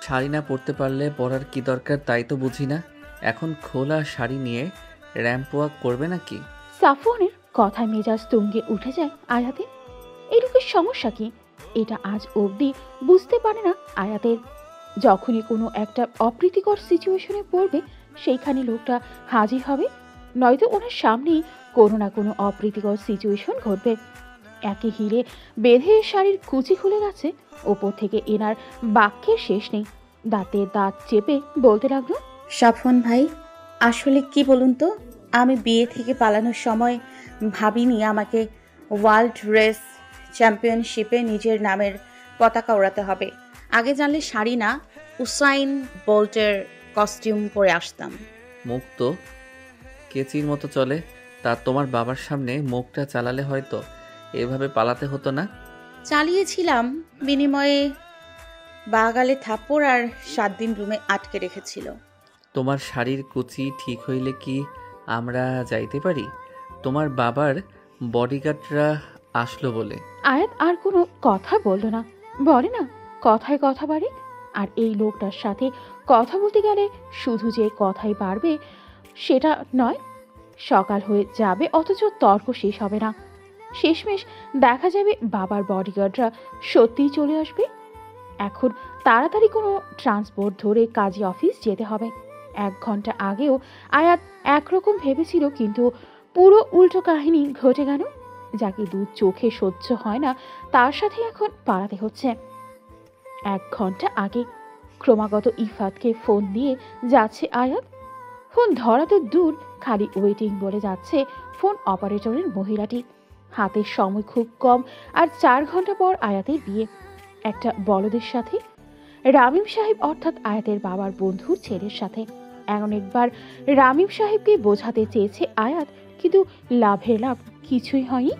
শাড়ি না পরতে পারলে পরার কি দরকার তাই তো বুঝি না। এখন খোলা শাড়ি নিয়ে র্যাম্প ওয়াক করবে নাকি? সাফওয়ানের কথায় মেজাজ তুঙ্গে উঠে যায় আয়াতের। এই লোকের সমস্যা কি? এটা আজ অবধি বুঝতে পারে না আয়াতের। যখনই কোনো একটা অপ্রীতিকর সিচুয়েশনে পড়বে সেইখানে লোকটা হাজির হবে, নয়তো ওনার সামনেই কোনো না কোনো অপ্রীতিকর সিচুয়েশন ঘটবে। একে হিরে বেঁধে শাড়ির কুচি খুলে গেছে, ওপর থেকে এনার বাক্যের শেষ নেই। দাঁতে দাঁত চেপে বলতে লাগলো, সাফন ভাই, আসলে কি বলুন তো, আমি বিয়ে থেকে পালানোর সময় ভাবিনি আমাকে ওয়ার্ল্ড রেস চ্যাম্পিয়নশিপে নিজের নামের পতাকা ওড়াতে হবে। আগে জানলে শাড়ি না, উসাইন বোল্টের কস্টিউম পরে আসতাম। মুখ তো কেচির মতো চলে। তা তোমার বাবার সামনে মুখটা চালালে হয়তো এভাবে পালাতে হতো না। চালিয়েছিলাম, বিনিময়ে বাগালে থাপ্পড় আর 7 দিন রুমে আটকে রেখেছিল। তোমার শাড়ির কুচি ঠিক হইলে কি আমরা যাইতে পারি? তোমার বাবার বডিগার্ডরা আসলো বলে। আয়াত আর কোনো কথা বলল না। বলে না, কথায় কথা বাড়ে। আর এই লোকটার সাথে কথা বলতে গেলে শুধু যে কথাই বাড়বে সেটা নয়, সকাল হয়ে যাবে অথচ তর্ক শেষ হবে না। শেষমেশ দেখা যাবে বাবার বডিগার্ডরা সত্যিই চলে আসবে। এখন তাড়াতাড়ি কোনো ট্রান্সপোর্ট ধরে কাজী অফিস যেতে হবে। 1 ঘন্টা আগেও আয়াত একরকম ভেবেছিল, কিন্তু পুরো উল্টো কাহিনী ঘটে গেল। যাকে দু চোখে সহ্য হয় না তার সাথে এখন পালাতে হচ্ছে। 1 ঘন্টা আগে ক্রমাগত ইফাতকে ফোন দিয়ে যাচ্ছে আয়াত। ফোন ধরা তো দূর, খালি ওয়েটিং বলে যাচ্ছে ফোন অপারেটরের মহিলাটি। হাতের সময় খুব কম, আর 4 ঘন্টা পর আয়াতের বিয়ে একটা বলদের সাথে, রামিম সাহেব অর্থাৎ আয়াতের বাবার বন্ধুর ছেলের সাথে। একবার রামিম সাহেবকে বোঝাতে চেয়েছে আয়াত, কিন্তু লাভের লাভ কিছুই হয়নি।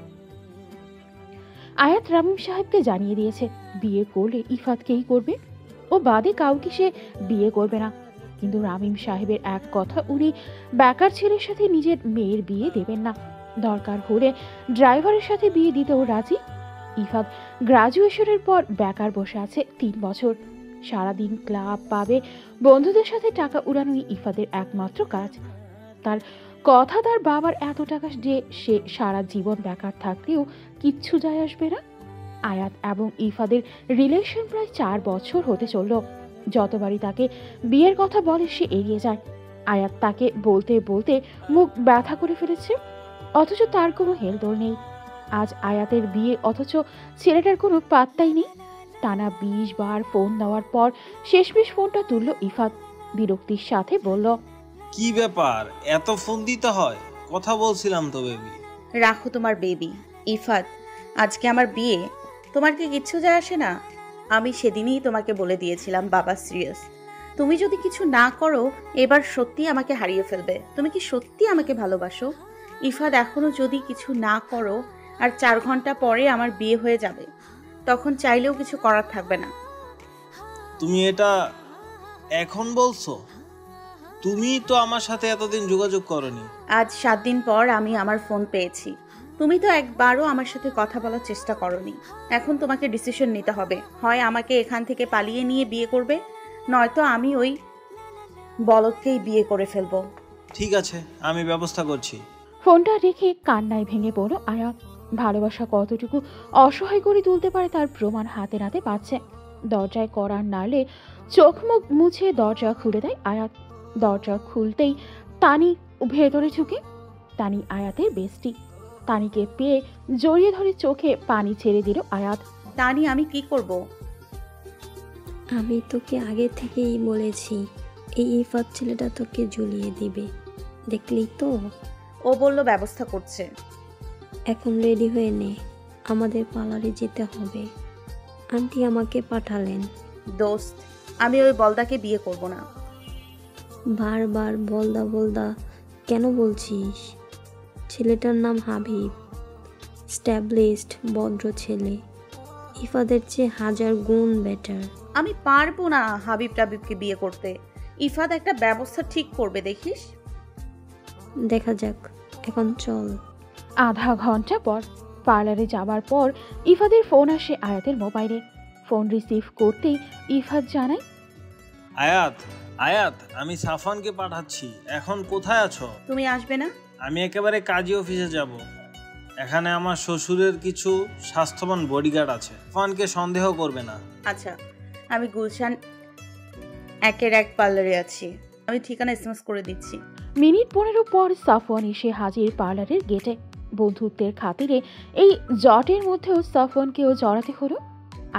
আয়াত রামিম সাহেবকে জানিয়ে দিয়েছে বিয়ে করলে ইফাতকেই করবে, ও বাদে কাউকে সে বিয়ে করবে না। কিন্তু রামিম সাহেবের এক কথা, উনি বেকার ছেলের সাথে নিজের মেয়ের বিয়ে দেবেন না। দরকার হলে ড্রাইভারের সাথে বিয়ে দিতেও রাজি। ইফাত গ্রাজুয়েশনের পর বেকার বসে আছে 3 বছর। সারাদিন ক্লাব পাবে বন্ধুদের সাথে টাকা উড়ানোই ইফাতের একমাত্র কাজ। তার কথা, তার বাবার এত টাকা যে সে সারা জীবন বেকার থাকলেও কিচ্ছু যায় আসবে না। আয়াত এবং ইফাদের রিলেশন প্রায় 4 বছর হতে চলল। যতবারই তাকে বিয়ের কথা বলে সে এড়িয়ে যায়। আয়াত তাকে বলতে বলতে মুখ ব্যথা করে ফেলেছে, অথচ তার কোনো হেলদোল নেই। আজ আয়াতের বিয়ে, অথচ ছেলেটার কোনো পাত্তাই নেই। টানা 20 বার ফোন দেওয়ার পর শেষমেশ ফোনটা তুলল ইফাত। বিরক্তির সাথে বলল, কি ব্যাপার, এত ফোন দিতে হয়? কথা বলছিলাম তো বেবি। রাখো তোমার বেবি। ইফাত, আজকে আমার বিয়ে, তোমার কি কিচ্ছু যায় আসে না? আমি সেদিনই তোমাকে বলে দিয়েছিলাম বাবা সিরিয়াস। তুমি যদি কিছু না করো এবার সত্যি আমাকে হারিয়ে ফেলবে। তুমি কি সত্যি আমাকে ভালোবাসো? ইফাত, এখনো যদি কিছু না করো আর 4 ঘন্টা পরে আমার বিয়ে হয়ে যাবে, তখন চাইলেও কিছু করার থাকবে না। তুমি এটা এখন বলছো? তুমি তো আমার সাথে এতদিন যোগাযোগ করনি। আজ 7 দিন পর আমি আমার ফোন পেয়েছি। তুমি তো একবারও আমার সাথে কথা বলার চেষ্টা করনি। এখন তোমাকে ডিসিশন নিতে হবে, হয় আমাকে এখান থেকে পালিয়ে নিয়ে বিয়ে করবে, নয়তো আমি ওই বলদকেই বিয়ে করে ফেলবো। ঠিক আছে, আমি ব্যবস্থা করছি। ফোনটা রেখে কান্নায় ভেঙে পড়ল আয়াত। ভালোবাসা কতটুকু অসহায় করে তুলতে পারে তার প্রমাণ হাতে নাতে পাচ্ছে। দরজায় করার নাড়লে চোখ মুখ মুছে দরজা খুলে দেয় আয়াত। দরজা খুলতেই তানি ভেতরে ঢুকে। তানি আয়াতের বেস্টি। তানিকে পেয়ে জড়িয়ে ধরে চোখে পানি ছেড়ে দিল আয়াত। তানি, আমি কি করব? আমি তোকে আগে থেকেই বলেছি, এই ইফাত ছেলেটা তোকে ঝুলিয়ে দিবে। দেখলি তো, ও বলল ব্যবস্থা করছে। এখন রেডি হয়ে নে, আমাদের পার্লারে যেতে হবে। আন্টি আমাকে পাঠালেন। দোস্ত, আমি ওই বলদাকে বিয়ে করব না। বারবার বলদা বলদা কেন বলছিস? ছেলেটার নাম হাবিব, স্ট্যাবলিশড ভদ্র ছেলে, ইফাদের চেয়ে 1000 গুণ বেটার। আমি পারবো না হাবিব টাবিবকে বিয়ে করতে। ইফাত একটা ব্যবস্থা ঠিক করবে, দেখিস। দেখা যাক, এখন চল। আধা ঘন্টা পর পার্লারে যাবার পর ইফাদের ফোন আসে আয়াতের মোবাইলে। ফোন রিসিভ করতেই ইফাত জানায়, আয়াত, আয়াত, আমি সাফওয়ানকে পাঠাচ্ছি। এখন কোথায় আছো? তুমি আসবে না? আমি একেবারে কাজী অফিসে যাব। এখানে আমার শ্বশুরের কিছু স্বাস্থ্যবান বডিগার্ড আছে। সাফওয়ানকে সন্দেহ করবে না। আচ্ছা, আমি গুলশান 1-1 পার্লারে আছি। আমি ঠিকানা এসএমএস করে দিচ্ছি। মিনিট 15 পর সাফওয়ান এসে হাজির পার্লারের গেটে। বন্ধুত্বের খাতিরে এই জটের মধ্যেও সাফওয়ানকেও জড়াতে হলো।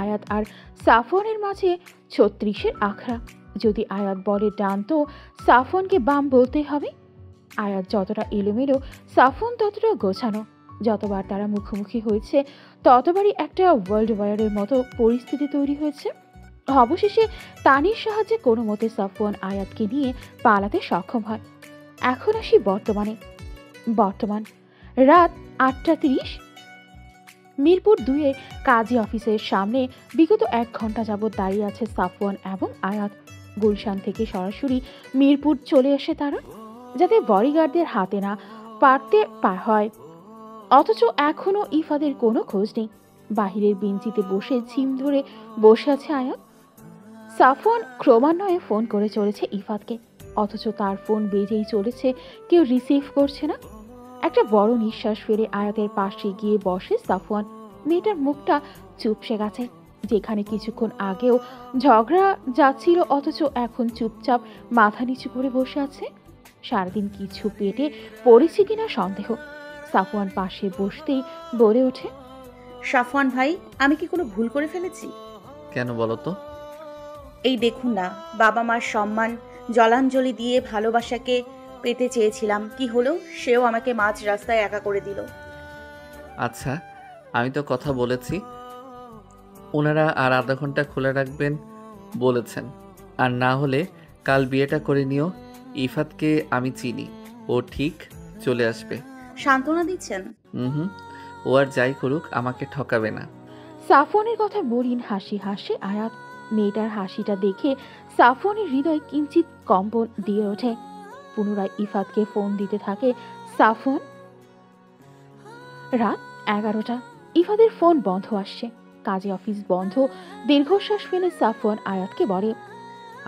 আয়াত আর সাফওয়ানের মাঝে 36-এর আখড়া। যদি আয়াত বলে ডান তো সাফওয়ানকে বাম বলতে হবে। আয়াত যতটা এলোমেলো, সাফওয়ান ততটা গোছানো। যতবার তারা মুখোমুখি হয়েছে ততবারই একটা ওয়ার্ল্ড ওয়ারের মতো পরিস্থিতি তৈরি হয়েছে। অবশেষে তানির সাহায্যে কোনো মতে সাফওয়ান আয়াতকে নিয়ে পালাতে সক্ষম হয়। এখন আসি বর্তমান রাত 8:30। মিরপুর 2-এ কাজী অফিসের সামনে বিগত 1 ঘন্টা যাবৎ দাঁড়িয়ে আছে সাফওয়ান এবং আয়াত। গুলশান থেকে সরাসরি মিরপুর চলে আসে তারা, যাতে বডিগার্ডদের হাতে না পারতে হয়। অথচ এখনও ইফাদের কোনো খোঁজ নেই। বাহিরের বেঞ্চিতে বসে ঝিম ধরে বসে আছে আয়াত। সাফওয়ান ক্রমান্বয়ে ফোন করে চলেছে ইফাতকে, অথচ তার ফোন বেজেই চলেছে, কেউ রিসিভ করছে না। একটা বড় নিঃশ্বাস ফেলে আয়াতের পাশে গিয়ে বসে সাফওয়ান। মেয়েটার মুখটা চুপসে গেছে। যেখানে কিছুক্ষণ আগেও ঝগড়া যাচ্ছিল, অথচ এখন চুপচাপ মাথা নিচু করে বসে আছে। সারাদিন কিছু পেটে পড়েছে কিনা সন্দেহ। সাফওয়ান পাশে বসতেই বলে ওঠে, সাফওয়ান ভাই, আমি কি কোনো ভুল করে ফেলেছি? কেন বলো তো? এই দেখুন না, বাবা মার সম্মান জলাঞ্জলি দিয়ে ভালোবাসাকে পেতে চেয়েছিলাম, কি হলো? সেও আমাকে মাঝ রাস্তায় একা করে দিল। আচ্ছা, আমি তো কথা বলেছি, ওনারা আর আধা ঘন্টা খোলা রাখবেন বলেছেন। আর না হলে কাল বিয়েটা করে নিও। ইফাতকে আমি চিনি, ও ঠিক চলে আসবে। সান্ত্বনা দিচ্ছেন? হুম, ও আর যাই করুক আমাকে ঠকাবে না। সাফওয়ানের কথা মলিন হাসি হাসে আয়াত। মেয়েটার হাসিটা দেখে সাফওয়ানের হৃদয় কিঞ্চিত কম্পন দিয়ে ওঠে। পুনরায় ইফাতকে ফোন দিতে থাকে সাফওয়ান। রাত 11টা। ইফাদের ফোন বন্ধ আসছে। কাজে অফিস বন্ধ। দীর্ঘশ্বাস ফেলে সাফওয়ান আয়াতকে বলে,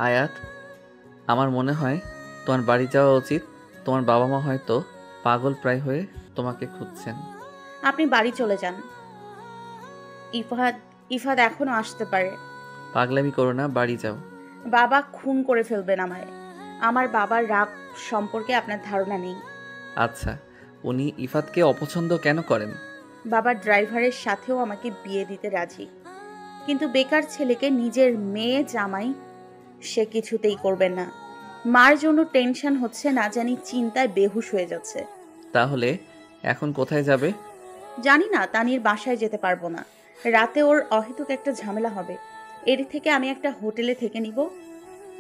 আয়াত, আমার মনে হয় তোমার বাড়ি যাওয়া উচিত। তোমার বাবা মা হয়তো পাগল প্রায় হয়ে তোমাকে খুঁজছেন। আপনি বাড়ি চলে যান। ইফাদ এখনো আসতে পারে। পাগলামি করো না, বাড়ি যাও। বাবা খুন করে ফেলবেন আমায়। আমার বাবার রাগ সম্পর্কে আপনার ধারণা নেই। আচ্ছা, উনি ইফাতকে অপছন্দ কেন করেন? বাবার ড্রাইভারের সাথেও আমাকে বিয়ে দিতে রাজি, কিন্তু বেকার ছেলেকে নিজের মেয়ে জামাই সে কিছুতেই করবেন না। মার জন্য টেনশন হচ্ছে, না জানি চিন্তায় বেহুশ হয়ে যাচ্ছে। তাহলে এখন কোথায় যাবে? জানি না, তানির বাসায় যেতে পারবো না। রাতে ওর অহেতুক একটা ঝামেলা হবে। এর থেকে আমি একটা হোটেলে থেকে নিব।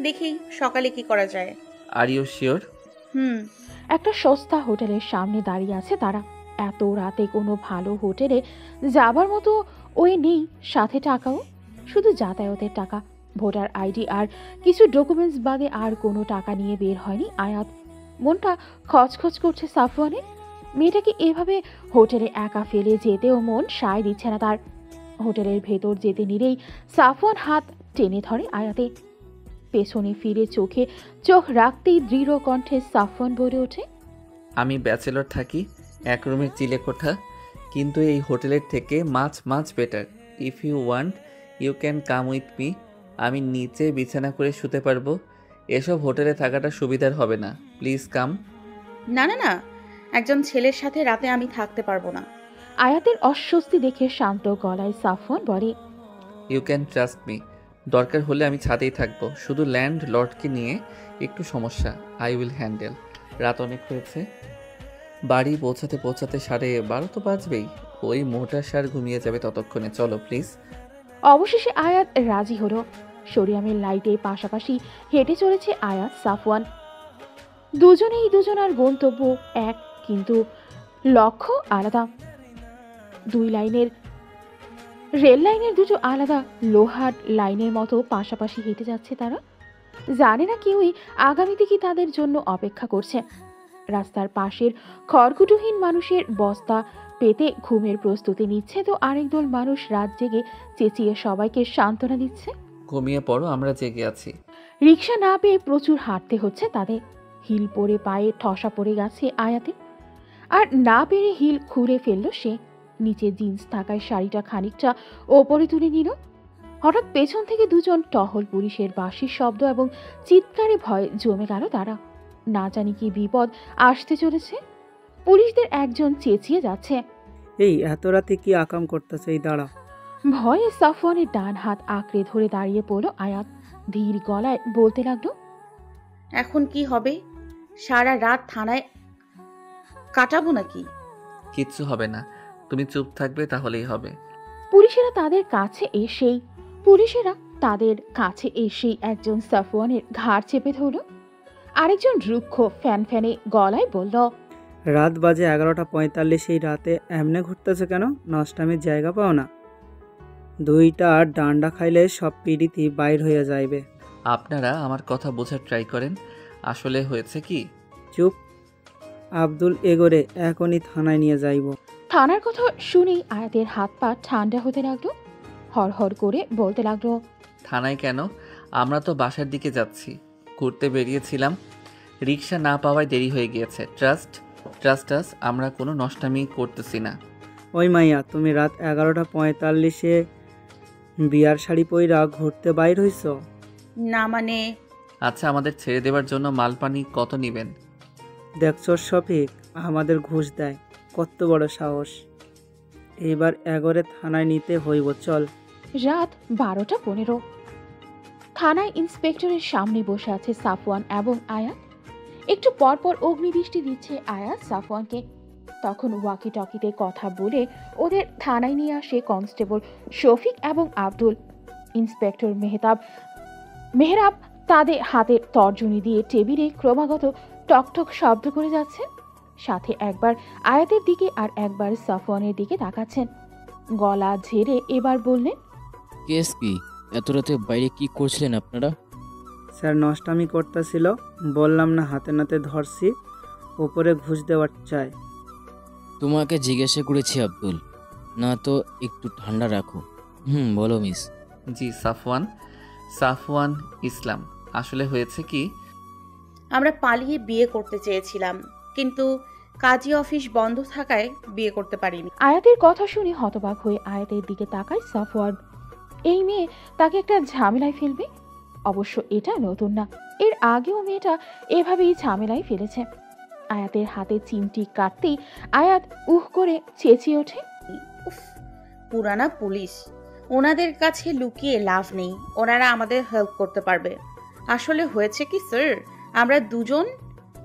দেখি সকালে কি করা যায়। Are you sure? একটা সস্তা হোটেলের সামনে দাঁড়িয়ে আছে তারা। এত রাতে কোনো ভালো হোটেলে যাবার মতো ওই নেই, সাথে টাকাও। শুধু যাতায়াতের টাকা, ভোটার আইডি আর কিছু ডকুমেন্টস বাদে আর কোনো টাকা নিয়ে বের হয়নি আয়াত। মনটা খচখচ করছে সাফওয়ানের। মেয়েটাকে এভাবে হোটেলে একা ফেলে যেতেও মন সায় দিচ্ছে না তার। হোটেলের ভেতর যেতে নিলেই সাফওয়ান হাত টেনে ধরে আয়াতে। পেছনে ফিরে চোখ রাখতেই দৃঢ় কণ্ঠে সাফওয়ান বলে ওঠে, আমি ব্যাচেলর থাকি, এক রুমের চিলে কোঠা, কিন্তু এই হোটেলের থেকে মাছ better. If you want you can come with me. আমি নিচে বিছানা করে শুতে পারবো। এসব হোটেলে থাকাটা সুবিধার হবে না। Please come. না না না, একজন ছেলের সাথে রাতে আমি থাকতে পারবো না। আয়াতের অস্বস্তি দেখে শান্ত গলায় সাফওয়ান বলে, ইউ ক্যান ট্রাস্ট মি। দরকার হলে আমি ছাদেই থাকবো। শুধু ল্যান্ড লর্ডকে নিয়ে একটু সমস্যা। I will handle. রাত অনেক হয়েছে, বাড়ি পৌঁছাতে 12:30 তো বাজবেই। ওই মোটা সার ঘুমিয়ে যাবে ততক্ষণে। চলো প্লিজ। অবশেষে আয়াত রাজি হলো। সরিয়ামের লাইটে পাশাপাশি হেঁটে চলেছে আয়াত সাফওয়ান। দুজনেই দুজনার গন্তব্য এক, কিন্তু লক্ষ্য আলাদা। রেল লাইনের দুটো আলাদা লোহার লাইনের মতো পাশাপাশি হেঁটে যাচ্ছে তারা। জানে না কেউই আগামীতে কি তাদের জন্য অপেক্ষা করছে। রাস্তার পাশের খড়কুটোহীন মানুষের বস্তা পেতে ঘুমের প্রস্তুতি নিচ্ছে, তো আরেক দল মানুষ রাত জেগে চেঁচিয়ে সবাইকে সান্ত্বনা দিচ্ছে। ঘুমিয়ে পড়ো, আমরা জেগে আছি। রিক্সা না পেয়ে প্রচুর হাঁটতে হচ্ছে তাদের। হিল পরে পায়ে ঠসা পড়ে গেছে আয়াতের, আর না পেরে হিল খুলে ফেলল সে। নিচে জিন্স থাকায় শাড়িটা খানিকটা ওপরে তুলে নিল। হঠাৎ পেছন থেকে দুজন টহল পুলিশের বাঁশির শব্দ এবং চিৎকারে ভয় জমে গেল তারা। না জানি কি বিপদ আসতে চলেছে। পুলিশদের একজন চেঁচিয়ে যাচ্ছে, এই এত রাতে কি আকাম করতেছে? এই দাঁড়া। ভয়ে সাফওয়ানের ডান হাত আঁকড়ে ধরে দাঁড়িয়ে পড়ল আয়াত। ধীর গলায় বলতে লাগলো, এখন কি হবে? সারা রাত থানায় কাটাবো নাকি? কিচ্ছু হবে না, তুমি চুপ থাকবে তাহলেই হবে। পুলিশেরা তাদের কাছে এসেই একজন সাফওয়ানের ঘাড় চেপে ধরল। আরেকজন রুক্ষ ফ্যানে গলায় বলল, রাত বাজে 11:45। এই রাতে এমনে ঘুরতেছে কেন? নষ্টামের জায়গা পাও না? দুইটা ডান্ডা খাইলে সব পিড়িতি বাইর হয়ে যাইবে। আপনারা আমার কথা বোঝার ট্রাই করেন। আসলে হয়েছে কি, চুপ। আব্দুল এগোরে এখনই থানায় নিয়ে যাইব। থানার কথা শুনেই আয়াতের হাত পা ঠান্ডা হতে লাগলো। হড়হড় করে বলতে লাগলো, থানায় কেন? আমরা তো বাসার দিকে যাচ্ছি, ঘুরতে বেরিয়েছিলাম, রিক্সা না পাওয়ায় দেরি হয়ে গিয়েছে। ট্রাস্ট আস, আমরা কোনো নষ্টামি করতেছি না। ওই মাইয়া, তুমি রাত 11:45 বিয়ার শাড়ি পইরা ঘুরতে বাইর হইছ? না মানে, আচ্ছা, আমাদের ছেড়ে দেওয়ার জন্য মালপানি কত নেবেন? দেখছ শফিক, আমাদের ঘুষ দেয়, কত বড় সাহস। এবার এগোরে থানায় নিতে হইব, চল। রাত 12:15। থানায় ইন্সপেক্টরের সামনে বসে আছে সাফওয়ান এবং আয়াত। একটু পরপর অগ্নিদৃষ্টি দিচ্ছে আয়াত সাফওয়ানকে। তখন ওয়াকি টকিতে কথা বলে ওদের থানায় নিয়ে আসে কনস্টেবল শফিক এবং আব্দুল। ইন্সপেক্টর মেহরাব তাদের হাতের তর্জনী দিয়ে টেবিলে ক্রমাগত টকটক শব্দ করে যাচ্ছেন। সাথে একবার আয়াতের দিকে আর একবার সাফওয়ানের দিকে তাকাচ্ছেন। গলা ঝেড়ে এবার বললেন, কেস কি? এত রাতে বাইরে কি করছিলেন আপনারা? স্যার নষ্টামি করতেছিল, বললাম না হাতে নাতে ধরছি, উপরে ঘুষ দেওয়ার চাই। তোমাকে জিজ্ঞাসা করেছি আব্দুল, না তো একটু ঠান্ডা রাখো। বলো মিস। জি, সাফওয়ান ইসলাম। আসলে হয়েছে কি, আমরা পালিয়ে বিয়ে করতে চেয়েছিলাম, কিন্তু কাজী অফিস বন্ধ থাকায় বিয়ে করতে পারিনি। আয়াতের কথা শুনে হতবাক হয়ে আয়াতের দিকে তাকায় সাফওয়ান। এই মেয়ে তাকে একটা ঝামেলায় ফেলবে। অবশ্য এটা নতুন না, এর আগেও মেয়েটা এভাবেই ঝামেলায় ফেলেছে। আয়াতের হাতে চিমটি কাটতেই আয়াত করে চেঁচিয়ে ওঠে, উফ, পুরানা পুলিশ, ওনাদের কাছে লুকিয়ে লাভ নেই, ওনারা আমাদের হেল্প করতে পারবে। আসলে হয়েছে কি স্যার, আমরা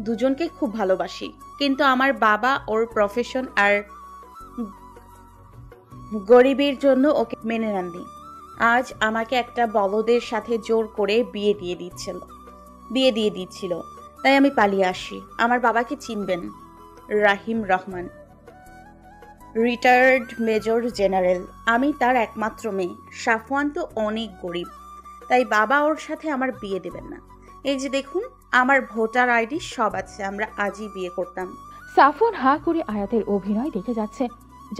দুজনকে খুব ভালোবাসি, কিন্তু আমার বাবা ওর প্রফেশন আর গরিবের জন্য ওকে মেনে নেননি। আজ আমাকে একটা বলদের সাথে জোর করে বিয়ে দিয়ে দিচ্ছিল, তাই আমি পালিয়ে আসি। আমার বাবাকে চিনবেন, রাহিম রহমান, রিটায়ার্ড মেজর জেনারেল। আমি তার একমাত্র মেয়ে। সাফওয়ান তো অনেক গরিব, তাই বাবা ওর সাথে আমার বিয়ে দেবেন না। এই যে দেখুন, আমার ভোটার আইডি সব আছে, আমরা আজই বিয়ে করতাম। সাফওয়ান হা করে আয়াতের অভিনয় দেখে যাচ্ছে।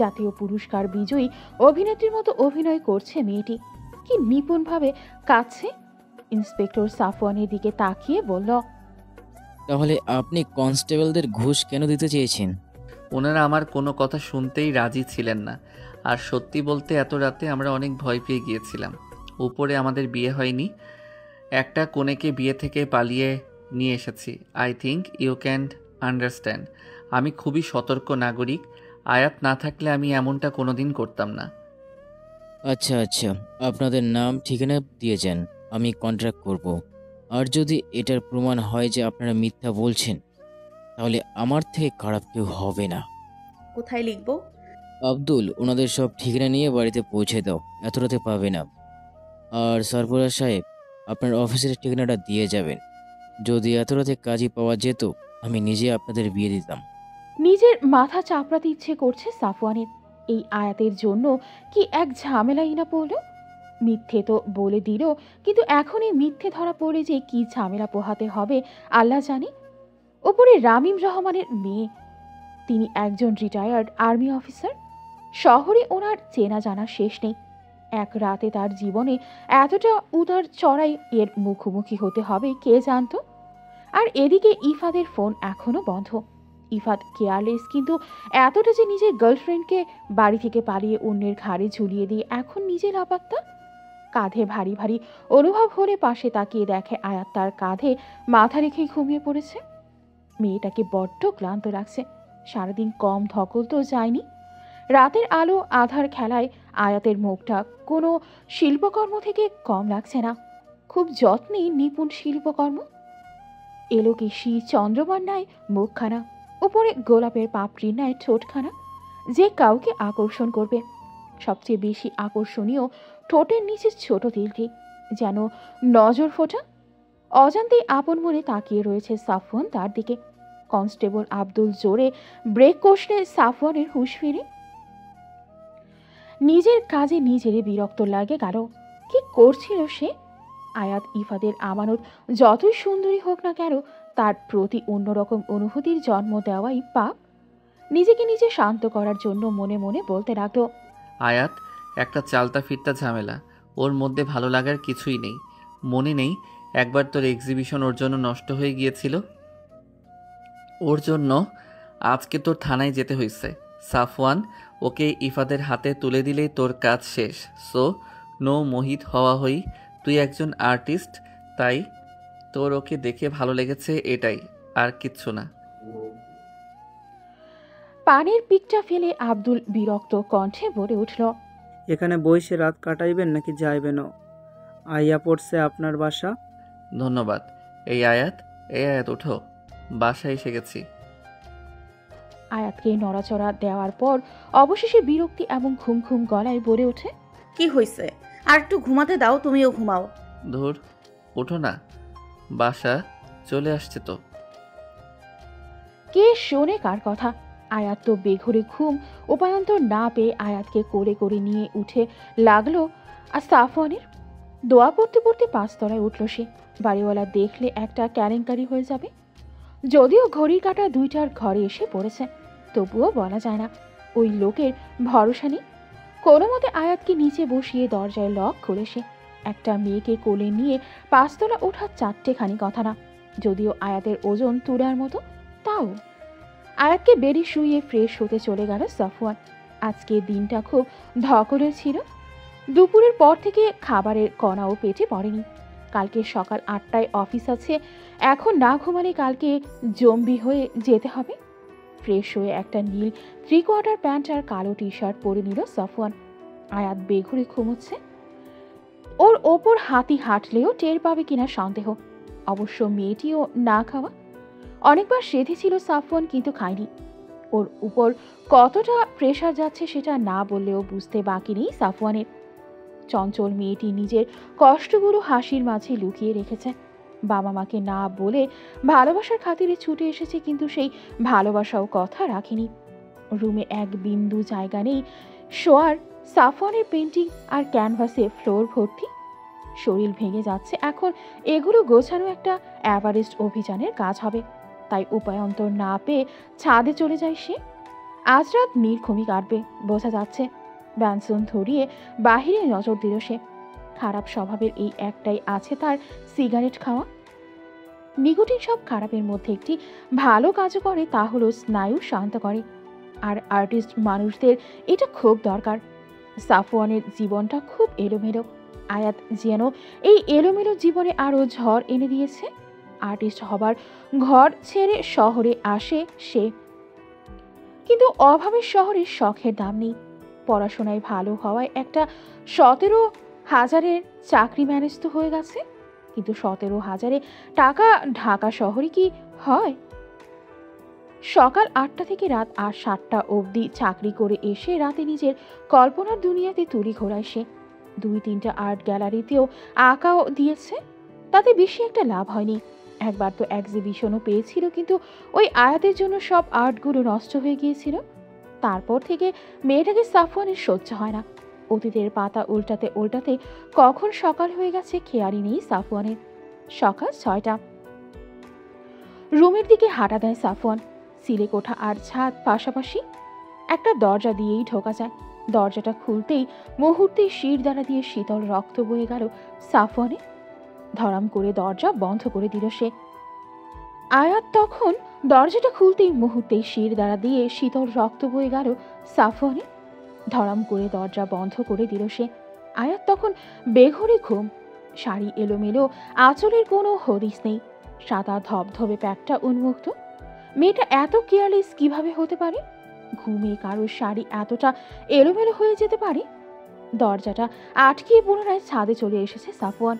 জাতীয় পুরস্কার বিজয়ী অভিনেত্রীর মতো অভিনয় করছে মেয়েটি, কি নিপুণভাবে কাছে। ইন্সপেক্টর সাফওয়ানের দিকে তাকিয়ে বলল, তাহলে আপনি কনস্টেবলদের ঘুষ কেন দিতে চেয়েছেন? ওনারা আমার কোনো কথা শুনতেই রাজি ছিলেন না। আর সত্যি বলতে এত রাতে আমরা অনেক ভয় পেয়ে গিয়েছিলাম। উপরে আমাদের বিয়ে হয়নি, একটা কনেকে বিয়ে থেকে পালিয়ে নিয়ে এসেছি। I think you can understand. আমি খুবই সতর্ক নাগরিক। আয়াত না থাকলে আমি এমনটা কোনোদিন করতাম না। আচ্ছা, আপনাদের নাম ঠিকানা দিয়ে যান, আমি কন্ট্রাক্ট করব। আর যদি এটার প্রমাণ হয় যে আপনারা মিথ্যা বলছেন, তাহলে আমার থেকে খারাপ কেউ হবে না। কোথায় লিখবো? আব্দুল, ওনাদের সব ঠিকানা নিয়ে বাড়িতে পৌঁছে দাও, এত রাতে পাবে না। আর সরফরাজ সাহেব, আপনার অফিসের ঠিকানাটা দিয়ে যাবেন। যদি এত রাতে কাজই পাওয়া যেত, আমি নিজে আপনাদের বিয়ে দিতাম। নিজের মাথা চাপড়াতে ইচ্ছে করছে সাফওয়ানের। এই আয়াতের জন্য কি এক ঝামেলাই না পড়ল। মিথ্যে তো বলে দিল, কিন্তু এখনই মিথ্যে ধরা পড়ে যে কি ঝামেলা পোহাতে হবে আল্লাহ জানে। ওপরে রামিম রহমানের মেয়ে, তিনি একজন রিটায়ার্ড আর্মি অফিসার। শহরে ওনার চেনা জানা শেষ নেই। এক রাতে তার জীবনে এতটা উতার চড়াই এর মুখোমুখি হতে হবে কে জানতো। আর এদিকে ইফাদের ফোন এখনো বন্ধ। ইফাত কেয়ারলেস, কিন্তু এতটা যে নিজের গার্লফ্রেন্ডকে বাড়ি থেকে পালিয়ে অন্যের ঘাড়ে ঝুলিয়ে দিয়ে এখন নিজে লাপাত্তা। কাঁধে ভারী ভারী অনুভব হলে পাশে তাকিয়ে দেখে আয়াত তার কাঁধে মাথা রেখেই ঘুমিয়ে পড়েছে। মেয়েটাকে বড্ড ক্লান্ত লাগছে, সারাদিন কম ধকল তো যায়নি। রাতের আলো আধার খেলায় আয়াতের মুখটা কোনো শিল্পকর্ম থেকে কম লাগছে না, খুব যত্নে নিপুণ শিল্পকর্ম। এলোকেশি চন্দ্রমার ন্যায় মুখখানা, উপরে গোলাপের পাপড়ির ন্যায় ঠোঁটখানা, যে কাউকে আকর্ষণ করবে। সবচেয়ে বেশি আকর্ষণীয় ঠোঁটের নিচে ছোট তিলটি, যেন নজর ফোটা। অজান্তেই আপন মনে তাকিয়ে রয়েছে সাফওয়ান তার দিকে। কনস্টেবল আব্দুল জোরে ব্রেক কষলে সাফওয়ানের হুঁশ ফিরে। নিজের কাজে নিজেরই বিরক্ত লাগে গেল। কি করছিল সে? আয়াত ইফাদের আমানত যতই সুন্দরী হোক না কেন, তার প্রতি অন্যরকম অনুভূতির জন্ম দেওয়াই পাপ। নিজেকে নিজে শান্ত করার জন্য মনে মনে বলতে লাগলো, আয়াত একটা চালতা ফিরতা ঝামেলা, ওর মধ্যে ভালো লাগার কিছুই নেই। মনে নেই একবার তোর এক্সিবিশন ওর জন্য নষ্ট হয়ে গিয়েছিল? ওর জন্য আজকে তোর থানায় যেতে হয়েছে। সাফওয়ান, ওকে ইফাদের হাতে তুলে দিলেই তোর কাজ শেষ। সো নো মোহিত হওয়া হই, তুই একজন আর্টিস্ট, তাই তোর ওকে দেখে ভালো লেগেছে, এটাই, আর কিচ্ছু না। পানির পিকটা ফেলে আব্দুল বিরক্ত কণ্ঠে বলে উঠল, এখানে বসে রাত কাটাইবেন নাকি যাইবেনও? আইয়া পড়ছে আপনার বাসা। ধন্যবাদ। এই আয়াত ওঠো, বাসায় এসে গেছি। আয়াতকে নড়াচড়া দেওয়ার পর অবশেষে বিরক্তি এবং ঘুম ঘুম গলায় বলে ওঠে, কি হয়েছে? আর একটু ঘুমাতে দাও, তুমিও ঘুমাও। ধুর, ওঠো না, বাসা চলে আসছে তো। কে শোনে কার কথা? আয়াত তো বেঘরে ঘুম উপায়ন্তর না পেয়ে আয়াতকে কোলে করে নিয়ে উঠে লাগলো। আর সাফওয়ানের দোয়া পড়তে পড়তে 5 তলায় উঠল সে। বাড়িওয়ালা দেখলে একটা কেলেঙ্কারি হয়ে যাবে। যদিও ঘড়ির কাঁটা 2টার ঘরে এসে পড়েছে, তবুও বলা যায় না। ওই লোকের ভরসা নেই। কোনো মতে আয়াতকে নিচে বসিয়ে দরজায় লক খুলে সে একটা মেয়েকে কোলে নিয়ে 5 তলা ওঠার 4টেখানি কথা না। যদিও আয়াতের ওজন তুলার মতো, তাও আয়াতকে বেডে শুইয়ে ফ্রেশ হতে চলে গেল সাফওয়ান। আজকে দিনটা খুব ধকলের ছিল। দুপুরের পর থেকে খাবারের কণাও পেটে পড়েনি। কালকে সকাল 8টায় অফিস আছে, এখন না ঘুমালে কালকে জম্বি হয়ে যেতে হবে। ফ্রেশ হয়ে একটা নীল 3/4 প্যান্ট আর কালো টি শার্ট পরে নিল সাফওয়ান। আয়াত বেঘুরে ঘুমোচ্ছে। ওর ওপর হাতি হাঁটলেও টের পাবে কিনা সন্দেহ। অবশ্য মেয়েটিও না খাওয়া। অনেকবার সেধেছিল সাফওয়ান, কিন্তু খায়নি। ওর উপর কতটা প্রেশার যাচ্ছে সেটা না বললেও বুঝতে বাকি নেই সাফওয়ানের। চঞ্চল মেয়েটি নিজের কষ্টগুলো হাসির মাঝে লুকিয়ে রেখেছে। বাবা মাকে না বলে ভালোবাসার খাতিরে ছুটে এসেছে, কিন্তু সেই ভালোবাসাও কথা রাখেনি। রুমে এক বিন্দু জায়গা নেই শোয়ার। সাফওয়ানের পেন্টিং আর ক্যানভাসে ফ্লোর ভর্তি। শরীর ভেঙে যাচ্ছে। এখন এগুলো গোছানো একটা এভারেস্ট অভিযানের কাজ হবে, তাই উপায়ন্তর না পেয়ে ছাদে চলে যায় সে। আজ রাত নির্ঘুমই কাটবে বোঝা যাচ্ছে। ব্যঞ্জন ধরিয়ে বাহিরে নজর দিল সে। খারাপ স্বভাবের এই একটাই আছে তার, সিগারেট খাওয়া। নিকোটিন সব খারাপের মধ্যে একটি ভালো কাজও করে, তা হলো স্নায়ু শান্ত করে। আর আর্টিস্ট মানুষদের এটা খুব দরকার। সাফওয়ানের জীবনটা খুব এলোমেলো। আয়াত যেন এই এলোমেলো জীবনে আরও ঝড় এনে দিয়েছে। আর্টিস্ট হবার ঘর ছেড়ে শহরে আসে সে, কিন্তু অভাবের শহরে শখের দাম নেই। পড়াশোনায় ভালো হওয়ায় একটা 17,000-এর চাকরি ম্যানেজ তো হয়ে গেছে, কিন্তু 17,000-এ টাকা ঢাকা শহরে কি হয়? সকাল 8টা থেকে রাত 7টা অবধি চাকরি করে এসে রাতে নিজের কল্পনার দুনিয়াতে তুলি ঘোরায় সে। 2-3টা আর্ট গ্যালারিতেও আঁকাও দিয়েছে, তাতে বেশি একটা লাভ হয়নি। একবার তো এক্সিবিশনও পেয়েছিল, কিন্তু ওই আয়াতের জন্য সব আর্টগুলো নষ্ট হয়ে গিয়েছিল। তারপর থেকে মেয়েটাকে সাফওয়ানের সহ্য হয় না। অতীতের পাতা উল্টাতে উল্টাতে কখন সকাল হয়ে গেছে খেয়ালই নেই সাফওয়ানের। সকাল 6টা। রুমের দিকে হাঁটা দেয় সাফওয়ান। সিলেকোঠা আর ছাদ পাশাপাশি, একটা দরজা দিয়েই ঢোকা যায়। দরজাটা খুলতেই মুহূর্তে শির দ্বারা দিয়ে শীতল রক্ত বয়ে গেল সাফওয়ানে। ধরাম করে দরজা বন্ধ করে দিল সে। আয়াত তখন দরজাটা খুলতেই মুহূর্তেই শির দ্বারা দিয়ে শীতল রক্ত বয়ে গেল সাফওয়ানে। ধরাম করে দরজা বন্ধ করে দিল সে। আয়াত তখন বেঘরে ঘুম, শাড়ি এলোমেলো, আঁচলের কোনো হদিস নেই, সাদা ধবধবে প্যাকটা উন্মুক্ত। মেয়েটা এত কেয়ারলেস কিভাবে হতে পারে? ঘুমে কারোর শাড়ি এতটা এলোমেলো হয়ে যেতে পারে? দরজাটা আটকিয়ে পুনরায় ছাদে চলে এসেছে সাফওয়ান।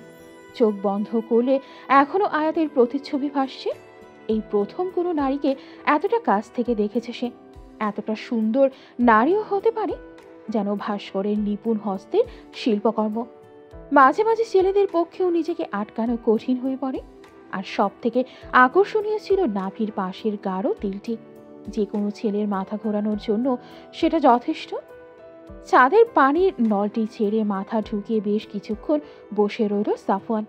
চোখ বন্ধ করলে এখনো আয়াতের প্রতিচ্ছবি ভাসছে। এই প্রথম কোনো নারীকে এতটা কাছ থেকে দেখেছে সে। এতটা সুন্দর নারীও হতে পারে, যেন ভাস্করের নিপুণ হস্তের শিল্পকর্ম। মাঝে মাঝে ছেলেদের পক্ষেও নিজেকে আটকানো কঠিন হয়ে পড়ে। আর সব থেকে আকর্ষণীয় ছিল নাভির পাশের গাঢ় তিলটি। যে কোনো ছেলের মাথা ঘোরানোর জন্য সেটা যথেষ্ট। চাঁদের পানির নলটি ছেড়ে মাথা ঢুকিয়ে বেশ কিছুক্ষণ বসে রইল সাফওয়ান।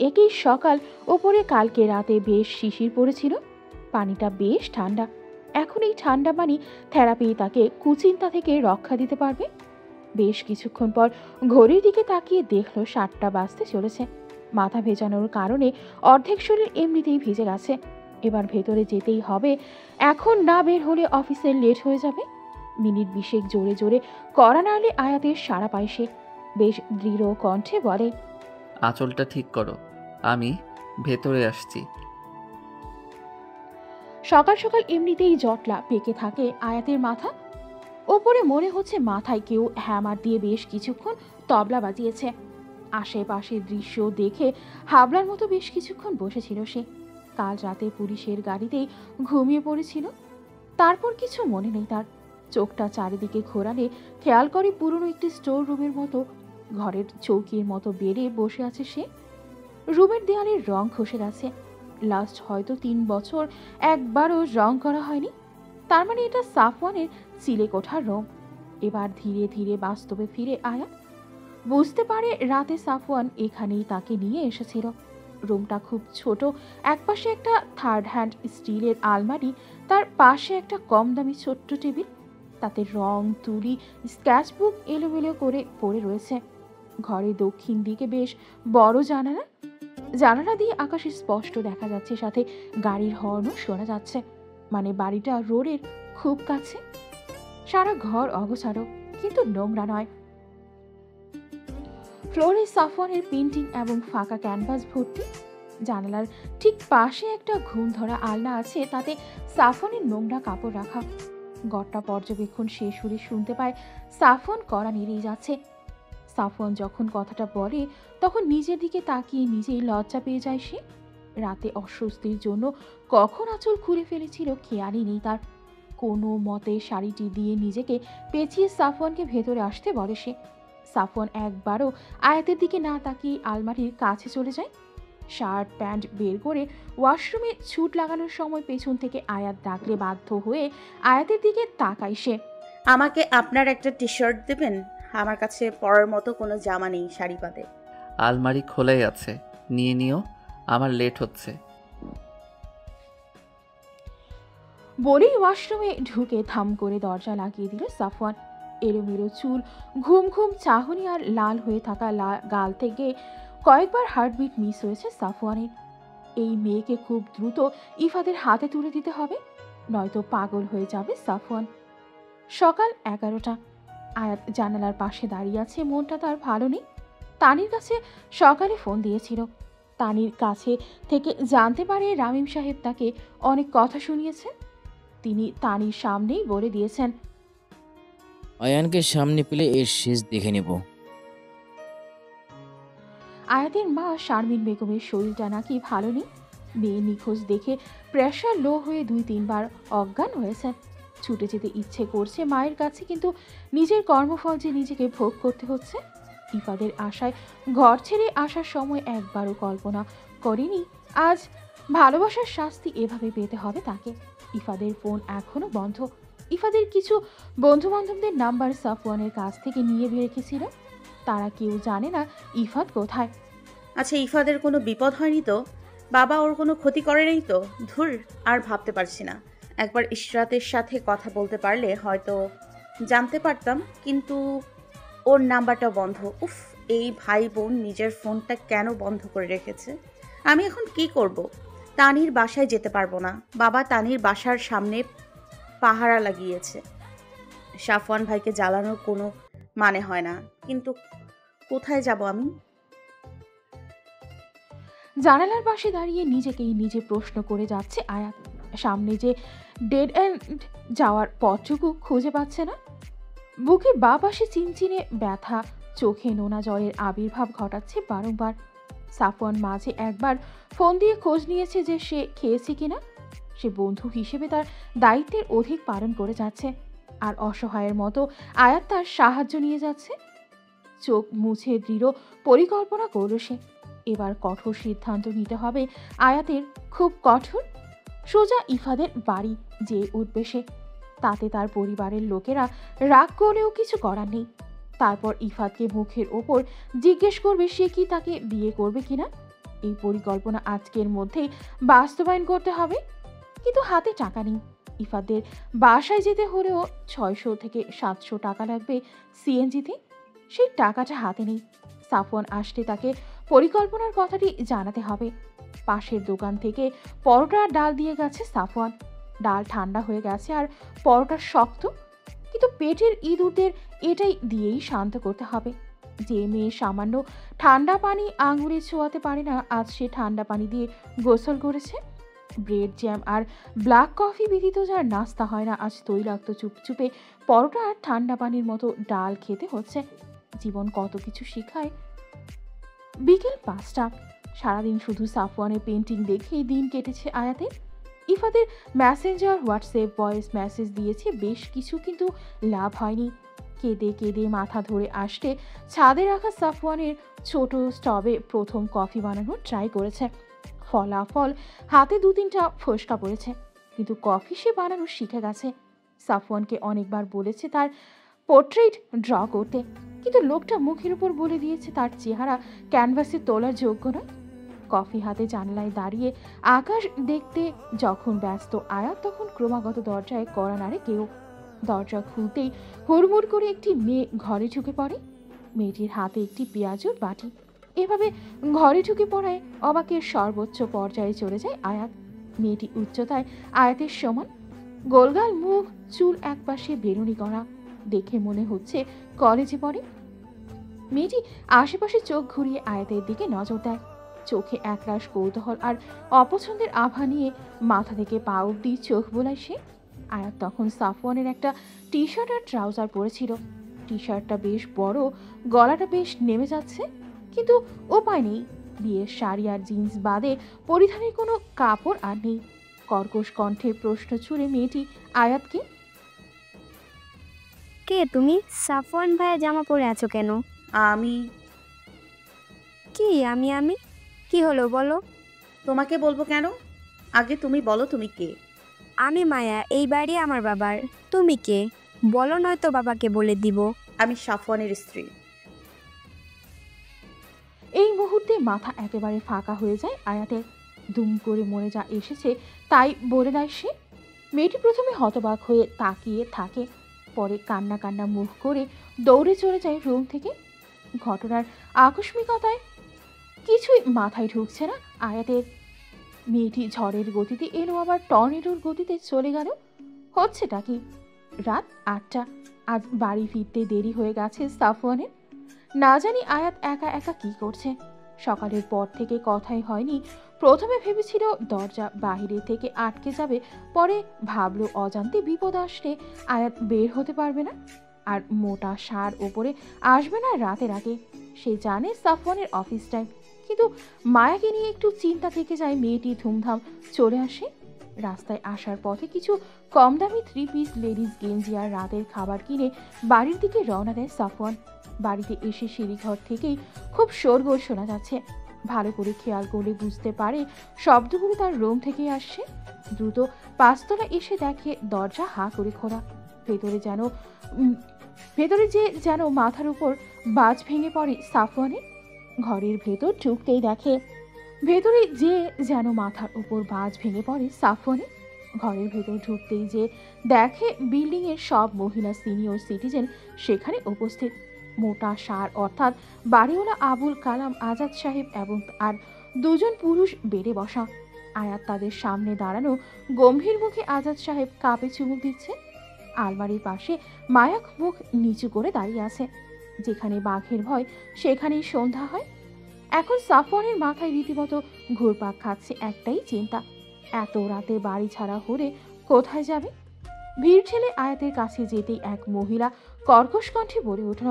একই সকাল, ওপরে কালকে রাতে বেশ শিশির পড়েছিল, পানিটা বেশ ঠান্ডা। এখন এই ঠান্ডা পানি থেরাপি তাকে কুচিন্তা থেকে রক্ষা দিতে পারবে। বেশ কিছুক্ষণ পর ঘড়ির দিকে তাকিয়ে দেখল 7টা বাজতে চলেছে। মাথা ভেজানোর কারণে অর্ধেক শরীর এমনিতেই ভিজে গেছে। এবার ভেতরে যেতেই হবে, এখন না বের হলে অফিসে লেট হয়ে যাবে। মিনিট 20 জোরে জোরে কড়া নাড়লে আয়াতের সাড়া পায় সে। বেশ দৃঢ় কণ্ঠে বলে, আঁচলটা ঠিক করো, আমি ভেতরে আসছি। সকাল সকাল এমনিতেই জটলা পেকে থাকে আয়াতের মাথা। ওপরে মনে হচ্ছে মাথায় কেউ হ্যামার দিয়ে বেশ কিছুক্ষণ তবলা বাজিয়েছে। আশেপাশের দৃশ্য দেখে হাবলার মতো বেশ কিছুক্ষণ বসেছিল সে। কাল রাতে পুলিশের গাড়িতেই ঘুমিয়ে পড়েছিল। তারপর কিছু মনে নেই তার। চোখটা চারিদিকে ঘোরালে খেয়াল করে পুরনো একটি স্টোর রুমের মতো ঘরের চৌকির মতো বেডে বসে আছে সে। রুমের দেয়ালের রং খসে গেছে। লাস্ট হয়তো 3 বছর একবারও রং করা হয়নি। তার মানে এটা সাফওয়ানের চিলে কোঠার রুম। এবার ধীরে ধীরে বাস্তবে ফিরে আয়াত বুঝতে পারে রাতে সাফওয়ান এখানেই তাকে নিয়ে এসেছিল। রুমটা খুব ছোট। একপাশে একটা 3rd হ্যান্ড স্টিলের আলমারি, তার পাশে একটা কম দামি ছোট্ট টেবিল, তাতে রং তুলি স্কেচবুক এলোমেলো করে পড়ে রয়েছে। ঘরের দক্ষিণ দিকে বেশ বড় জানালা। জানালা দিয়ে আকাশে স্পষ্ট দেখা যাচ্ছে, সাথে গাড়ির হর্নও শোনা যাচ্ছে। মানে বাড়িটা রোডের খুব কাছে। সারা ঘর অগোছালো, কিন্তু নোংরা নয়। ফ্লোরে সাফওয়ানের পেন্টিং এবং ফাঁকা ক্যানভাস ভর্তি। জানালার ঠিক পাশে একটা ঘুম ধরা আলনা আছে, তাতে সাফওয়ানের নোংরা কাপড় রাখা। ঘরটা পর্যবেক্ষণ শেষ হলে শুনতে পায় সাফওয়ান কড়া নেড়েই যাচ্ছে। সাফওয়ান যখন কথাটা বলে তখন নিজের দিকে তাকিয়ে নিজেই লজ্জা পেয়ে যায় সে। রাতে অস্বস্তির জন্য কখন আঁচল খুলে ফেলেছিল খেয়ালই নেই তার। কোনো মতে শাড়িটি দিয়ে নিজেকে পেঁচিয়ে সাফওয়ানকে ভেতরে আসতে বলে সে। সাফওয়ান একবারও আয়াতের দিকে না তাকিয়ে আলমারির কাছে চলে যায়। শার্ট প্যান্ট বের করে ওয়াশরুমে ছুট লাগানোর সময় পেছন থেকে আয়াত ডাকলে বাধ্য হয়ে আয়াতের দিকে তাকায় সে। আমাকে আপনার একটা টি শার্ট দেবেন? আমার কাছে পরার মতো কোনো জামা নেই শাড়ি বাদে। আলমারি খোলাই আছে, নিয়ে নিও, আমার লেট হচ্ছে। বলেই ওয়াশরুমে ঢুকে থাম করে দরজা লাগিয়ে দিল সাফওয়ান। এলোমেলো চুল, ঘুম ঘুম চাহনি আর লাল হয়ে থাকা গাল থেকে কয়েকবার হার্টবিট মিস হয়েছে সাফওয়ানের। এই মেয়েকে খুব দ্রুত ইফাদের হাতে তুলে দিতে হবে, নয়তো পাগল হয়ে যাবে সাফওয়ান। সকাল 11টা। আয়াত জানালার পাশে দাঁড়িয়ে আছে। মনটা তার ভালো নেই। তানির কাছে সকালে ফোন দিয়েছিল। তানির কাছে থেকে জানতে পারে রামিম সাহেব তাকে অনেক কথা শুনিয়েছে। তিনি তানির সামনেই বলে দিয়েছেন, আয়ানকে সামনে পেলে এর শেষ দেখে নেব। আয়াতের মা শারমিন বেগমের শরীরটা নাকি ভালো নেই। মেয়ে নিখোঁজ দেখে প্রেশার লো হয়ে 2-3 বার অজ্ঞান হয়েছে। ছুটে যেতে ইচ্ছে করছে মায়ের কাছে, কিন্তু নিজের কর্মফল যে নিজেকে ভোগ করতে হচ্ছে। ইফাদের আশায় ঘর ছেড়ে আসার সময় একবারও কল্পনা করেনি আজ ভালোবাসার শাস্তি এভাবে পেতে হবে তাকে। ইফাদের ফোন এখনো বন্ধ। ইফাদের কিছু বন্ধু বান্ধবদের নাম্বার সাফওয়ানের কাছ থেকে নিয়ে রেখেছিল। তারা কেউ জানে না ইফাদ কোথায়। আচ্ছা, ইফাদের কোনো বিপদ হয়নি তো? বাবা ওর কোনো ক্ষতি করে নাই তো? ধুর, আর ভাবতে পারছি না। একবার ইশরাতের সাথে কথা বলতে পারলে হয়তো। জানতে পারতাম, কিন্তু ওর নাম্বারটা বন্ধ। উফ, এই ভাই বোন নিজের ফোনটা কেন বন্ধ করে রেখেছে? আমি এখন কি করব? তানির বাসায় যেতে পারবো না। বাবা তানির বাসার সামনে পাহারা লাগিয়েছে। সাফওয়ান ভাইকে জ্বালানোর কোনো মানে হয় না, কিন্তু কোথায় যাব আমি? জানালার পাশে দাঁড়িয়ে নিজেকেই নিজে প্রশ্ন করে যাচ্ছে আয়াত। সামনে যে ডেড এন্ড যাওয়ার পথটুকু খুঁজে পাচ্ছে না। বুকের বাঁ পাশে চিনচিনে ব্যথা, চোখে নোনা জলের আবির্ভাব ঘটাচ্ছে বারংবার। সাফওয়ান মাঝে একবার ফোন দিয়ে খোঁজ নিয়েছে যে সে খেয়েছে কিনা। সে বন্ধু হিসেবে তার দায়িত্বের অধিক পালন করে যাচ্ছে, আর অসহায়ের মতো আয়াত তার সাহায্য নিয়ে যাচ্ছে। চোখ মুছে দৃঢ় পরিকল্পনা করল সে। এবার কঠোর সিদ্ধান্ত নিতে হবে আয়াতের, খুব কঠোর। সোজা ইফাদের বাড়ি যে উঠবে সে। তাতে তার পরিবারের লোকেরা রাগ করলেও কিছু করার নেই। তারপর ইফাদকে মুখের ওপর জিজ্ঞেস করবে সে কি তাকে বিয়ে করবে কিনা। এই পরিকল্পনা আজকের মধ্যেই বাস্তবায়ন করতে হবে। কিন্তু হাতে টাকা নেই। ইফাদের বাসায় যেতে হলেও 600 থেকে 700 টাকা লাগবে সিএনজিতে। সেই টাকাটা হাতে নেই। সাফওয়ান আসলে তাকে পরিকল্পনার কথাটি জানাতে হবে। পাশের দোকান থেকে পরোটা আর ডাল দিয়ে গেছে সাফওয়ান। ডাল ঠান্ডা হয়ে গেছে আর পরোটা শক্ত, কিন্তু পেটের ইঁদুরদের এটাই দিয়েই শান্ত করতে হবে। যে মেয়ে সামান্য ঠান্ডা পানি আঙুলে ছোঁয়াতে পারে না, আজ সে ঠান্ডা পানি দিয়ে গোসল করেছে। ব্রেড জ্যাম আর ব্ল্যাক কফি ব্যতীত যার নাস্তা হয় না, আজ তৈলাক্ত চুপচুপে পরোটা আর ঠান্ডা পানির মতো ডাল খেতে হচ্ছে। জীবন কত কিছু শিখায়। বিকেল 5টা। সারাদিন শুধু সাফওয়ানের পেন্টিং দেখেই দিন কেটেছে আয়াতের। ইফাদের মেসেঞ্জার, হোয়াটসঅ্যাপ ভয়েস মেসেজ দিয়েছে বেশ কিছু, কিন্তু লাভ হয়নি। কেঁদে কেঁদে মাথা ধরে আসতে ছাদে রাখা সাফওয়ানের ছোট স্টবে প্রথম কফি বানানোর ট্রাই করেছে। ফলাফল হাতে 2-3টা ফোসকা পড়েছে, কিন্তু কফি সে বানানো শিখে গেছে। সাফওয়ানকে অনেকবার বলেছে তার পোর্ট্রেট ড্র করতে, কিন্তু লোকটা মুখের উপর বলে দিয়েছে তার চেহারা ক্যানভাসে তোলার যোগ্য নয়। কফি হাতে জানলায় দাঁড়িয়ে আকাশ দেখতে যখন ব্যস্ত আয়াত, তখন ক্রমাগত দরজায় কড়া নাড়ে কেউ। দরজা খুলতেই হুড়মুড় করে একটি মেয়ে ঘরে ঢুকে পড়ে। মেয়েটির হাতে একটি পেঁয়াজুর বাটি। এভাবে ঘরে ঢুকে পড়ায় অবাকের সর্বোচ্চ পর্যায়ে চলে যায় আয়াত। মেয়েটি উচ্চতায় আয়াতের সমান, গোলগাল মুখ, চুল একপাশে বেরুনি করা, দেখে মনে হচ্ছে কলেজে পড়ে। মেয়েটি আশেপাশে চোখ ঘুরিয়ে আয়াতের দিকে নজর দেয়। চোখে একরাশ কৌতূহল আর অপছন্দের আভা নিয়ে মাথা থেকে পা অব্দি চোখ বোলায় সে। আয়াত তখন সাফওয়ানের একটা টি শার্ট আর ট্রাউজার পরেছিল। টি শার্টটা বেশ বড়, গলাটা বেশ নেমে যাচ্ছে, কিন্তু উপায় নেই। বিয়ের শাড়ি আর জিন্স বাদে পরিধানের কোনো কাপড় আর নেই। কর্কশ কণ্ঠে প্রশ্ন ছুড়ে মেয়েটি আয়াতকে, কে তুমি? সাফওয়ান ভাইয়া জামা পরে আছো কেন? আমি কি আমি কি হলো বলো? তোমাকে বলবো কেন? আগে তুমি বলো, তুমি কে? আমি মায়া, এই বাড়ি আমার বাবার। তুমি কে বলো, নয়তো বাবাকে বলে দিব। আমি সাফওয়ানের স্ত্রী। এই মুহূর্তে মাথা একেবারে ফাঁকা হয়ে যায় আয়াতের। দুম করে মনে যা এসেছে তাই বলে দেয় সে। মেয়েটি প্রথমে হতবাক হয়ে তাকিয়ে থাকে, পরে কান্না কান্না মুখ করে দৌড়ে চলে যায় রুম থেকে। ঘটনার আকস্মিকতায় কিছুই মাথায় ঢুকছে না আয়াতের। মেয়েটি ঝড়ের গতিতে এলো, আবার টর্নেডোর গতিতে চলে গেল। হচ্ছেটা কি? রাত 8টা। আজ বাড়ি ফিরতে দেরি হয়ে গেছে সাফওয়ানের। না জানি আয়াত একা একা কি করছে। সকালের পর থেকে কথাই হয়নি। প্রথমে ভেবেছিল দরজা বাহিরে থেকে আটকে যাবে, পরে ভাবলো অজান্তে বিপদ আসলে আয়াত বের হতে পারবে না, আর মোটা সার ওপরে আসবে না রাতের আগে। সে জানে সাফওয়ানের অফিস টাইম, কিন্তু মায়াকে নিয়ে একটু চিন্তা থেকে যায়। মেয়েটি ধুমধাম চলে আসে। রাস্তায় আসার পথে কিছু কম দামি 3 পিস লেডিস গেঞ্জি আর রাতের খাবার কিনে বাড়ির দিকে রওনা দেয় সাফওয়ান। বাড়িতে এসে সিঁড়িঘর থেকেই খুব শোরগোল শোনা যাচ্ছে। ভালো করে খেয়াল করলে বুঝতে পারে শব্দগুলো তার রুম থেকেই আসছে। দ্রুত 5তলা এসে দেখে দরজা হা করে খোলা। ভেতরে যে যেন মাথার উপর বাজ ভেঙে পড়ে সাফওয়ানের। ঘরের ভেতর ঢুকতেই দেখে ভেতরে যে যেন মাথার উপর বাজ ভেঙে পড়ে সাফওয়ানের। ঘরের ভেতর ঢুকতেই যে দেখে বিল্ডিংয়ের সব মহিলা সিনিয়র সিটিজেন সেখানে উপস্থিত। মোটা সার অর্থাৎ বাড়িওয়ালা আবুল কালাম আজাদ সাহেব এবং আর দুজন পুরুষ বেড়ে বসা। আয়াত তাদের সামনে দাঁড়ানো, গম্ভীর মুখে আজাদ সাহেব কাপে চুমুক দিচ্ছে। আলমারির পাশে মায়া মুখ নিচু করে দাঁড়িয়ে আছে। যেখানে বাঘের ভয় সেখানেই সন্ধ্যা হয়। এখন সাফওয়ানের মাথায় রীতিমতো ঘুরপাক খাচ্ছে একটাই চিন্তা, এত রাতে বাড়ি ছাড়া হলে কোথায় যাবে। ভিড় ঠেলে আয়াতের কাছে যেতেই এক মহিলা কর্কশ কণ্ঠে বলে উঠল,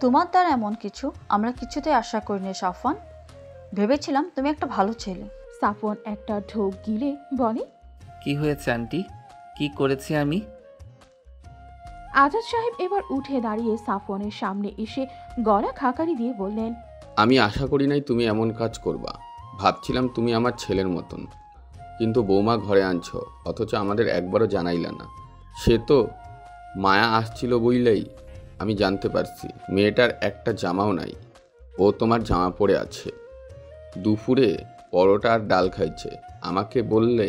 তোমার দ্বারা এমন কিছু আমরা কিছুতেই আশা করিনি সাফওয়ান। ভেবেছিলাম তুমি একটা ভালো ছেলে। সাফওয়ান একটা ঢোক গিলে বলে, কি হয়েছে আন্টি? কি করেছি আমি? আজাদ সাহেব এবার উঠে দাঁড়িয়ে সাফওয়ানের সামনে এসে গলা খাকারি দিয়ে বললেন, আমি আশা করি নাই তুমি এমন কাজ করবা। ভাবছিলাম তুমি আমার ছেলের মতন, কিন্তু বৌমা ঘরে আনছো অথচ আমাদের একবারও জানাইলা না। সে তো মায়া আসছিল বইলেই আমি জানতে পারছি মেয়েটার একটা জামাও নাই। ও তোমার জামা পরে আছে, দুপুরে পরোটা আর ডাল খাইছে। আমাকে বললে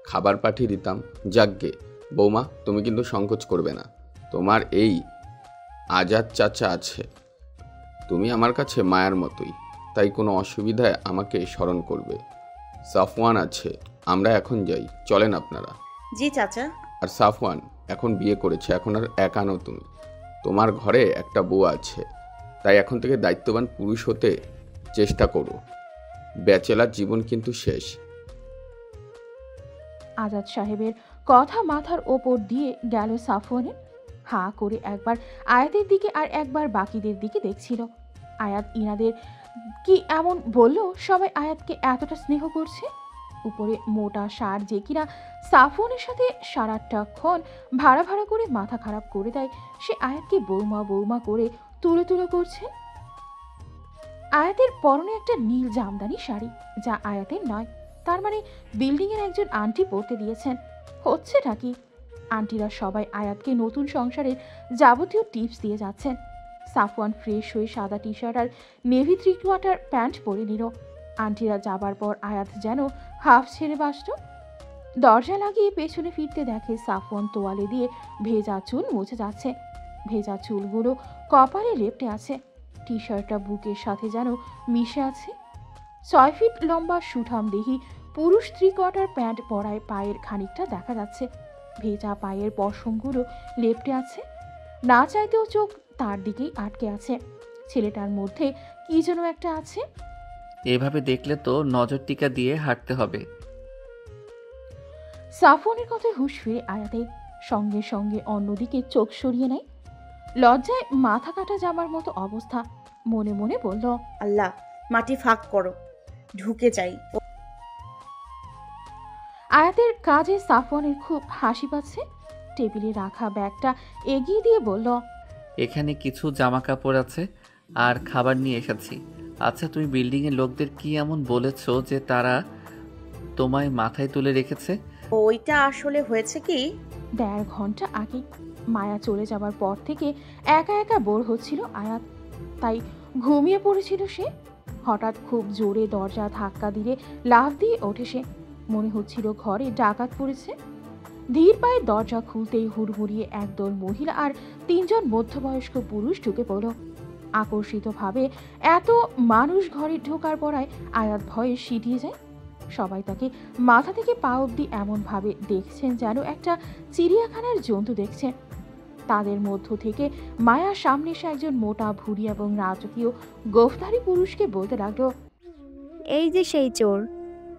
খাবার পাঠিয়ে দিতাম। যাকগে বৌমা, তুমি কিন্তু সংকোচ করবে না। তোমার এই আজাদ চাচা আছে, তুমি আমার কাছে মায়ের মতোই, তাই কোনো অসুবিধায় আমাকে স্মরণ করবে। সাফওয়ান আছে, আমরা এখন যাই, চলেন আপনারা। জি চাচা। আর সাফওয়ান এখন বিয়ে করেছে, এখন আর একা নও তুমি, তোমার ঘরে একটা বউ আছে, তাই এখন থেকে দায়িত্ববান পুরুষ হতে চেষ্টা করো। ব্যাচেলার জীবন কিন্তু শেষ। আজাদ সাহেবের কথা মাথার ওপর দিয়ে গেল সাফওয়ানের। হাঁ করে একবার আয়াতের দিকে আর একবার বাকিদের দিকে দেখছিল। আয়াত ইনাদের কি এমন বলল সবাই আয়াতকে এতটা স্নেহ করছে? উপরে মোটা সার যে কিনা সাফওয়ানের সাথে সারাটাক্ষণ ভাড়া ভাড়া করে মাথা খারাপ করে দেয়, সে আয়াতকে বৌমা বৌমা করে তুলে তুলে করছে। আয়াতের পরনে একটা নীল জামদানি শাড়ি, যা আয়াতের নয়। তার মানে বিল্ডিংয়ের একজন আন্টি পরতে দিয়েছেন। হচ্ছেটা কি? আন্টিরা সবাই আয়াতকে নতুন সংসারের যাবতীয় টিপস দিয়ে যাচ্ছেন। সাফওয়ান ফ্রেশ হয়ে সাদা টি শার্ট আর নেভি 3/4 প্যান্ট পরে নিল। আন্টিরা যাবার পর আয়াত যেন হাফ ছেড়ে বাসত। দরজা লাগিয়ে পেছনে ফিরতে দেখে সাফওয়ান তোয়ালে দিয়ে ভেজা চুল মুছে যাচ্ছে। ভেজা চুলগুলো কপালে লেপ্টে আছে। টি শার্টটা বুকের সাথে যেন মিশে আছে। 6 ফিট লম্বা সুঠাম দেহি পুরুষ 3/4 প্যান্ট পরায় পায়ের খানিকটা দেখা যাচ্ছে। ভেজা পায়ের পশমগুলো লেপ্টে আছে। না চাইতেও চোখ তার দিকেই আটকে আছে। ছেলেটার মধ্যে কি যেন একটা আছে। এভাবে দেখলে তো নজর টিকা দিয়ে হাঁটতে হবে। সাফওয়ানের কথায় হুঁশ ফিরে আয়াতে সঙ্গে সঙ্গে অন্যদিকে চোখ সরিয়ে নেয়। লজ্জায় মাথা কাটা যাবার মতো অবস্থা। মনে মনে বলল, আল্লাহ, মাটি ফাঁক করো, ঢুকে যাই। আয়াতের কাজে সাফওয়ানের খুব হাসি পাচ্ছে। টেবিলে রাখা ব্যাগটা এগিয়ে দিয়ে বলল, এখানে কিছু জামা কাপড় আছে আর খাবার নিয়ে এসেছি। আচ্ছা, তুমি বিল্ডিংয়ের লোকদের কি এমন বলেছো যে তারা তোমায় মাথায় তুলে রেখেছে? ওইটা আসলে হয়েছে কি, 1.5 ঘন্টা আগে মায়া চলে যাবার পর থেকে একা একা বোর হচ্ছিল আয়াত, তাই ঘুমিয়ে পড়েছিল সে। হঠাৎ খুব জোরে দরজা ধাক্কা দিলে লাফ দিয়ে ওঠে সে। মনে হচ্ছিল ঘরে ডাকাত পড়েছে। ধীর পায়ে দরজা খুলতেই হুড়হুড়িয়ে একদল মহিলা আর 3 জন মধ্যবয়স্ক পুরুষ ঢুকে পড়ল। আকর্ষিতভাবে এত মানুষ ঘরে ঢোকার পরায় আয়াত ভয়ে সিটিয়ে যায়। সবাই তাকে মাথা থেকে পা অবধি এমনভাবে দেখছেন যেন একটা চিড়িয়াখানার জন্তু দেখছে। তাদের মধ্য থেকে মায়ার সামনে এসে একজন মোটা ভুঁড়ি এবং রাজকীয় গোফধারী পুরুষকে বলতে লাগলো, এই যে সেই চোর,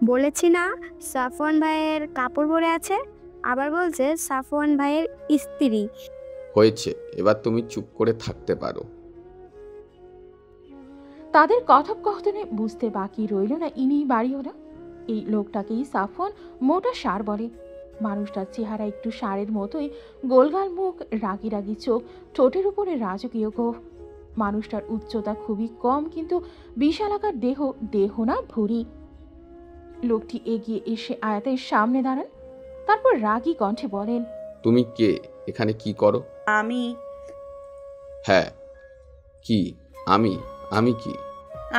বলেছি না সাফওয়ান ভাইয়ের কাপড় পরে আছে, আবার বলছে সাফওয়ান ভাইয়ের স্ত্রী। হয়েছে, এবার তুমি চুপ করে থাকতে পারো। তাদের কথোপকথনে বুঝতে বাকি রইল না ইনি বাড়িওয়ালা। এই লোকটাকেই সাফওয়ান মোটা সার বলে। মানুষটার চেহারা একটু সারের মতোই, গোলগাল মুখ, রাগি রাগি চোখ, ঠোঁটের উপরে রাজকীয় গোঁফ। মানুষটার উচ্চতা খুবই কম, কিন্তু বিশালাকার দেহ না ভুঁড়ি। লোকটি এগিয়ে এসে আয়াতের সামনে দাঁড়ান, তারপর রাগী কণ্ঠে বলেন, তুমি কে? এখানে কি করো? আমি হ্যাঁ, কি? আমি কি?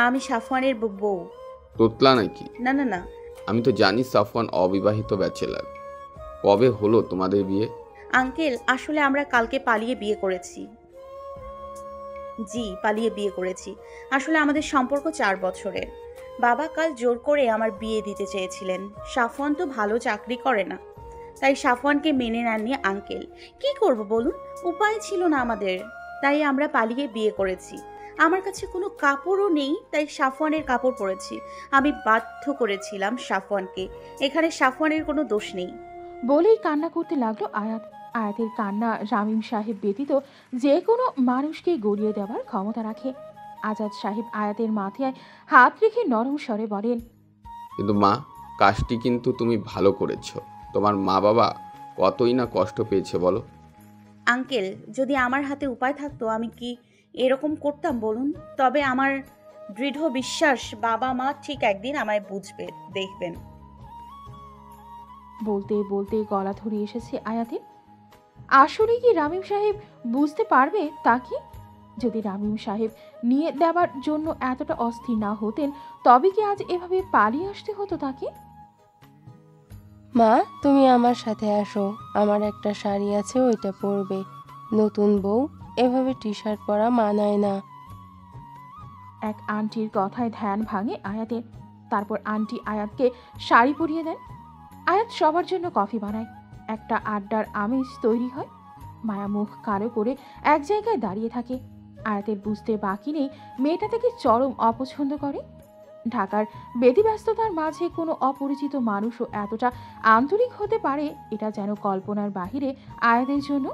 আমি সাফওয়ানের বউ। তোতলা নাকি? না না না। আমি তো জানি সাফওয়ান অবিবাহিত ব্যাচেলার, কবে হলো তোমাদের বিয়ে? আঙ্কেল, আসলে আমরা কালকে পালিয়ে বিয়ে করেছি। জি, পালিয়ে বিয়ে করেছি। আসলে আমাদের সম্পর্ক 4 বছরের। বাবা কাল জোর করে আমার বিয়ে দিতে চেয়েছিলেন। সাফওয়ান তো ভালো চাকরি করে না, তাই সাফওয়ানকে মেনে নেননি আঙ্কেল। কি করব বলুন, উপায় ছিল না আমাদের, তাই আমরা পালিয়ে বিয়ে করেছি। আমার কাছে কোনো কাপড়ও নেই, তাই সাফওয়ানের কাপড় পরেছি। আমি বাধ্য করেছিলাম সাফওয়ানকে। এখানে সাফওয়ানের কোনো দোষ নেই। বলেই কান্না করতে লাগলো আয়াত। আয়াতের কান্না রামিম সাহেব ব্যতীত যে কোনো মানুষকে গড়িয়ে দেওয়ার ক্ষমতা রাখে। আজাদ সাহেব আয়াতের মাথায় হাত রেখে নরম স্বরে বলেন, কিন্তু মা, কাজটি কিন্তু তুমি ভালো করেছো। তোমার মা বাবা কতই না কষ্ট পেয়েছে বলো। আঙ্কেল, যদি আমার হাতে উপায় থাকতো আমি কি এরকম করতাম বলুন? তবে আমার দৃঢ় বিশ্বাস বাবা মা ঠিক একদিন আমায় বুঝবে, দেখবেন। বলতে বলতে গলা ধরে এসেছে আয়াতের। আসলে কি রামিম সাহেব বুঝতে পারবে তা কি? যদি রামিম সাহেব নিয়ে দেওয়ার জন্য এতটা অস্থির না হতেন, তবে কি আজ এভাবে পালিয়ে আসতে হতো তাকে? মা, তুমি আমার সাথে আসো। আমার একটা শাড়ি আছে, ওইটা পরবে। নতুন বউ এভাবে টি শার্ট পরা মানায় না। এক আন্টির কথায় ধ্যান ভাঙে আয়াতের। তারপর আন্টি আয়াতকে শাড়ি পরিয়ে দেন। আয়াত সবার জন্য কফি বানায়। একটা আড্ডার আমেজ তৈরি হয়। মায়া মুখ কালো করে এক জায়গায় দাঁড়িয়ে থাকে। আয়াতের বুঝতে বাকি নেই মেয়েটা থেকে চরম অপছন্দ করে। ঢাকার ব্যতিব্যস্ততার মাঝে কোনো অপরিচিত মানুষও এতটা আন্তরিক হতে পারে, এটা যেন কল্পনার বাহিরে আয়াতের জন্য।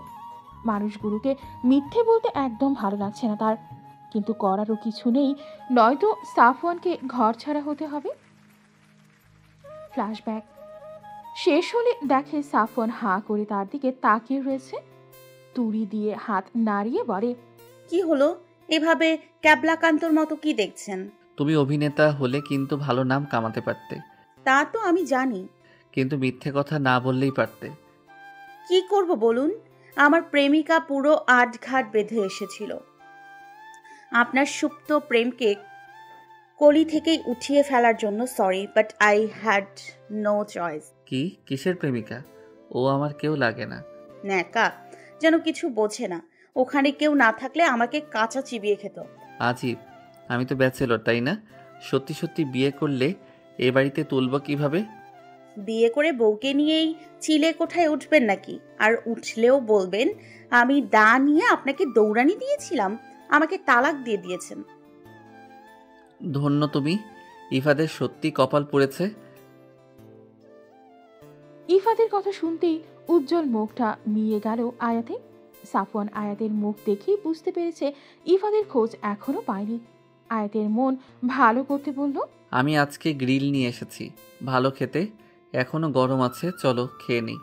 মানুষগুলোকে মিথ্যে বলতে একদম ভালো লাগছে না তার, কিন্তু করারও কিছু নেই, নয়তো সাফওয়ানকে ঘর ছাড়া হতে হবে। ফ্ল্যাশব্যাক শেষ হলে দেখে সাফওয়ান হাঁ করে তার দিকে তাকিয়ে রয়েছে। তুড়ি দিয়ে হাত নাড়িয়ে বলে, কি হলো? এভাবে ক্যাবলাকান্তর মতো কি দেখছেন? তুমি অভিনেতা হলে কিন্তু ভালো নাম কামাতে পারতে, তা তো আমি জানি। কিন্তু মিথ্যে কথা না বললেই পারতে। কি করব বলুন? আমার প্রেমিকা পুরো আটঘাট বেঁধে এসেছিল। আপনার সুপ্ত প্রেমকে কলি থেকেই উঠিয়ে ফেলার জন্য sorry, but I had no choice. কি? কিসের প্রেমিকা? ও আমার কেউ লাগে না। ন্যাকা যেন কিছু বোঝে না। ওখানে কেউ না থাকলে আমাকে কাঁচা চিবিয়ে খেত। আজীব, আমি তো ব্যাচেলর, তাই না? সত্যি সত্যি বিয়ে করলে এ বাড়িতে তুলব কিভাবে? বিয়ে করে বউকে নিয়েই চিলে কোঠায় উঠবেন নাকি? আর উঠলেও বলবেন আমি দা নিয়ে আপনাকে দৌড়ানি দিয়েছিলাম, আমাকে তালাক দিয়ে দিয়েছেন। ধন্য তুমি। ইফাদের সত্যি কপাল পড়েছে। ইফাদের কথা শুনতেই উজ্জ্বল মুখটা মিয়ে গেল আয়াতে। সাফওয়ান আয়াতের মুখ দেখেই বুঝতে পেরেছে ইফাদের খোঁজ এখনো পায়নি। আয়াতের মন ভালো করতে বলল, আমি আজকে গ্রিল নিয়ে এসেছি, ভালো খেতে, এখনো গরম আছে, চলো খেয়ে নিই।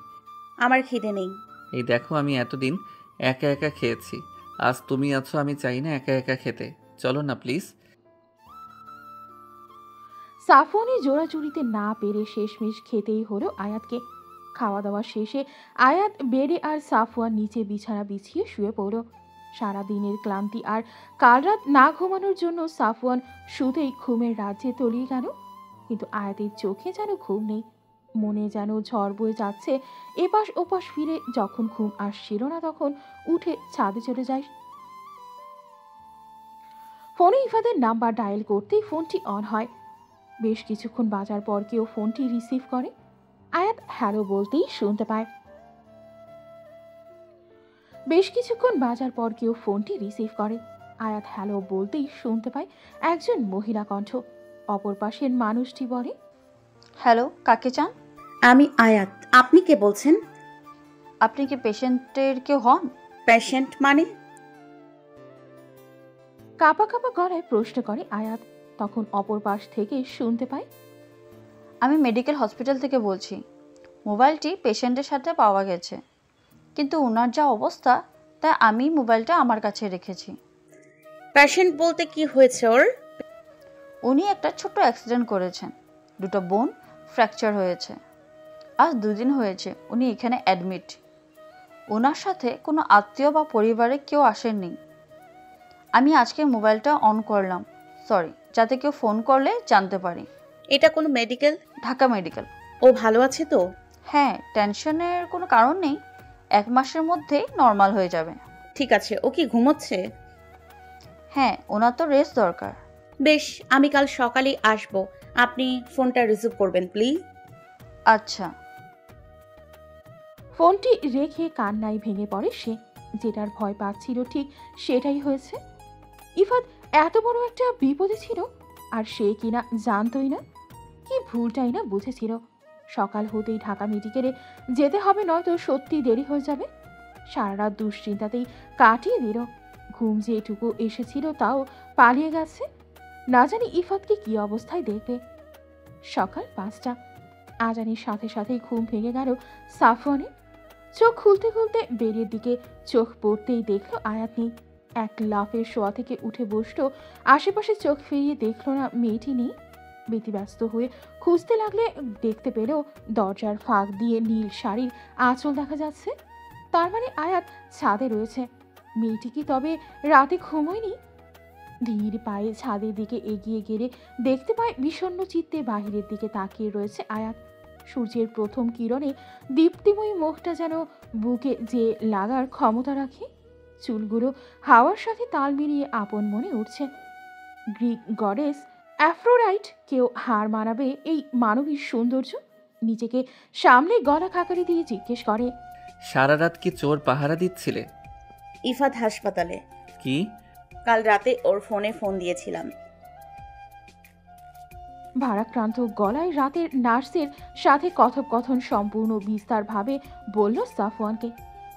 আমার খিদে নেই। এই দেখো, আমি এতদিন একা একা খেয়েছি, আজ তুমি আছো, আমি চাই না একা একা খেতে, চলো না প্লিজ। সাফওয়ানের জোড়াজুড়িতে না পেরে শেষমেশ খেতেই হলো আয়াতকে। খাওয়া দাওয়া শেষে আয়াত বেডে আর সাফওয়ান নিচে বিছানা বিছিয়ে শুয়ে পড়ল। সারা দিনের ক্লান্তি আর কাল রাত না ঘুমানোর জন্য সাফওয়ান শুধুই ঘুমের রাজ্যে তলিয়ে গেল। কিন্তু আয়াতের চোখে যেন ঘুম নেই, মনে যেন ঝড় বয়ে যাচ্ছে এপাশ ওপাশ ফিরে। যখন ঘুম আসছিল না তখন উঠে ছাদে চলে যায়। ফোনে ইফাদের নাম্বার ডায়াল করতেই ফোনটি অন হয়। বেশ কিছুক্ষণ বাজার পর কেউ ফোনটি রিসিভ করে। আয়াত হ্যালো বলতেই শুনতে পায়। বেশ কিছুক্ষণ বাজার পর কেউ ফোনটি রিসিভ করে। আয়াত হ্যালো বলতেই শুনতে পায় একজন মহিলা কণ্ঠ। অপর পাশের মানুষটি বলে, হ্যালো, কাকে চান? আমি আয়াত। আপনি কে বলছেন? আপনি কি পেশেন্টের কেউ হন? পেশেন্ট মানে? কাঁপা কাঁপা গলায় প্রশ্ন করে আয়াত। তখন অপর পাশ থেকে শুনতে পায়, আমি মেডিকেল হসপিটাল থেকে বলছি। মোবাইলটি পেশেন্টের সাথে পাওয়া গেছে, কিন্তু ওনার যা অবস্থা তাই আমি মোবাইলটা আমার কাছে রেখেছি। পেশেন্ট বলতে কি হয়েছে ওর? উনি একটা ছোট্ট অ্যাক্সিডেন্ট করেছেন, দুটো বোন ফ্র্যাকচার হয়েছে। আজ 2 দিন হয়েছে উনি এখানে অ্যাডমিট। ওনার সাথে কোনো আত্মীয় বা পরিবারে কেউ আসেননি। আমি আজকে মোবাইলটা অন করলাম, সরি, যাতে কেউ ফোন করলে জানতে পারি। এটা কোনো মেডিকেল? ঢাকা মেডিকেল। ও ভালো আছে তো? হ্যাঁ, টেনশনের কোনো কারণ নেই, 1 মাসের মধ্যেই নর্মাল হয়ে যাবে। ঠিক আছে, ও কি ঘুমোচ্ছে? হ্যাঁ, ওনার তো রেস্ট দরকার। বেশ, আমি কাল সকালেই আসবো। আপনি ফোনটা রিসিভ করবেন প্লিজ। আচ্ছা। ফোনটি রেখে কান্নায় ভেঙে পড়ে সে। যেটার ভয় পাচ্ছিল ঠিক সেটাই হয়েছে। ইফাত এত বড় একটা বিপদে ছিল আর সে কিনা জানতই না। কি ভুলটাই না বুঝেছিল। সকাল হতেই ঢাকা মেডিকেলে যেতে হবে, নয়তো সত্যি দেরি হয়ে যাবে। সারা রাত দুশ্চিন্তাতেই কাটিয়ে দিল। ঘুম যেটুকু এসেছিল তাও পালিয়ে গেছে। না জানি ইফাতকে কি অবস্থায় দেখবে। সকাল 5টা। আজানের সাথে সাথেই ঘুম ভেঙে গেল সাফওয়ানের। চোখ খুলতে খুলতে বেডের দিকে চোখ পড়তেই দেখলো আয়াত নেই। এক লাফের শোয়া থেকে উঠে বসলো। আশেপাশে চোখ ফিরিয়ে দেখলো না মেয়েটি নেই। ব্যতিব্যস্ত হয়ে খুঁজতে লাগলে দেখতে পেল দরজার ফাঁক দিয়ে নীল শাড়ির আঁচল দেখা যাচ্ছে। তার মানে আয়াত ছাদে রয়েছে। মেয়েটি কি তবে রাতে ঘুমোয়নি? ধীর পায়ে ছাদের দিকে এগিয়ে গেলে দেখতে পায় বিষণ্ণ চিত্তে বাহিরের দিকে তাকিয়ে রয়েছে আয়াত। সূর্যের প্রথম কিরণে দীপ্তিময়ী মুখটা যেন বুকে যে লাগার ক্ষমতা রাখে। চুলগুলো হাওয়ার সাথে তাল মিলিয়ে আপন মনে উঠছে। গ্রিক গডেস অ্যাফ্রোডাইট কেউ হার মানাবে এই মানবীর সৌন্দর্য? নিজেকে সামলে গলা খাকারি দিয়ে জিজ্ঞেস করে, সারা রাত কি চোর পাহারা দিচ্ছিলে? ইফাত হাসপাতালে। কি? কাল রাতে ওর ফোনে ফোন দিয়েছিলাম। ভারাক্রান্ত গলায় রাতের নার্সের সাথে কথোপকথন সম্পূর্ণ বিস্তারভাবে বলল সাফওয়ানকে।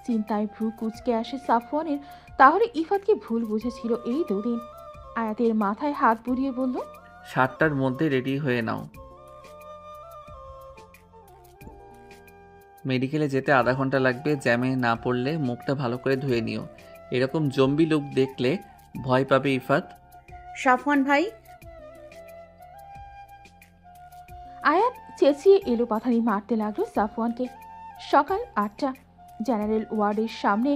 চিন্তায় ভ্রু কুচকে আসে সাফওয়ানের। তাহলে ইফাতকে ভুল বুঝেছিল এই 2 দিন। আয়াতের মাথায় হাত বুলিয়ে বলল, 7টার মধ্যে রেডি হয়ে নাও। মেডিকেলে যেতে আধা ঘন্টা লাগবে। জ্যামে না পড়লে মুখটা ভালো করে ধুয়ে নিও। এরকম জম্বি লোক দেখলে ভয় পাবে ইফাত। সাফওয়ান ভাই। আয়াত চেঁচিয়ে এলোপাথারি মারতে লাগলো সাফওয়ানকে। সকাল 8টা। জেনারেল ওয়ার্ডের সামনে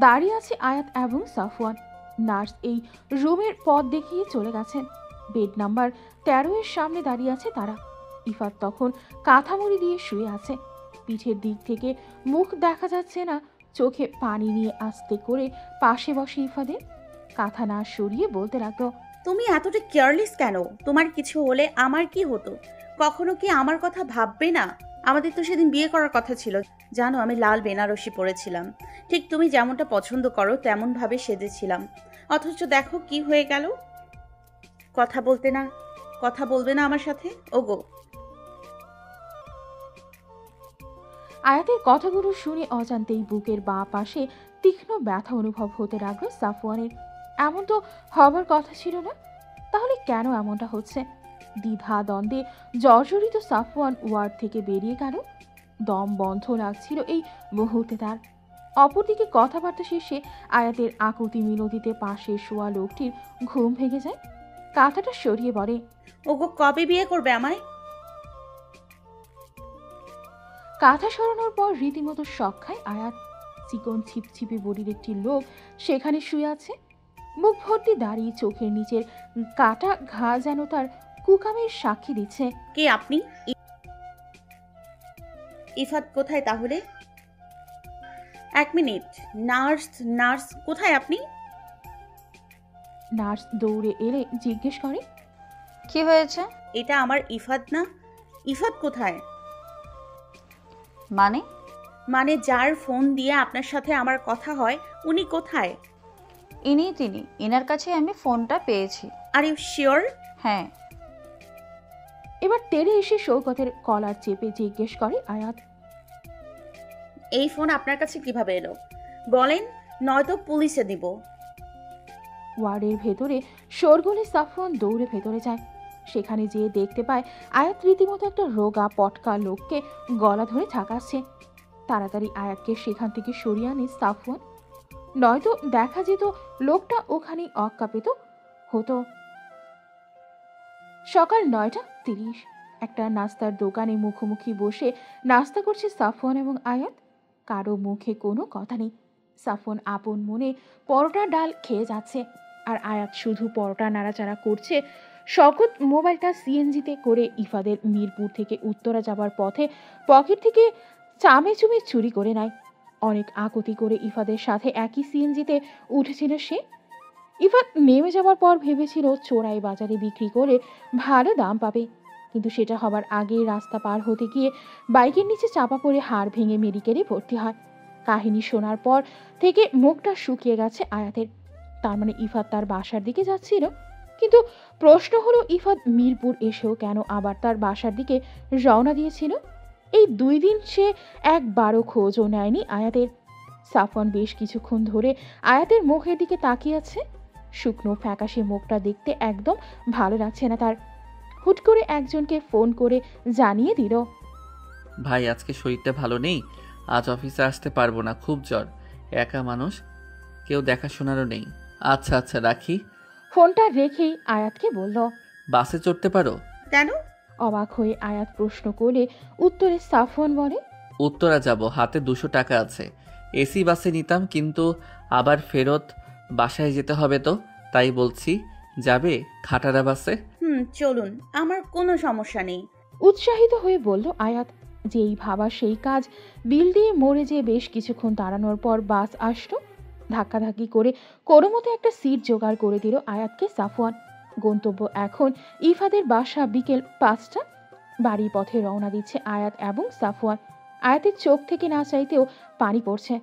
দাঁড়িয়ে আছে আয়াত এবং সাফওয়ান। নার্স এই রুমের পথ দেখিয়ে চলে গেছেন। বেড নাম্বার 13 এর সামনে দাঁড়িয়ে আছে তারা। ইফাত তখন কাঁথামুড়ি দিয়ে শুয়ে আছে। পিঠের দিক থেকে মুখ দেখা যাচ্ছে না। চোখে পানি নিয়ে আস্তে করে পাশে বসে ইফাদের। কাঁথা না সরিয়ে বলতে লাগলো, তুমি এতটা কেয়ারলেস কেন? তোমার কিছু হলে আমার কি হতো? কখনো কি আমার কথা ভাববে না? আমাদের তো সেদিন বিয়ে করার কথা ছিল। জানো, আমি লাল বেনারসি পরেছিলাম, ঠিক তুমি যেমনটা পছন্দ করো তেমন ভাবে সেজেছিলাম। অথচ দেখো কি হয়ে গেল। কথা বলবে না আমার সাথে? ওগো। আয়াতের কথাগুলো শুনে অজান্তেই বুকের বাঁ পাশে তীক্ষ্ণ ব্যথা অনুভব হতে লাগলো সাফওয়ানের। এমন তো হবার কথা ছিল না। তাহলে কেন এমনটা হচ্ছে? দ্বিধা দ্বন্দ্বে জর্জরিত সাফওয়ান ওয়ার্ড থেকে বেরিয়ে গেল। দম বন্ধ লাগছিল এই মুহূর্তে তার। অপরদিকে কথাবার্তা শেষে আয়াতের আকুতি মিনতিতে পাশে শোয়া লোকটির ঘুম ভেঙে যায়। কাঁথাটা সরিয়ে বলে, ওগো, কবে বিয়ে করবে আমায়? কাঁথা সরানোর পর রীতিমতো শক খায় আয়াত। চিকন ছিপছিপে বডির একটি লোক সেখানে শুয়ে আছে। মুখ ভর্তি দাঁড়িয়ে, চোখের নিচের কাটা ঘা যেন তার কুকামের সাক্ষী দিচ্ছে। কে আপনি? ইফাত কোথায় তাহলে? 1 মিনিট। নার্স কোথায় আপনি? নার্স দৌড়ে এলে জিজ্ঞেস করে, কি হয়েছে? এটা আমার ইফাত না। ইফাত কোথায়? মানে যার ফোন দিয়ে আপনার সাথে আমার কথা হয় উনি কোথায়? তিনি ইনার কাছে আমি ফোনটা পেয়েছি। Are you sure? হ্যাঁ। এবার তেড়ে এসে শৌকতের কলার চেপে জিজ্ঞেস করে আয়াত, এই ফোন আপনার কাছে কিভাবে এলো? বলেন, নয়তো পুলিশে দিব। ওয়ার্ডের ভেতরে শোরগোলে সাফওয়ান দৌড়ে ভেতরে যায়। সেখানে যেয়ে দেখতে পায় আয়াত রীতিমতো একটা রোগা পটকা লোককে গলা ধরে ঝাঁকাচ্ছে। তাড়াতাড়ি আয়াতকে সেখান থেকে সরিয়ে আনে সাফওয়ান। নয়তো দেখা যেত লোকটা ওখানেই অক্কাপিত হতো। সকাল 9:30। একটা নাস্তার দোকানে মুখোমুখি বসে নাস্তা করছে সাফওয়ান এবং আয়াত। কারো মুখে কোনো কথা নেই। সাফওয়ান আপন মনে পরোটা ডাল খেয়ে যাচ্ছে, আর আয়াত শুধু পরোটা নাড়াচাড়া করছে। শকত মোবাইলটা সিএনজিতে করে ইফাদের মিরপুর থেকে উত্তরা যাবার পথে পকেট থেকে চামে চুমে চুরি করে নেয়। অনেক আকুতি করে ইফাদের সাথে একই সিএনজিতে উঠেছিল সে। ইফাত নেমে যাওয়ার পর ভেবেছিল চোরাই বাজারে বিক্রি করে ভালো দাম পাবে, কিন্তু সেটা হবার আগেই রাস্তা পার হতে গিয়ে বাইকের নিচে চাপা পড়ে হাড় ভেঙে মেডিকেলে ভর্তি হয়। কাহিনী শোনার পর থেকে মুখটা শুকিয়ে গেছে আয়াতের। তার মানে ইফাত তার বাসার দিকে যাচ্ছিল, কিন্তু প্রশ্ন হলো ইফাত মিরপুর এসেও কেন আবার তার বাসার দিকে রওনা দিয়েছিল? এই 2 দিন সে একবারও খোঁজও নেয়নি আয়াতের। সাফওয়ান বেশ কিছুক্ষণ ধরে আয়াতের মুখের দিকে তাকিয়ে আছে। শুকনো ফ্যাকাশে মুখটা দেখতে একদম ভালো লাগছে না তার। হুট করে একজনকে ফোন করে জানিয়ে দিল, ভাই আজকে শরীরটা ভালো নেই, আজ অফিসে আসতে পারবো না, খুব জ্বর, একা মানুষ, কেউ দেখাশোনারও নেই। আচ্ছা আচ্ছা রাখি। ফোনটা রেখেই আয়াতকে বলল, বাসে চড়তে পারো? কেন? অবাক হয়ে আয়াত প্রশ্ন করলে উত্তরে সাফওয়ান বলে, উত্তরা যাব, হাতে 200 টাকা আছে, এসি বাসে নিতাম, কিন্তু আবার ফেরত বাসায় যেতে হবে, তো তাই বলছি, যাবে খাটারা বাসে? চলুন, আমার কোনো সমস্যা নেই। উৎসাহিত হয়ে বলল আয়াত। যেই ভাবা সেই কাজ। বিল দিয়ে মরে যেয়ে বেশ কিছুক্ষণ দাঁড়ানোর পর বাস আসলো। ধাক্কাধাক্কি করে কোনো মতো একটা সিট জোগাড় করে দিল আয়াতকে সাফওয়ান। গন্তব্য এখন ইফাদের বাসা। বিকেল 5টা। বাড়ির পথে রওনা দিচ্ছে আয়াত এবং সাফওয়ান। আয়াতের চোখ থেকে না চাইতেও পানি পড়ছে।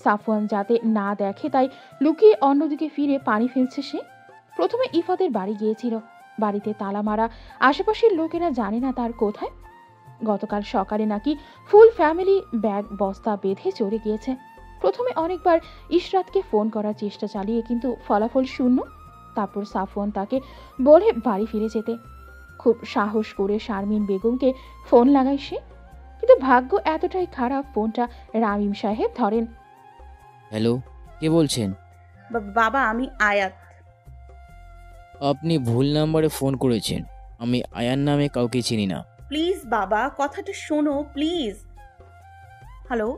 সাফওয়ান যাতে না দেখে তাই লুকিয়ে অন্যদিকে ফিরে পানি ফেলছে সে। প্রথমে ইফাদের বাড়ি গিয়েছিল, বাড়িতে তালা মারা, আশেপাশের লোকেরা জানে না তার কোথায়। গতকাল সকালে নাকি ফুল ফ্যামিলি ব্যাগ বস্তা বেঁধে চলে গিয়েছে। প্রথমে অনেকবার ইশরাতকে ফোন করার চেষ্টা চালিয়ে কিন্তু ফলাফল শূন্য। তারপর সাফওয়ান তাকে বলে বাড়ি ফিরে যেতে। খুব সাহস করে শারমিন বেগমকে ফোন লাগায় সে, কিন্তু ভাগ্য এতটাই খারাপ ফোনটা রামিম সাহেব ধরেন। হ্যালো, কে বলছেন? বাবা, আমি আয়াত। আপনি ভুল নাম্বারে ফোন করেছেন, আমি আয়ান নামে কাউকে চিনি না। প্লিজ বাবা, কথাটা শোনো প্লিজ। হ্যালো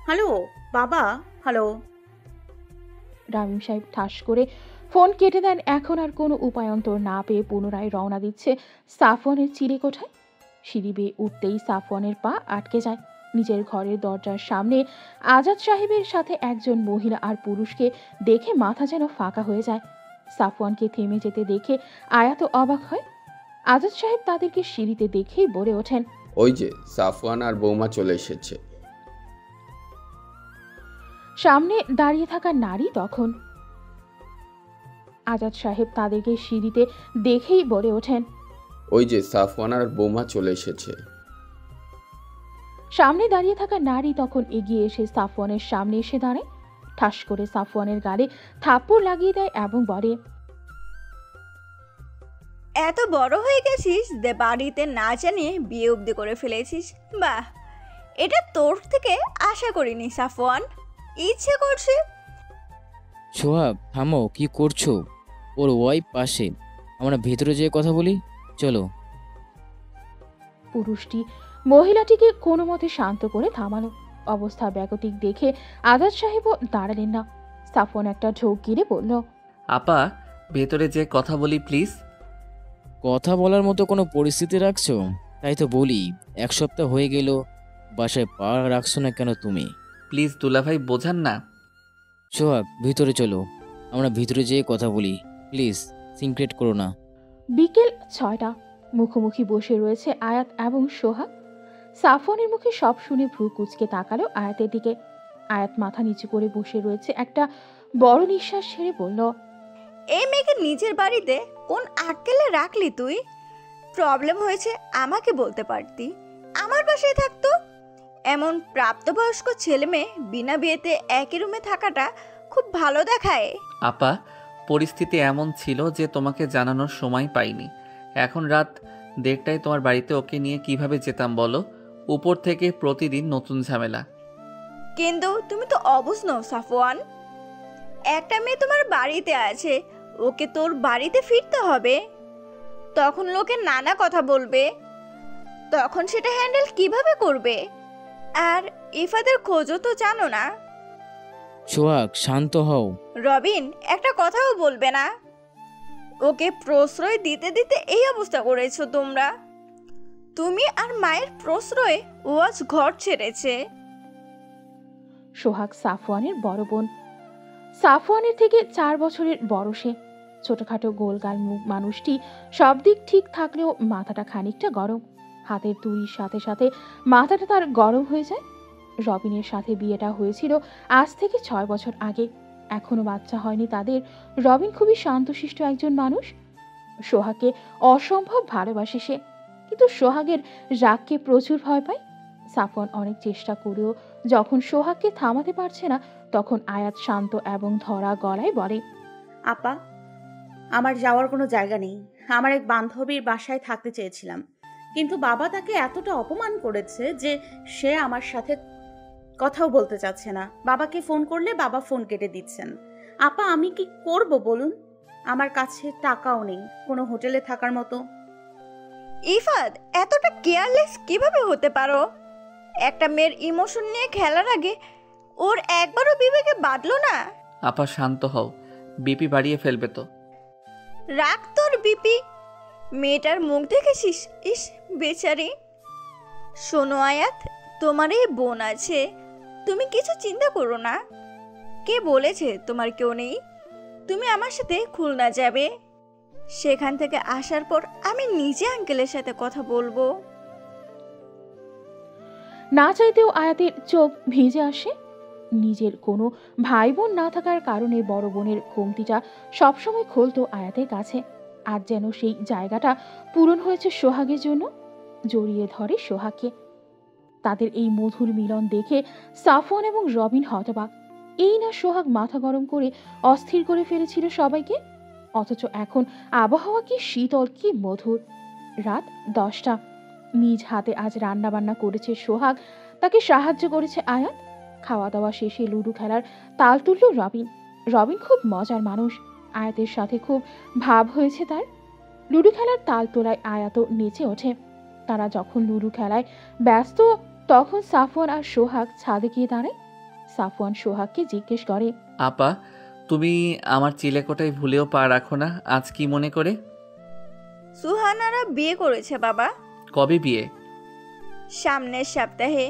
হ্যালো বাবা, হ্যালো। রামিম সাহেব ঠাস করে ফোন কেটে দেন। এখন আর কোনো উপায়ন্তর না পেয়ে পুনরায় রওনা দিচ্ছে সাফওয়ানের চিলেকোঠায়। সিঁড়ি বেয়ে উঠতেই সাফওয়ানের পা আটকে যায়। নিজের ঘরের দরজার সামনে আজাদ সাহেবের সাথে একজন মহিলা আর পুরুষকে দেখে মাথা যেন ফাঁকা হয়ে যায়। সাফওয়ানকে থেমে যেতে দেখে আয়াত অবাক হয়। আজাদ সাহেব তাদেরকে সিঁড়িতে দেখেই বলে ওঠেন, ওই যে সাফওয়ান আর বৌমা চলে এসেছে। সামনে দাঁড়িয়ে থাকা নারী তখন। আজাদ সাহেব তাদেরকে সিঁড়িতে দেখেই বলে ওঠেন, ওই যে সাফওয়ান আর বৌমা চলে এসেছে। সামনে দাঁড়িয়ে থাকা নারী তখন এগিয়ে এসে সাফওয়ানের সামনে এসে দাঁড়ায়। ঠাস করে সাফওয়ানের গালে থাপ্পড় লাগিয়ে দেয় এবং বলে, এত বড় হয়ে গেছিস যে বাড়িতে না জানিয়ে বিয়ে অবধি করে ফেলেছিস। বাহ, এটা তোর থেকে আশা করিনি সাফওয়ান, ইচ্ছে করছে। সোহাগ থামো, কি করছো? ওর ওয়াইফ পাশে, আমরা ভেতরে যেয়ে কথা বলি, চলো। পুরুষটি মহিলাটিকে কোনো মতে শান্ত করে থামালো। অবস্থা বেগতিক দেখে আজাদ সাহেবও দাঁড়ালেন না। সাফওয়ান একটা ঢোক গিরে বলল, আপা, ভেতরে যে কথা বলি প্লিজ। কথা বলার মতো কোনো পরিস্থিতি রাখছো? তাই তো বলি, 1 সপ্তাহ হয়ে গেল, বাসায় পা রাখছো না কেন তুমি? প্লিজ দুলাভাই, বোঝান না। সোহাগ ভিতরে চলো, আমরা ভিতরে যেয়ে কথা বলি, প্লিজ সিক্রেট করো না। বিকেল 6টা। মুখোমুখি বসে রয়েছে আয়াত এবং সোহাগ। সাফওয়ানের মুখে সব শুনে ভ্রু কুচকে তাকালো আয়াতের দিকে। আয়াত মাথা নিচু করে বসে রয়েছে। একটা বড় নিঃশ্বাস ছেড়ে বলল, এই মেয়েকে নিজের বাড়িতে কোন আক্কেলে রাখলি তুই? প্রবলেম হয়েছে আমাকে বলতে পারতি, আমার বাসায় থাকতো। এমন প্রাপ্তবয়স্ক ছেলে মেয়ে বিনা বিয়েতে একই রুমে থাকাটা খুব ভালো দেখায়। আপা, পরিস্থিতি এমন ছিল যে তোমাকে জানানোর সময় পাইনি। এখন রাত 1:30টায় তোমার বাড়িতে ওকে নিয়ে কিভাবে যেতাম বলো? উপর থেকে প্রতিদিন নতুন ঝামেলা। কিন্তু তুমি তো অবুঝ নও সাফওয়ান, একটা মেয়ে তোমার বাড়িতে আছে, ওকে তোর বাড়িতে ফিরতে হবে। তখন লোকে নানা কথা বলবে, তখন সেটা হ্যান্ডেল কিভাবে করবে? আর ইফাদের খোঁজও তো জানো না। সোহাগ শান্ত হও। রবিন একটা কথাও বলবে না। ওকে প্রশ্রয় দিতে দিতে এই অবস্থা করেছো তোমরা। তুমি আর মায়ের প্রশ্রয়ে ও আজ ঘর ছেড়েছে। সোহাগ সাফওয়ানের বড় বোন। সাফওয়ানের থেকে 4 বছরের বড় সে। ছোটখাটো গোলগাল মুখ মানুষটি সব দিক ঠিক থাকলেও মাথাটা খানিকটা গরম। হাতের তুড়ির সাথে সাথে মাথাটা তার গরম হয়ে যায়। রবিনের সাথে বিয়েটা হয়েছিল আজ থেকে 6 বছর আগে। এখনো বাচ্চা হয়নি তাদের। রবিন খুবই শান্তশিষ্ট একজন মানুষ। সোহাগকে অসম্ভব ভালোবাসে সে, কিন্তু সোহাগের রাগকে প্রচুর ভয় পায়। সাফওয়ান অনেক চেষ্টা করেও যখন সোহাগকে থামাতে পারছে না, তখন আয়াত শান্ত এবং ধরা গলায় বলে, আপা, আমার যাওয়ার কোনো জায়গা নেই। আমার এক বান্ধবীর বাসায় থাকতে চেয়েছিলাম, কিন্তু বাবা তাকে এতটা অপমান করেছে যে সে আমার সাথে কথাও বলতে চাচ্ছে না। বাবাকে ফোন করলে বাবা ফোন কেটে দিচ্ছেন। আপা, আমি কি করব বলুন? আমার কাছে টাকাও নেই কোনো হোটেলে থাকার মতো। ইফাত, এতটা কেয়ারলেস কিভাবে হতে পারো? একটা মেয়ের ইমোশন নিয়ে খেলার আগে ওর একবারও বিবেকে বাঁধলো না? আপা শান্ত হও, বিপি বাড়িয়ে ফেলবে তো। রাখ তোর বিপি। মেয়েটার মুখ দেখেছিস? ইস বেচারি। শোনো আয়াত, তোমার এই বোন আছে, তুমি কিছু চিন্তা করো না। কে বলেছে তোমার কেউ নেই? তুমি আমার সাথে খুলনা যাবে, সেখান থেকে আসার পর আমি নিজে আঙ্কেলের সাথে কথা বলবো। না চাইতেও আয়াতের চোখ ভিজে আসে। নিজের কোনো ভাই বোন না থাকার কারণে বড় বোনের কমতিটা সবসময় খলতো আয়াতের কাছে। আর যেন সেই জায়গাটা পূরণ হয়েছে সোহাগের জন্য। জড়িয়ে ধরে সোহাগকে। তাদের এই মধুর মিলন দেখে সাফওয়ান এবং রবিন হতবাক। এই না সোহাগ মাথা গরম করে অস্থির করে ফেলেছিল সবাইকে, অথচ এখন আবহাওয়া কি শীতল, কি মধুর। রাত 10টা। নিজ হাতে আজ রান্না বান্না করেছে সোহাগ, তাকে সাহায্য করেছে আয়াত। খাওয়া দাওয়া শেষে লুডো খেলার তাল তুলল রবিন। রবিন খুব মজার মানুষ, আয়াতের সাথে খুব ভাব হয়েছে তার। লুডো খেলার তাল তোলায় আয়াতও নেচে ওঠে। তারা যখন লুডো খেলায় ব্যস্ত, তখন সাফওয়ান আর সোহাগ ছাদে গিয়ে দাঁড়ায়। সাফওয়ান সোহাগকে জিজ্ঞেস করে, আপা, তুমি আমার চিলেকোটায় ভুলেও পা রাখো না। আজ কি মনে করে? সুহানারা বিয়ে করেছে বাবা। কবে বিয়ে? সামনের সপ্তাহে।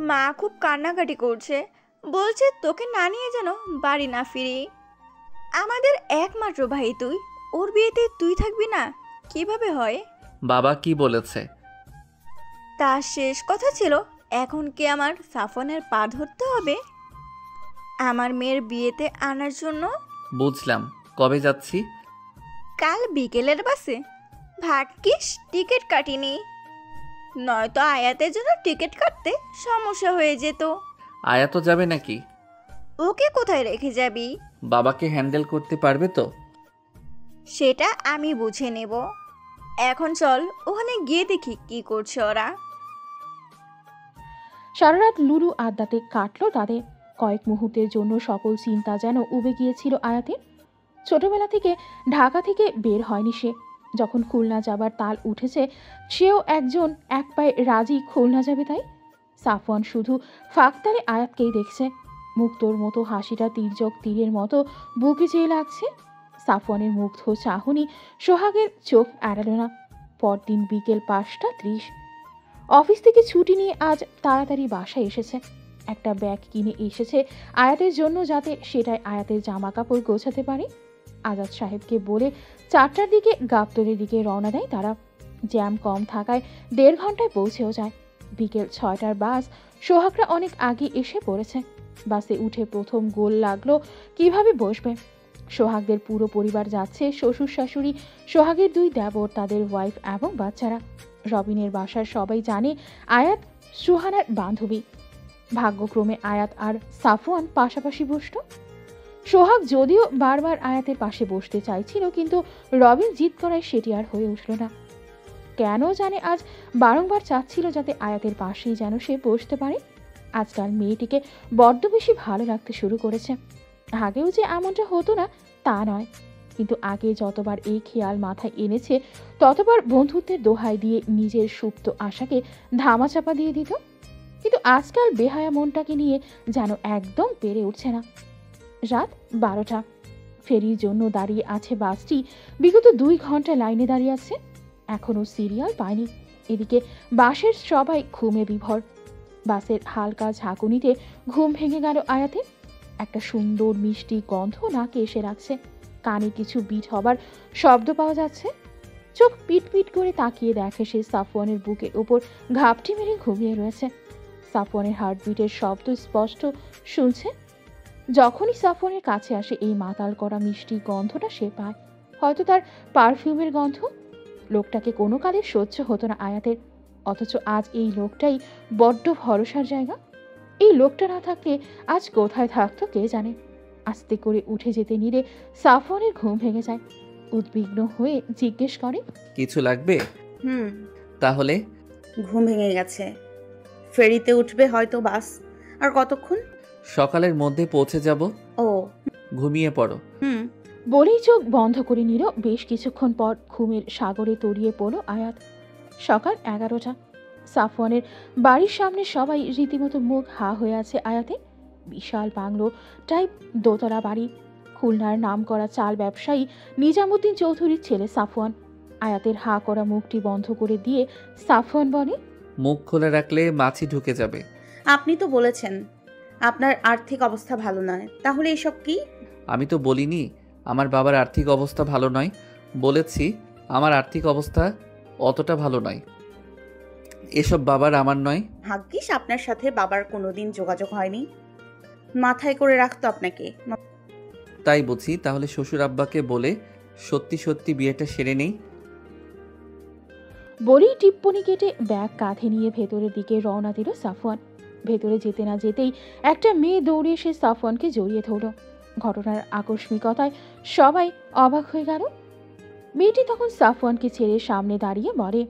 মা খুব কান্নাকাটি করছে, বলছে তোকে না নিয়ে যেন বাড়ি না ফিরি। আমাদের একমাত্র ভাই তুই, ওর বিয়েতে তুই থাকবি না কিভাবে হয়? বাবা কি বলেছে? তার শেষ কথা ছিল, এখন কি আমার সাফনের পা ধরতে হবে আমার মেয়ের বিয়েতে আনার জন্য? বুঝলাম। কবে যাচ্ছি? কাল বিকেলের বাসে। ভাগ্যিস টিকিট কাটিনি, নয়তো আয়াতের জন্য টিকিট কাটতে সমস্যা হয়ে যেত। আয়া তো যাবে নাকি? ওকে কোথায় রেখে যাবি? বাবাকে হ্যান্ডেল করতে পারবে তো? সেটা আমি বুঝে নেব। এখন চল ওখানে গিয়ে দেখি কি করছে ওরা। সারা রাত লুডু আড্ডাতে কাটলো তাদের। কয়েক মুহূর্তের জন্য সকল চিন্তা যেন উবে গিয়েছিল আয়াতের। ছোটবেলা থেকে ঢাকা থেকে বের হয়নি সে। যখন খুলনা যাবার তাল উঠেছে, সেও এক পায়ে রাজি খুলনা যাবে। তাই সাফওয়ান শুধু ফাঁকতালে আয়াতকেই দেখছে। মুক্তোর মতো হাসিটা তির্যক তীরের মতো বুকে চেয়ে লাগছে। সাফওয়ানের মুগ্ধ চাহনি সোহাগের চোখ এড়াল না। পরদিন বিকেল 5:30। অফিস থেকে ছুটি নিয়ে আজ তাড়াতাড়ি বাসায় এসেছে। একটা ব্যাগ কিনে এসেছে আয়াতের জন্য, যাতে সেটাই আয়াতের জামা কাপড় গোছাতে পারে। আজাদ সাহেবকে বলে 4টার দিকে গাবতলের দিকে রওনা দেয় তারা। জ্যাম কম থাকায় 1.5 ঘন্টায় পৌঁছেও যায়। বিকেল 6টার বাস। সোহাগরা অনেক আগে এসে পড়েছে। বাসে উঠে প্রথম গোল লাগলো কিভাবে বসবে। সোহাগদের পুরো পরিবার যাচ্ছে, শ্বশুর শাশুড়ি, সোহাগের 2 দেবর, তাদের ওয়াইফ এবং বাচ্চারা। রবিনের বাসার সবাই জানে আয়াত সুহানার বান্ধবী। ভাগ্যক্রমে আয়াত আর সাফওয়ান পাশাপাশি বসত। সোহাগ যদিও বারবার আয়াতের পাশে বসতে চাইছিল, কিন্তু রবিন জিদ করায় সেটি আর হয়ে উঠল না। কেন জানে আজ বারংবার চাচ্ছিল যাতে আয়াতের পাশেই যেন সে বসতে পারে। আজকাল মেয়েটিকে বড্ড বেশি ভালো লাগতে শুরু করেছে। আগেও যে এমনটা হতো না তা নয়, কিন্তু আগে যতবার এই খেয়াল মাথায় এনেছে, ততবার বন্ধুত্বের দোহাই দিয়ে নিজের সুপ্ত আশাকে ধামাচাপা দিয়ে দিত। কিন্তু আজকাল বেহায়া মনটাকে নিয়ে যেন একদম পেরে উঠছে না। রাত 12টা। ফেরির জন্য দাঁড়িয়ে আছে বাসটি। বিগত 2 ঘন্টা লাইনে দাঁড়িয়ে আছে। এখনও সিরিয়াল পায়নি। এদিকে বাসের সবাই ঘুমে বিভোর। বাসের হালকা ঝাঁকুনিতে ঘুম ভেঙে গেল আয়াতের। একটা সুন্দর মিষ্টি গন্ধ নাকে এসে রাখছে। কানে কিছু বিট হবার শব্দ পাওয়া যাচ্ছে। চোখ পিট পিট করে তাকিয়ে দেখে সে সাফওয়ানের বুকের ওপর ঘাপটি মেরে ঘুমিয়ে রয়েছে। সাফওয়ানের হার্টবিটের শব্দ স্পষ্ট শুনছে। যখনই সাফওয়ানের কাছে আসে এই মাতাল করা মিষ্টি গন্ধটা সে পায়, হয়তো তার পারফিউমের গন্ধ। লোকটাকে কোনো কালে সহ্য হতো না আয়াতের, অথচ আজ এই লোকটাই বড্ড ভরসার জায়গা। এই লোকটা না থাকলে আজ কোথায় থাকতো কে জানে। আস্তে করে উঠে যেতে নিলে সাফওয়ানের ঘুম ভেঙে যায়। উদ্বিগ্ন হয়ে জিজ্ঞেস করে, কিছু লাগবে? হুম, তাহলে? ঘুম ভেঙে গেছে। ফেরিতে উঠবে হয়তো বাস। আর কতক্ষণ? সকালের মধ্যে পৌঁছে যাব। ও, ঘুমিয়ে পড়ো। হুম। বলেই চোখ বন্ধ করে নিল। বেশ কিছুক্ষণ পর ঘুমের সাগরে তলিয়ে পড়ল আয়াত। সকাল 11টা। সাফওয়ানের বাড়ির সামনে সবাই রীতিমতো মুখ হা হয়ে আছে আয়াতে। বিশাল বাংলো টাইপ দোতলা বাড়ি। খুলনার নামকরা চাল ব্যবসায়ী নিজামুদ্দিন চৌধুরীর ছেলে সাফওয়ান। আয়াতের হা করা মুখটি বন্ধ করে দিয়ে সাফওয়ান বলে, মুখ খোলা রাখলে মাছি ঢুকে যাবে। আপনি তো বলেছেন আপনার আর্থিক অবস্থা ভালো নয়, তাহলে এসব কি? আমি তো বলিনি আমার বাবার আর্থিক অবস্থা ভালো নয়, বলেছি আমার আর্থিক অবস্থা অতটা ভালো নয়। এসব বাবার আমার নয়। ভাগ্যিস আপনার সাথে বাবার কোনোদিন যোগাযোগ হয়নি, মাথায় করে রাখতো আপনাকে। তাই বুঝি? তাহলে শ্বশুর আব্বাকে বলে সত্যি সত্যি বিয়েটা সেরে নেই। বলেই টিপ্পনি কেটে ব্যাগ কাঁধে নিয়ে ভেতরের দিকে রওনা দিল সাফওয়ান। ভেতরে যেতে না যেতেই একটা মেয়ে দৌড়ে এসে সাফওয়ানকে জড়িয়ে ধরল। ঘটনার আকস্মিকতায় সবাই অবাক হয়ে গেল। মেয়েটি তখন সাফওয়ানকে ছেড়ে সামনে দাঁড়িয়ে বলে,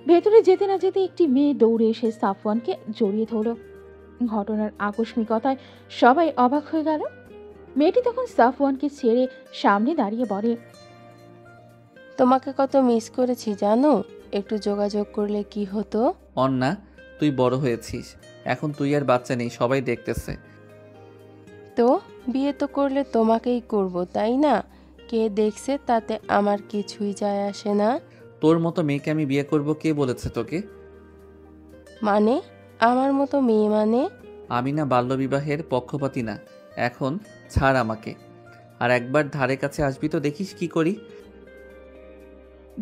ভেতরে যেতে না যেতে একটি মেয়ে দৌড়ে এসে সাফওয়ানকে জড়িয়ে ধরল। ঘটনার আকস্মিকতায় সবাই অবাক হয়ে গেল। মেয়েটি তখন সাফওয়ানকে ছেড়ে সামনে দাঁড়িয়ে বলে, তোমাকে কত মিস করেছি জানো, একটু যোগাযোগ করলে কি হতো। অন্না, তুই বড় হয়েছিস, এখন তুই আর বাচ্চা নেই, সবাই দেখতেছে। তো বিয়ে তো করলে তোমাকেই করব, তাই না? কে দেখছে তাতে আমার কিছুই যায় আসে না। তোর মতো মেয়েকে আমি বিয়ে করব কে বলেছে তোকে? মানে আমার মতো মেয়ে মানে? আমি না বাল্যবিবাহের পক্ষপাতী না। এখন ছাড় আমাকে, আর একবার ধারে কাছে আসবি তো দেখিস কি করি।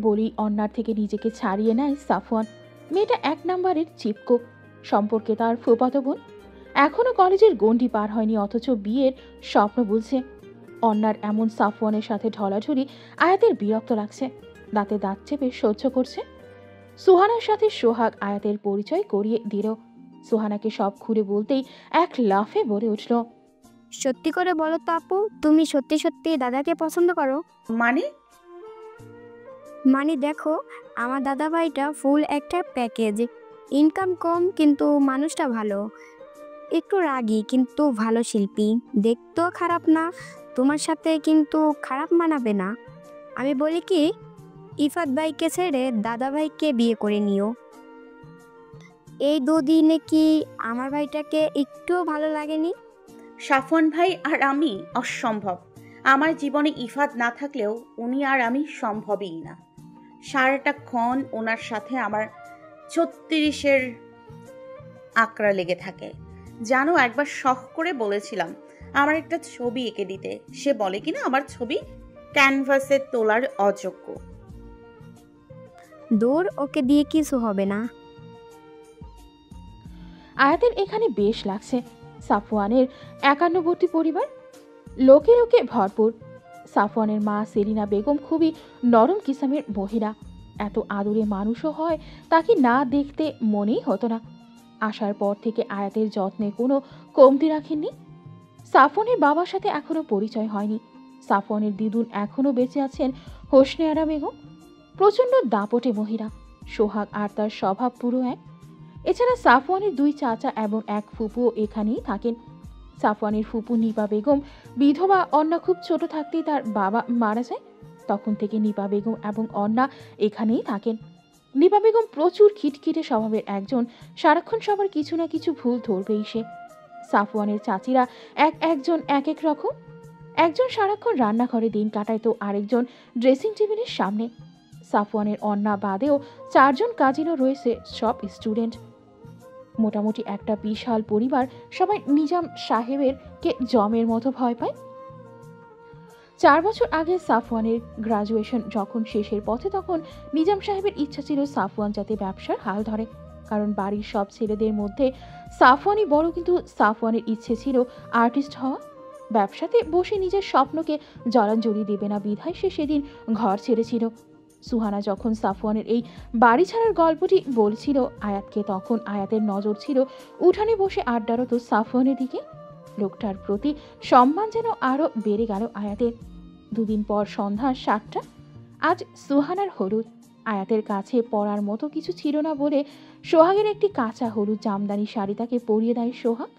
বলেই অন্যার থেকে নিজেকে ছাড়িয়ে নেয় সাফওয়ান। মেয়েটা 1 নম্বরের চিপকো, সম্পর্কে তার ফুফাতো বোন। এখনো কলেজের গণ্ডি পার হয়নি, অথচ বিয়ের স্বপ্ন বুঝছে। অন্যার এমন সাফওয়ানের সাথে ঢলাঢলি আয়াতের বিরক্ত লাগছে। দাঁতে দাঁত চেপে সহ্য করছে। সুহানার সাথে সোহাগ আয়াতের পরিচয় করিয়ে দিল। সুহানাকে সব খুলে বলতেই এক লাফে বলে উঠল, সত্যি করে বলো তো আপু, তুমি সত্যি সত্যি দাদাকে পছন্দ করো? মানে দেখো, আমার দাদা ভাইটা ফুল একটা প্যাকেজ। ইনকাম কম কিন্তু মানুষটা ভালো, একটু রাগী কিন্তু ভালো শিল্পী, দেখতেও খারাপ না। তোমার সাথে কিন্তু খারাপ মানাবে না। আমি বলি কি, ইফাত ভাইকে ছেড়ে দাদা ভাইকে বিয়ে করে নিও। এই দুদিনে কি আমার ভাইটাকে একটুও ভালো লাগেনি? সাফওয়ান ভাই আর আমি অসম্ভব। আমার জীবনে ইফাত না থাকলেও উনি আর আমি সম্ভবই না। সারাটাক্ষণ ওনার সাথে আমার 36-এর আকড়া লেগে থাকে। জানো, একবার শখ করে বলেছিলাম আমার একটা ছবি এঁকে দিতে। সে বলে কিনা আমার ছবি ক্যানভাসে তোলার অযোগ্য। দূর, ওকে দিয়ে কিছু হবে না। আয়াতের এখানে বেশ লাগছে। সাফওয়ানের 51বর্তী পরিবার, লোকে লোকে ভরপুর। সাফওয়ানের মা সেলিনা বেগম খুবই নরম কিসামের মহিলা। এত আদুরে মানুষও হয় তাকে না দেখতে মনেই হতো না। আসার পর থেকে আয়াতের যত্নে কোনো কমতি রাখেননি। সাফওয়ানের বাবার সাথে এখনো পরিচয় হয়নি। সাফওয়ানের দিদুন এখনো বেঁচে আছেন হোসনে আরা বেগম, প্রচণ্ড দাপটে মহিলা। সোহাগ আর তার স্বভাব পুরো এক। এছাড়া সাফওয়ানের 2 চাচা এবং 1 ফুপুও এখানেই থাকেন। সাফওয়ানের ফুপু নিপা বেগম বিধবা। অন্না খুব ছোট থাকতেই তার বাবা মারা যায়। তখন থেকে নিপা বেগম এবং অন্না এখানেই থাকেন। নিপা বেগম প্রচুর খিটখিটে স্বভাবের একজন, সারাক্ষণ সবার কিছু না কিছু ভুল ধরবেই সে। সাফওয়ানের চাচিরা একজন এক রকম। একজন সারাক্ষণ রান্নাঘরে দিন কাটায় তো আরেকজন ড্রেসিং টেবিলের সামনে। সাফওয়ানের অন্না বাদেও 4 জন কাজিনও রয়েছে, সব স্টুডেন্ট। মোটামুটি একটা বিশাল পরিবার। সবাই নিজাম সাহেবের কে জমের মতো ভয় পায়। 4 বছর আগে সাফওয়ানের গ্রাজুয়েশন যখন শেষের পথে, তখন নিজাম সাহেবের ইচ্ছা ছিল সাফওয়ান যাতে ব্যবসার হাল ধরে, কারণ বাড়ির সব ছেলেদের মধ্যে সাফওয়ানই বড়। কিন্তু সাফওয়ানের ইচ্ছে ছিল আর্টিস্ট হওয়া। ব্যবসাতে বসে নিজের স্বপ্নকে জলাঞ্জলি দেবে না বিধায় সে সেদিন ঘর ছেড়েছিল। সুহানা যখন সাফওয়ানের এই বাড়ি ছাড়ার গল্পটি বলছিল আয়াতকে, তখন আয়াতের নজর ছিল উঠানে বসে আড্ডারত সাফওয়ানের দিকে। লোকটার প্রতি সম্মান যেন আরও বেড়ে গেল আয়াতের। 2 দিন পর সন্ধ্যা 7টা। আজ সুহানার হলুদ। আয়াতের কাছে পরার মতো কিছু ছিল না বলে সোহাগের একটি কাঁচা হলুদ জামদানি শাড়ি তাকে পরিয়ে দেয় সোহাগ।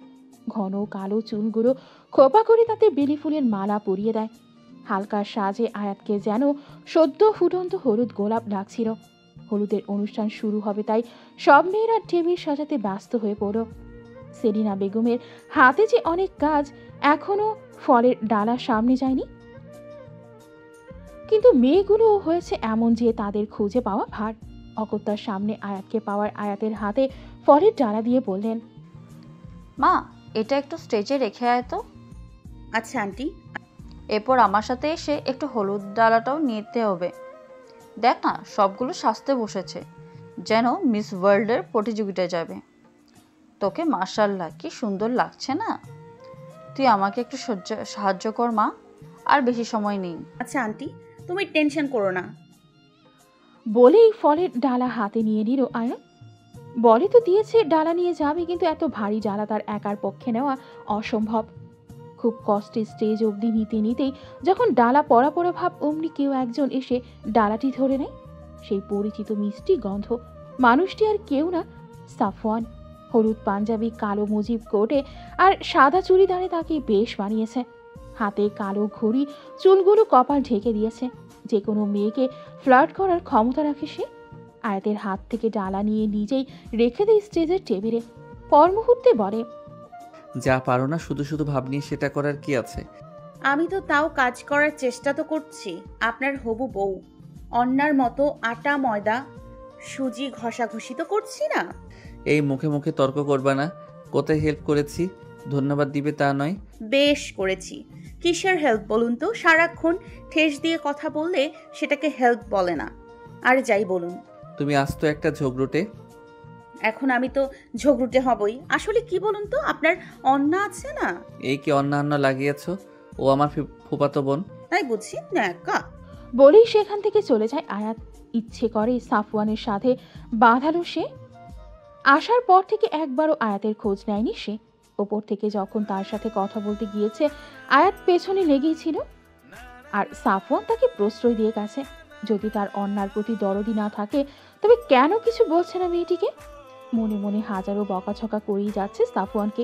ঘন কালো চুলগুলো খোপা করে তাতে বেলি ফুলের মালা পরিয়ে দেয়। হালকা সাজে আয়াতকে যেন সদ্য ফুটন্ত হলুদ গোলাপ লাগছিল। হলুদের অনুষ্ঠান শুরু হবে তাই সব মেয়েরা টেবিল সাজাতে ব্যস্ত হয়ে পড়ল। সেলিনা বেগমের হাতে যে অনেক কাজ, এখনো ফলের ডালা সামনে যায়নি। কিন্তু মেয়েগুলো হয়েছে এমন যে তাদের খুঁজে পাওয়া ভার। অগত্যার সামনে আয়াতকে পাওয়ার আয়াতের হাতে ফলের ডালা দিয়ে বললেন, মা, এটা একটু স্টেজে রেখে আয় তো। আচ্ছা আন্টি। এরপর আমার সাথে এসে একটু হলুদ ডালাটাও নিতে হবে। দেখ না, সবগুলো সাজতে বসেছে, যেন মিস ওয়ার্ল্ডের প্রতিযোগিতায় যাবে। তোকে মাশাআল্লাহ কি সুন্দর লাগছে না? তুই আমাকে একটু সাহায্য কর মা, আর বেশি সময় নেই। আচ্ছা আন্টি, তুমি টেনশন করো না। বলেই ফলের ডালা হাতে নিয়ে নিল আয়াত। বলে তো দিয়েছে ডালা নিয়ে যাবে, কিন্তু এত ভারী ডালা তার একার পক্ষে নেওয়া অসম্ভব। খুব কষ্টে স্টেজ অবধি নিতে নিতেই যখন ডালা পড়া পড়া ভাব, অমনি কেউ একজন এসে ডালাটি ধরে নেয়। সেই পরিচিত মিষ্টি গন্ধ। মানুষটি আর কেউ না, সাফওয়ান। হলুদ পাঞ্জাবি, কালো মুজিব কোটে আর সাদা চুড়িদারে তাকে বেশ মানিয়েছে। হাতে কালো ঘড়ি, চুলগুলো কপাল ঢেকে দিয়েছে। যে কোনো মেয়েকে ফ্লার্ট করার ক্ষমতা রাখে সে। আয়াতের হাত থেকে ডালা নিয়ে নিজেই রেখে দেয় স্টেজের টেবিলে। পর মুহূর্তে বলে, যা পারো না শুধু শুধু ভাব নিয়ে সেটা করার কি আছে? আমি তো তাও কাজ করার চেষ্টা তো করছি। আপনার হবু বউ, অন্যার মতো আটা ময়দা সুজি ঘষাঘষি তো করছি না। এই মুখে মুখে তর্ক করবা না। কোথায় হেল্প করেছি ধন্যবাদ দিবে তা নয়। বেশ করেছি। কিসের হেল্প বলুন তো? সারাক্ষণ ঠেস দিয়ে কথা বললে সেটাকে হেল্প বলে না। আর যাই বলুন, তুমি আস্ত একটা ঝগড়ুটে। এখন আমি তো ঝগড়ুটে হবই। আসলে কি বলুন তো, আপনার অন্না আছে না? এই কি অন্যান্য লাগিয়েছ? ও আমার ফুপাতো বোন। তাই বুঝি ন্যাকা। বলেই সেখান থেকে চলে যায় আয়াত। ইচ্ছে করে সাফওয়ানের সাথে বাঁধালো সে। আসার পর থেকে একবারও আয়াতের খোঁজ নেয়নি সে। ওপর থেকে যখন তার সাথে কথা বলতে গিয়েছে, আয়াত পেছনে লেগেই ছিল। আর সাফওয়ান তাকে প্রশ্রয় দিয়ে গেছে। যদি তার অন্যার প্রতি দরদি না থাকে, তবে কেন কিছু বলছে না মেয়েটিকে? মনে মনে হাজারো বকাছকা করেই যাচ্ছে সাফওয়ানকে।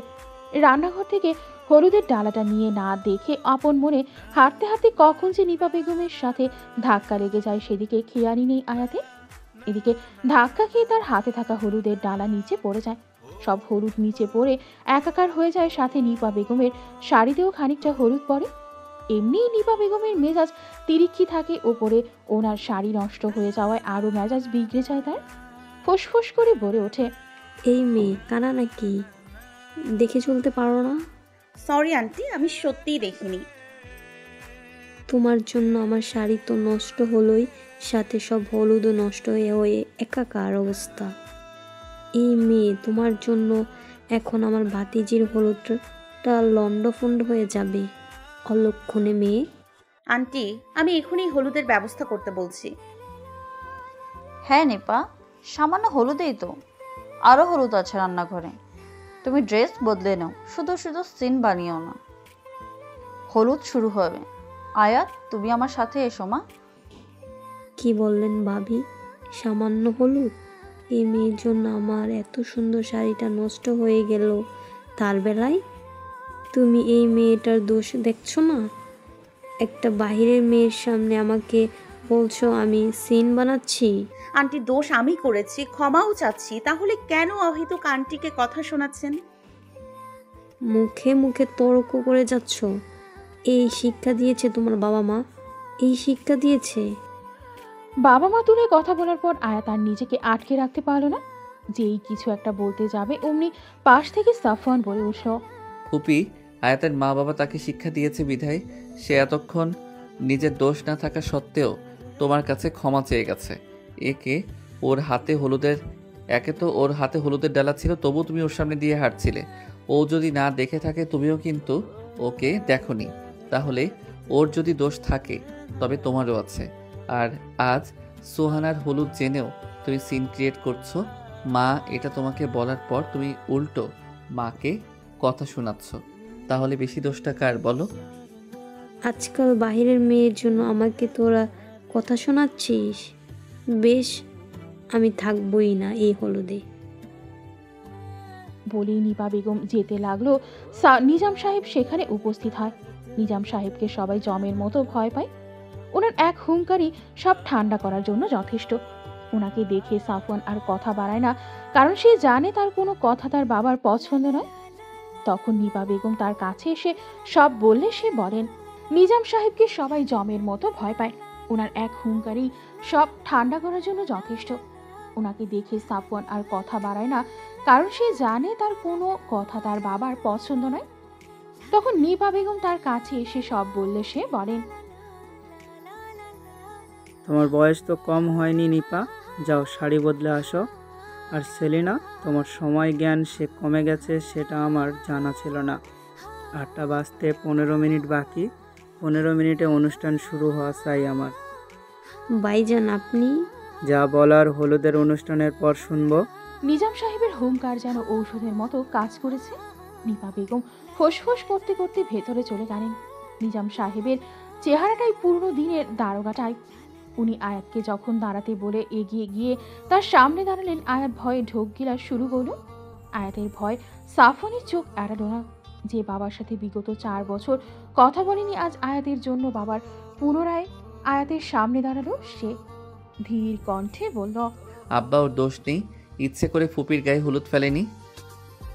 রান্নাঘর থেকে হলুদের ডালাটা নিয়ে না দেখে আপন মনে হাঁটতে হাঁটতে কখন যে নিপা বেগমের সাথে ধাক্কা লেগে যায় সেদিকে খেয়ালই নেই আয়াতে। এদিকে ধাক্কা খেয়ে তার হাতে থাকা হলুদের ডালা নিচে পড়ে যায়। সব হলুদ নিচে পড়ে একাকার হয়ে যায়, সাথে নিপা বেগমের শাড়িতেও খানিকটা হলুদ পড়ে। এমনিই নিপা বেগমের মেজাজ তিরিক্ষি থাকে, ওপরে ওনার শাড়ি নষ্ট হয়ে যাওয়ায় আরও মেজাজ বিগড়ে যায় তার। ফুসফুস করে বলে ওঠে, এই মেয়ে কানা নাকি? দেখে চলতে পারো না? সরি আন্টি, আমি সত্যিই দেখিনি। তোমার জন্য আমার শাড়ি তো নষ্ট হলোই, সাথে সব হলুদও নষ্ট হয়ে একাকার অবস্থা। এই মেয়ে, তোমার জন্য এখন আমার ভাতিজির হলুদটা লন্ডফন্ড হয়ে যাবে। অলক্ষণে মেয়ে। আন্টি, আমি এখনই হলুদের ব্যবস্থা করতে বলছি। হ্যাঁ নিপা, সামান্য হলুদেই তো, আরও হলুদ আছে রান্নাঘরে। তুমি ড্রেস বদলে নাও, শুধু শুধু সিন বানিও না। হলুদ শুরু হবে। আয়াত, তুমি আমার সাথে এসো মা। কি বললেন ভাবি? সামান্য হলুদ? এই মেয়ের জন্য আমার এত সুন্দর শাড়িটা নষ্ট হয়ে গেল। তার বেলায় তুমি এই মেয়েটার দোষ দেখছো না? একটা বাহিরের মেয়ের সামনে আমাকে বলছো আমি সিন বানাচ্ছি। আন্টি, দোষ আমি করেছি, ক্ষমাও চাচ্ছি। তাহলে কেন অহেতুক আন্টিকে কথা শোনাচ্ছেন? মুখে মুখে তর্ক করে যাচ্ছ। এই শিক্ষা দিয়েছে তোমার বাবা মা? এই শিক্ষা দিয়েছে? বাবা মা তুলে কথা বলার পর আয়াত আর নিজেকে আটকে রাখতে পারলো না। যেই কিছু একটা বলতে যাবে অমনি পাশ থেকে সাফওয়ান বলে উঠল, ফুপি, আয়াতের মা বাবা তাকে শিক্ষা দিয়েছে বিধায় সে এতক্ষণ নিজের দোষ না থাকা সত্ত্বেও তোমার কাছে ক্ষমা চেয়ে গেছে। একে তো ওর হাতে হলুদের ডালা ছিল, তবু তুমি ওর সামনে দিয়ে হাঁটছিলে। ও যদি না দেখে থাকে, তুমিও কিন্তু ওকে দেখোনি, তাহলে ওর যদি দোষ থাকে তবে তোমারও আছে। আর আজ সোহানার হলুদ জেনেও তুমি সিন ক্রিয়েট করছো। মা এটা তোমাকে বলার পর তুমি উল্টো মাকে কথা শোনাচ্ছ, তাহলে বেশি দোষটা কার বলো? আজকাল বাহিরের মেয়ের জন্য আমাকে তোরা কথা শোনাচ্ছিস? বেশ, আমি থাকবই না এই হলুদে। বলেই নিপা বেগম যেতে লাগলো। নিজাম সাহেব সেখানে উপস্থিত হয়। নিজাম সাহেবকে সবাই জমের মতো ভয় পায়। ওনার এক হুঙ্কারই সব ঠান্ডা করার জন্য যথেষ্ট। ওনাকে দেখে সাফওয়ান আর কথা বাড়ায় না, কারণ সে জানে তার কোনো কথা তার বাবার পছন্দ নয়। তখন নিপা বেগম তার কাছে এসে সব বললে সে বলেন, নিজাম সাহেবকে সবাই জমের মতো ভয় পায়। ওনার এক হুঙ্কারই সব ঠান্ডা করার জন্য যথেষ্ট। ওনাকে দেখে সাফওয়ান আর কথা বাড়ায় না, কারণ সে জানে তার কোনো কথা তার বাবার পছন্দ নয়। তখন নিপা বেগম তার কাছে এসে সব বললে সে বলেন, তোমার বয়স তো কম হয়নি নিপা, যাও শাড়ি বদলে আসো। আর সেলিনা, তোমার সময় জ্ঞান সে কমে গেছে, সেটা আমার জানা ছিল না। 8টা বাজতে 15 মিনিট বাকি। 15 মিনিটে অনুষ্ঠান শুরু হওয়া চাই আমার। ভাইজান আপনি? যা বলার হলুদের অনুষ্ঠানের পর শুনবো। নিজাম সাহেবের হুঙ্কার যেন ঔষধের মতো কাজ করেছে। নিপা বেগম ফোঁস করতে করতে ভেতরে চলে গেলেন। নিজাম সাহেবের চেহারাটাই পুরনো দিনের দারোগাটাই। উনি আয়াতকে যখন দাঁড়াতে বলে এগিয়ে গিয়ে তার সামনে দাঁড়ালেন, আয়াত ভয়ে ঢোক গিলা শুরু করল। আয়াতের ভয় সাফওয়ানের চোখ এড়ালো না। যে বাবার সাথে বিগত 4 বছর কথা বলেনি, আজ আয়াতের জন্য বাবার পুনরায় আয়াতের সামনে দাঁড়ালো। সে ধীর কণ্ঠে বলল, আব্বা, ওর দোষ নেই, ইচ্ছে করে ফুপির গায়ে হলুদ ফেলেনি।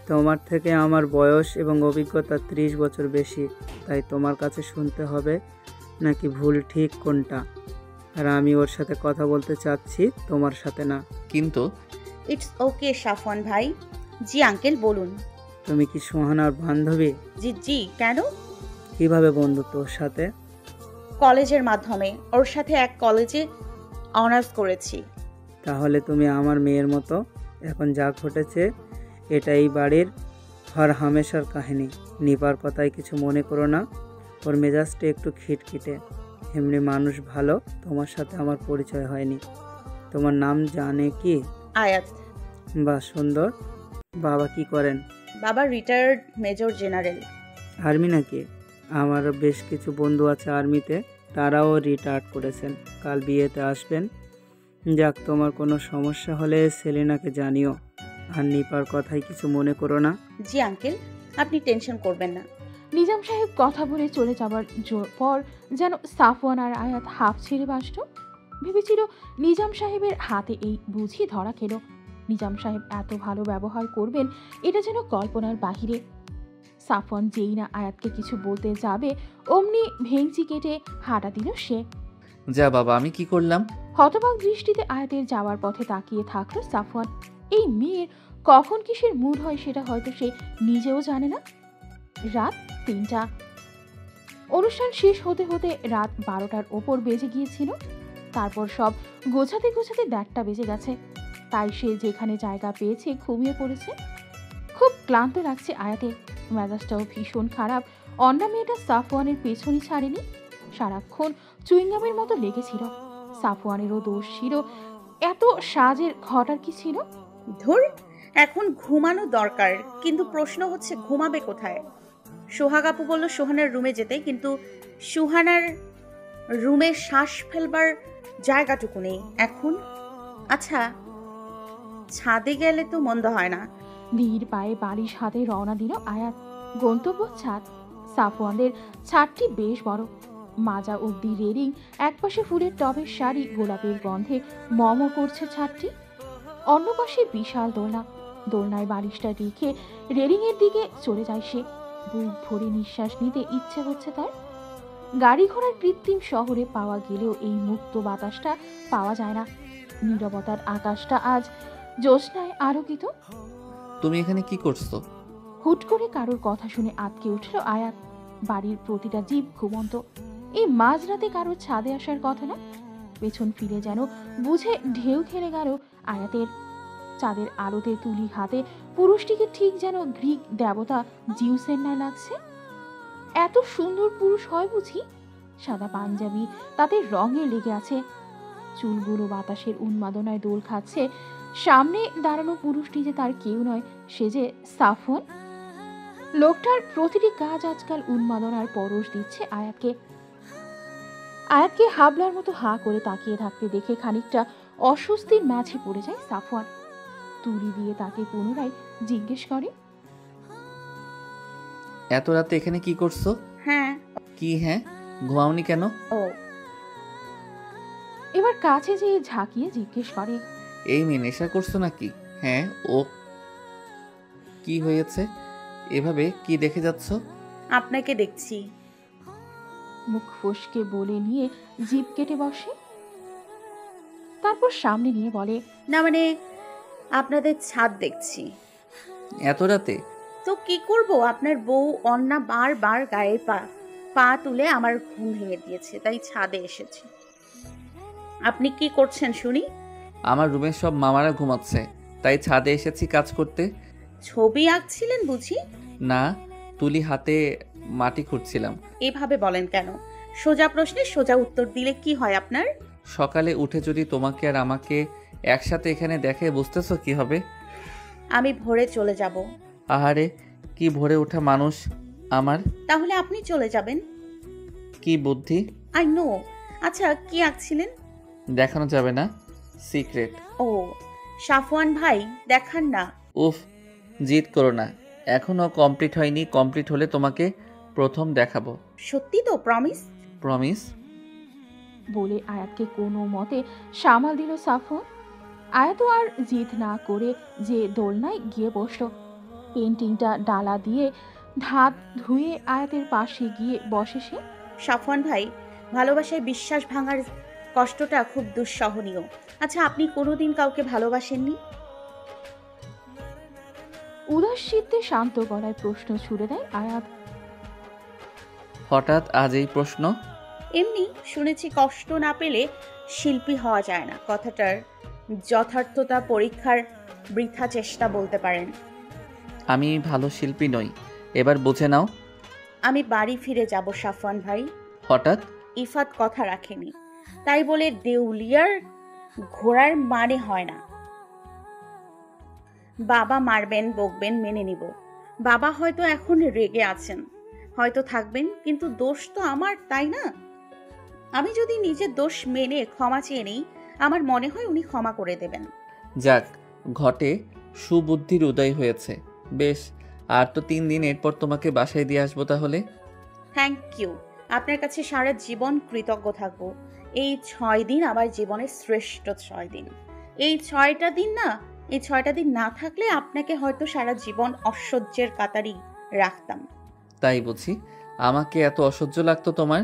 তোমার থেকে আমার বয়স এবং অভিজ্ঞতা 30 বছর বেশি, তাই তোমার কাছে শুনতে হবে নাকি ভুল ঠিক কোনটা। আর আমি ওর সাথে কথা বলতে চাচ্ছি, তোমার সাথে না। কিন্তু ইটস ওকে সাফওয়ান ভাই। জি আঙ্কেল বলুন। তুমি কি সোহানার বান্ধবী? জি কেন? কিভাবে বন্ধুত্ব ওর সাথে? কলেজের মাধ্যমে। ওর সাথে এক কলেজে অনার্স করেছি। তাহলে তুমি আমার মেয়ের মতো। এখন যা ঘটেছে এটা এই বাড়ির হর হামেশার কাহিনী। নিপার কথায় কিছু মনে করো না, ওর মেজাজটা একটু খিটখিটে। এমনি মানুষ ভালো। তোমার সাথে আমার পরিচয় হয়নি। তোমার নাম জানে কি? আয়াত। বাহ, সুন্দর। বাবা কি করেন? বাবা রিটায়ার্ড মেজর জেনারেল। আর্মি নাকি? আমার বেশ কিছু বন্ধু আছে আর্মিতে, তারাও রিটায়ার্ড করেছেন। কাল বিয়েতে আসবেন। যাক, তোমার কোনো সমস্যা হলে সেলিনাকে জানিও। আর নিপার কথায় কিছু মনে করো না। জি আঙ্কেল, আপনি টেনশন করবেন না। নিজাম সাহেব কথা বলে চলে যাবার পর যেন সাফওয়ান আর আয়াত হাফ ছেড়ে বাসত। ভেবেছিল নিজাম সাহেবের হাতে এই বুঝি ধরা খেল। নিজাম সাহেব এত ভালো ব্যবহার করবেন এটা যেন কল্পনার বাহিরে। সাফওয়ান যেই না আয়াতকে কিছু বলতে যাবে, অমনি ভেঙচি কেটে হাঁটা দিল সে। যা বাবা, আমি কি করলাম? হতবাক দৃষ্টিতে আয়াতের যাওয়ার পথে তাকিয়ে থাকলো সাফওয়ান। এই মেয়ের কখন কিসের মুড হয় সেটা হয়তো সে নিজেও জানে না। রাত 3টা। অনুষ্ঠান শেষ হতে হতে রাত 12টার ওপর বেজে গিয়েছিল। তারপর সব গোছাতে 1:30 বেজে গেছে। তাই সে যেখানে জায়গা পেয়েছে ঘুমিয়ে পড়েছে। খুব ক্লান্ত লাগছে আয়াতের, মেজাজটাও ভীষণ খারাপ। অন্না মেয়েটা সাফওয়ানের পেছনই ছাড়েনি, সারাক্ষণ চুইংগামের মতো লেগেছিল। সাফওয়ানেরও দোষ ছিল, এত সাজের ঘটার কি ছিল? ধুর, এখন ঘুমানো দরকার, কিন্তু প্রশ্ন হচ্ছে ঘুমাবে কোথায়? সোহাগ আপু বলল সোহানার রুমে যেতে, কিন্তু সোহানার রুমে শ্বাস ফেলবার জায়গাটুকু নেই এখন। আচ্ছা, ছাদে গেলে তো মন্দ হয় না। ধীর পায়ে বালিশ হাতে রওনা দিল আয়াত। গন্তব্য ছাদ। সাফওয়ানদের ছাদটি বেশ বড়, মাজা অব্দি রেলিং, একপাশে ফুলের টবের শাড়ি, গোলাপের গন্ধে মম করছে ছাদটি। অন্য পাশে বিশাল দোলনা। দোলনায় বালিশটা রেখে রেলিংয়ের দিকে চলে যায় সে। বুক ভরে নিঃশ্বাস নিতে ইচ্ছে হচ্ছে তার। গাড়ি ঘোড়ার কৃত্রিম শহরে পাওয়া গেলেও এই মুক্ত বাতাসটা পাওয়া যায় না। নীরবতার আকাশটা আজ জ্যোৎস্নায় আলোকিত। তুমি এখানে কি করছো? হুট করে কারোর কথা শুনে আটকে উঠল আয়াত। বাড়ির প্রতিটা জীব ঘুমন্ত। এই মাঝরাতে কারোর ছাদে আসার কথা না। পেছন ফিরে যেন বুঝে ঢেউ খেলে গেল আয়াতের। চাঁদের আলোতে তুলি হাতে পুরুষটিকে ঠিক যেন গ্রিক দেবতা জিউসের ন্যায় লাগছে। এত সুন্দর পুরুষ হয় বুঝি? সাদা পাঞ্জাবি, তাতে রঙে লেগে আছে। চুলগুলো বাতাসের উন্মাদনায় দোল খাচ্ছে। সামনে দাঁড়ানো পুরুষটি যে তার কেউ নয়, সে যে সাফওয়ান। লোকটার প্রতিটি কাজ আজকাল উন্মাদনার পরশ দিচ্ছে আয়াতকে। আয়াতকে হাবলার মতো হা করে তাকিয়ে থাকতে দেখে খানিকটা অস্বস্তির মাঝে পড়ে যায় সাফওয়ান। তুলি দিয়ে তাকে পুনরায় জিজ্ঞেস করে, এত রাতে এখানে কি করছো? হ্যাঁ। কি হ্যাঁ? ঘুমাওনি কেন? ও। এবার কাছে যেয়ে ঝাঁকিয়ে জিজ্ঞেস করে, এই মেয়ে নেশা করছো নাকি? হ্যাঁ। ও কি হয়েছে? এভাবে কি দেখে যাচ্ছ? আপনাকে দেখছি। মুখ ফসকে বলে নিয়ে জিভ কেটে বসে। তারপর সামনে নিয়ে বলে, না মানে আপনাদের ছাদ দেখছি। এত রাতে? তো কি করব, আপনার বউ অন্না বারবার গায়ে পা তুলে আমার ঘুম ভেঙে দিয়েছে, তাই ছাদে এসেছি। আপনি কি করছেন শুনি? আমার রুমের সব মামারা ঘুমাচ্ছে, তাই ছাদে এসেছি কাজ করতে। ছবি আঁকছিলেন বুঝি? না, তুলি হাতে মাটি খুঁড়ছিলাম। এভাবে বলেন কেন? সোজা প্রশ্নে সোজা উত্তর দিলে কি হয় আপনার? সকালে উঠে যদি তোমাকে আর আমাকে একসাথে এখানে দেখে, বুঝতেছো কি হবে? আমি ভোরে চলে যাব। আহারে, কি ভোরে ওঠা মানুষ আমার। তাহলে আপনি চলে যাবেন। কি বুদ্ধি! I know. আচ্ছা, কি আঁকছিলেন? দেখানো যাবে না, সিক্রেট। ও সাফওয়ান ভাই, দেখান না। উফ, জিদ করো না, এখনো কমপ্লিট হয়নি। কমপ্লিট হলে তোমাকে প্রথম দেখাবো। সত্যি তো? প্রমিস? প্রমিস। বলে আয়াতকে কোনো মতে সামাল দিল সাফওয়ান। আয়াতও আর জিদ না করে যে দোলনায় গিয়ে বসল। পেন্টিংটা ডালা দিয়ে হাত ধুয়ে আয়াতের পাশে গিয়ে বসে সে। সাফওয়ান ভাই, ভালোবাসায় বিশ্বাস ভাঙার কষ্টটা খুব দুঃসহনীয়। আচ্ছা, আপনি কোনোদিন কাউকে ভালোবাসেননি? উদাস চিত্তে শান্ত গলায় প্রশ্ন ছুড়ে দেয় আয়াত। হঠাৎ আজ এই প্রশ্ন? এমনি শুনেছি কষ্ট না পেলে শিল্পী হওয়া যায় না। কথাটার যথার্থতা পরীক্ষার বৃথা চেষ্টা বলতে পারেন। আমি ভালো শিল্পী নই, এবার বুঝে নাও। আমি বাড়ি ফিরে যাব সাফওয়ান ভাই। হঠাৎ? ইফাত কথা রাখেনি, তাই বলে দেউলিয়ার ঘোড়ার মানে হয় না। বাবা মারবেন, বকবেন, মেনে নিব। বাবা হয়তো এখন রেগে আছেন, হয়তো থাকবেন, কিন্তু দোষ তো আমার, তাই না? আমি যদি নিজের দোষ মেনে ক্ষমা চেয়ে নিই, আমার মনে হয় উনি ক্ষমা করে দেবেন। যাক, ঘটে সুবুদ্ধির উদয় হয়েছে। বেশ, আর তো 3 দিন, এরপর তোমাকে বাসায় দিয়ে আসবো তাহলে। Thank you. আপনার কাছে সারা জীবন কৃতজ্ঞ থাকব। এই 6 দিন আমার জীবনের শ্রেষ্ঠ 6 দিন। এই 6টা দিন না, এই 6টা দিন না থাকলে আপনাকে হয়তো সারা জীবন অসহ্যের কাতারি রাখতাম। তাই বুঝি? আমাকে এত অসহ্য লাগতো তোমার?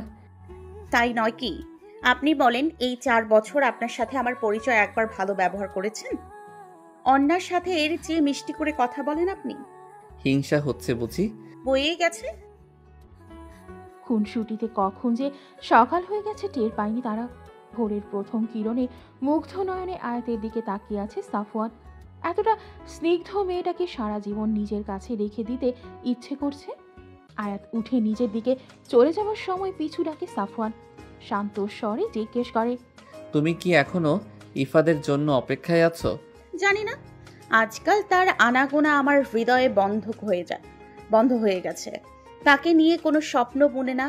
তাই নয় কি? আপনি বলেন, এই 4 বছর আপনার সাথে আমার পরিচয় একবার ভালো ব্যবহার করেছেন? অন্যার সাথে এর চেয়ে মিষ্টি করে কথা বলেন আপনি? হিংসা হচ্ছে বুঝি? বয়ে গেছে। খুনসুটিতে কখন যে সকাল হয়ে গেছে টের পায়নি তারা। ভোরের প্রথম কিরণে মুগ্ধ নয়নে আয়াতের দিকে তাকিয়ে আছে সাফওয়ান। এতটা স্নিগ্ধ মেয়েটাকে সারা জীবন নিজের কাছে রেখে দিতে ইচ্ছে করছে। আয়াত উঠে নিজের দিকে চলে যাওয়ার সময় পিছু ডাকে সাফওয়ান। শান্ত স্বরে জিজ্ঞেস করে, তুমি কি এখনো ইফাদের জন্য অপেক্ষায় আছো? জানি না, আজকাল তার আনাগোনা আমার হৃদয়ে বন্ধ হয়ে গেছে। তাকে নিয়ে কোনো স্বপ্ন বুনে না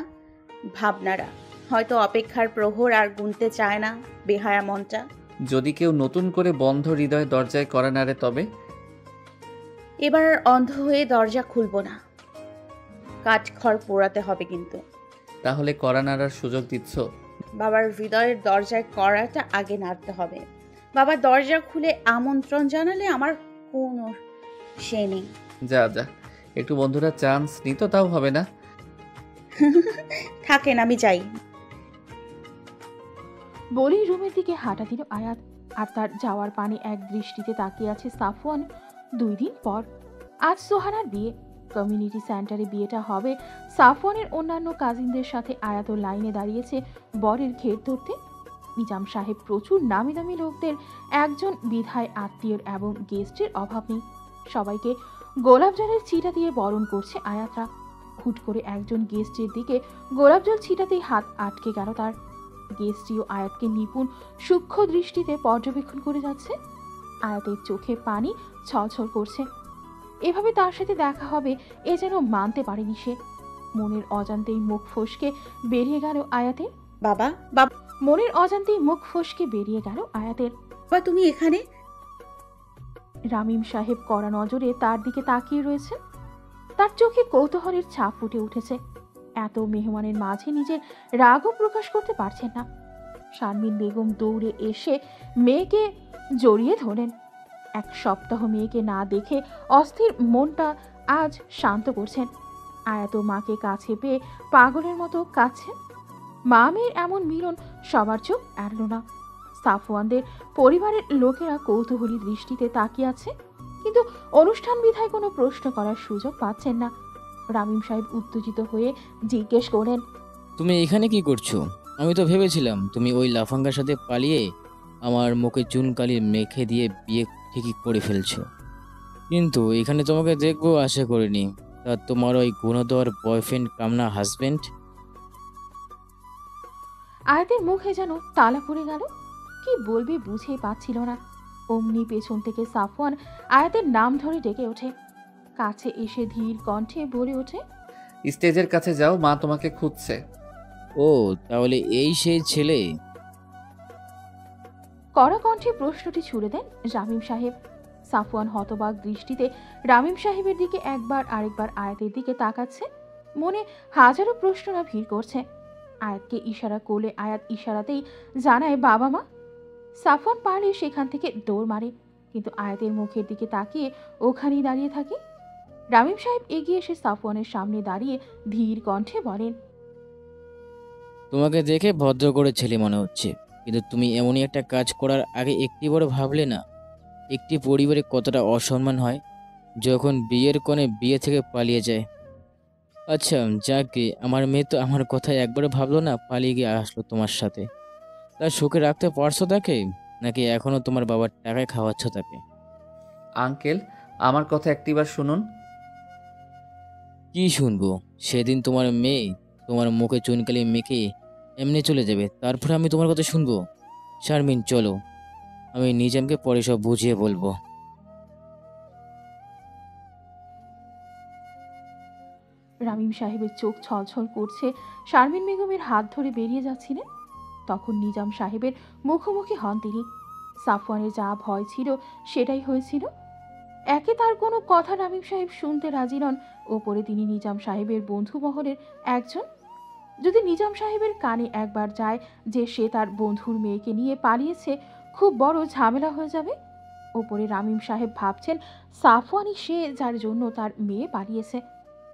ভাবনারা। হয়তো অপেক্ষার প্রহর আর গুনতে চায় না বেহায়া মনটা। যদি কেউ নতুন করে বন্ধ হৃদয় দরজায় করা নাড়ে তবে? এবার অন্ধ হয়ে দরজা খুলব না, কাঠখড় পোড়াতে হবে কিন্তু। তাহলে করা নাড়ার সুযোগ দিচ্ছ? বাবার হৃদয়ের দরজায় করাটা আগে নাড়তে হবে। বাবা দরজা খুলে আমন্ত্রণ জানালে আমার কোনো সে নেই। যা যা, একটু বন্ধুরা চান্স নিত তাও হবে না? থাকেন, আমি যাই। বলেই রুমের দিকে হাঁটা দিল আয়াত। আর তার যাওয়ার পানে এক দৃষ্টিতে তাকিয়ে আছে সাফওয়ান। 2 দিন পর আজ সোহানার বিয়ে। কমিউনিটি সেন্টারে বিয়েটা হবে। সাফওয়ানের অন্যান্য কাজিনদের সাথে আয়াত লাইনে দাঁড়িয়েছে বরের ঘের ধরতে। নিজাম সাহেব প্রচুর নামি দামি লোকদের একজন, বিধায় আত্মীয়র এবং গেস্টের অভাব নেই। সবাইকে গোলাপ জলের ছিটা দিয়ে বরণ করছে আয়াতরা। হুট করে একজন গেস্টের দিকে গোলাপ জল ছিটাতেই হাত আটকে গেল তার। গেস্টটিও আয়াতকে নিপুণ সূক্ষ্ম দৃষ্টিতে পর্যবেক্ষণ করে যাচ্ছে। আয়াতের চোখে পানি ছলছল করছে। এভাবে তার সাথে দেখা হবে এ যেন মানতে পারেনি সে। মনের অজান্তেই মুখ ফসকে বেরিয়ে গেল আয়াতের। বাবা, বাবা, মনের অজান্তেই মুখ ফসকে বেরিয়ে গেল আয়াতের। তুমি এখানে? রামিম সাহেব কড়া নজরে তার দিকে তাকিয়ে রয়েছে। তার চোখে কৌতূহলের ছাপ ফুটে উঠেছে। এত মেহমানের মাঝে নিজের রাগও প্রকাশ করতে পারছেন না। শারমিন বেগম দৌড়ে এসে মেয়েকে জড়িয়ে ধরেন। 1 সপ্তাহ মেয়েকে না দেখে অস্থির মনটা আজ শান্ত করছেন। আয়াত মাকে কাছে পেয়ে পাগলের মতো কাঁদছেন। মা মেয়ের এমন মিলন সবার চোখ এড়ল না। সাফওয়ানদের পরিবারের লোকেরা কৌতূহলী দৃষ্টিতে তাকিয়ে আছে, কিন্তু অনুষ্ঠান বিধায় কোনো প্রশ্ন করার সুযোগ পাচ্ছেন না। রামিম সাহেব উত্তেজিত হয়ে জিজ্ঞেস করেন, তুমি এখানে কি করছো? আমি তো ভেবেছিলাম তুমি ওই লাফাঙ্গার সাথে পালিয়ে আমার মুখে চুনকালি মেখে দিয়ে বিয়ে ঠিকই করে ফেলছো, কিন্তু এখানে তোমাকে দেখবো আশা করিনি। তা তোমার ওই গুণধর বয়ফ্রেন্ড কামনা হাজবেন্ড? আয়াতের মুখে যেন তালা পড়ে গেল। কি বলবে বুঝেই পাচ্ছিল না। অমনি পেছন থেকে সাফওয়ান আয়াতের নাম ধরে ডেকে ওঠে। কাছে এসে ধীর কণ্ঠে বলে ওঠে, স্টেজের কাছে যাও, মা তোমাকে খুঁজছে। ও, তাহলে এই সেই ছেলে? কড়া কণ্ঠে প্রশ্নটি ছুড়ে দেন রামিম সাহেব। সাফওয়ান হতবাক দৃষ্টিতে রামিম সাহেবের দিকে একবার আরেকবার আয়াতের দিকে তাকাচ্ছে। মনে হাজারো প্রশ্নরা ভিড় করছে। আয়াতকে ইশারা করলে আয়াত ইশারাতেই জানায় বাবা মা। সাফওয়ান পারলে সেখান থেকে দৌড় মারে, কিন্তু আয়াতের মুখের দিকে তাকিয়ে ওখানেই দাঁড়িয়ে থাকে। রামিম সাহেব এগিয়ে এসে সাফওয়ানের সামনে দাঁড়িয়ে ধীর কণ্ঠে বলেন, তোমাকে দেখে ভদ্র করে ছেলে মনে হচ্ছে, কিন্তু তুমি এমনই একটা কাজ করার আগে একটিবারও ভাবলে না একটি পরিবারে কতটা অসম্মান হয় যখন বিয়ের কোণে বিয়ে থেকে পালিয়ে যায়? আচ্ছা, যাকে আমার মেয়ে তো আমার কথা একবারও ভাবলো না, পালিয়ে গিয়ে আসলো তোমার সাথে। তার সুখে রাখতে পারছো তাকে, নাকি এখনো তোমার বাবার টাকায় খাওয়াচ্ছ তাকে? আঙ্কেল, আমার কথা একটিবার শুনুন। কি শুনবো? সেদিন তোমার মেয়ে তোমার মুখে চুনকালি মেখে এমনি চলে যাবে, তারপরে আমি তোমার কথা শুনবো? শারমিন, চলো, আমি নিজামকে পরে সব বুঝিয়ে বলবো। রামিম সাহেবের চোখ ছলছল করছে। শারমিন বেগমের হাত ধরে বেরিয়ে যাচ্ছিলেন, তখন নিজাম সাহেবের মুখোমুখি হন তিনি। সাফওয়ানের যা ভয় ছিল সেটাই হয়েছিল। একে তার কোনো কথা রামিম সাহেব শুনতে রাজি নন, ওপরে তিনি নিজাম সাহেবের বন্ধু মহলের একজন। যদি নিজাম সাহেবের কানে একবার যায় যে সে তার বন্ধুর মেয়েকে নিয়ে পালিয়েছে, খুব বড় ঝামেলা হয়ে যাবে। ওপরে রামিম সাহেব ভাবছেন সাফওয়ানই সে যার জন্য তার মেয়ে পালিয়েছে।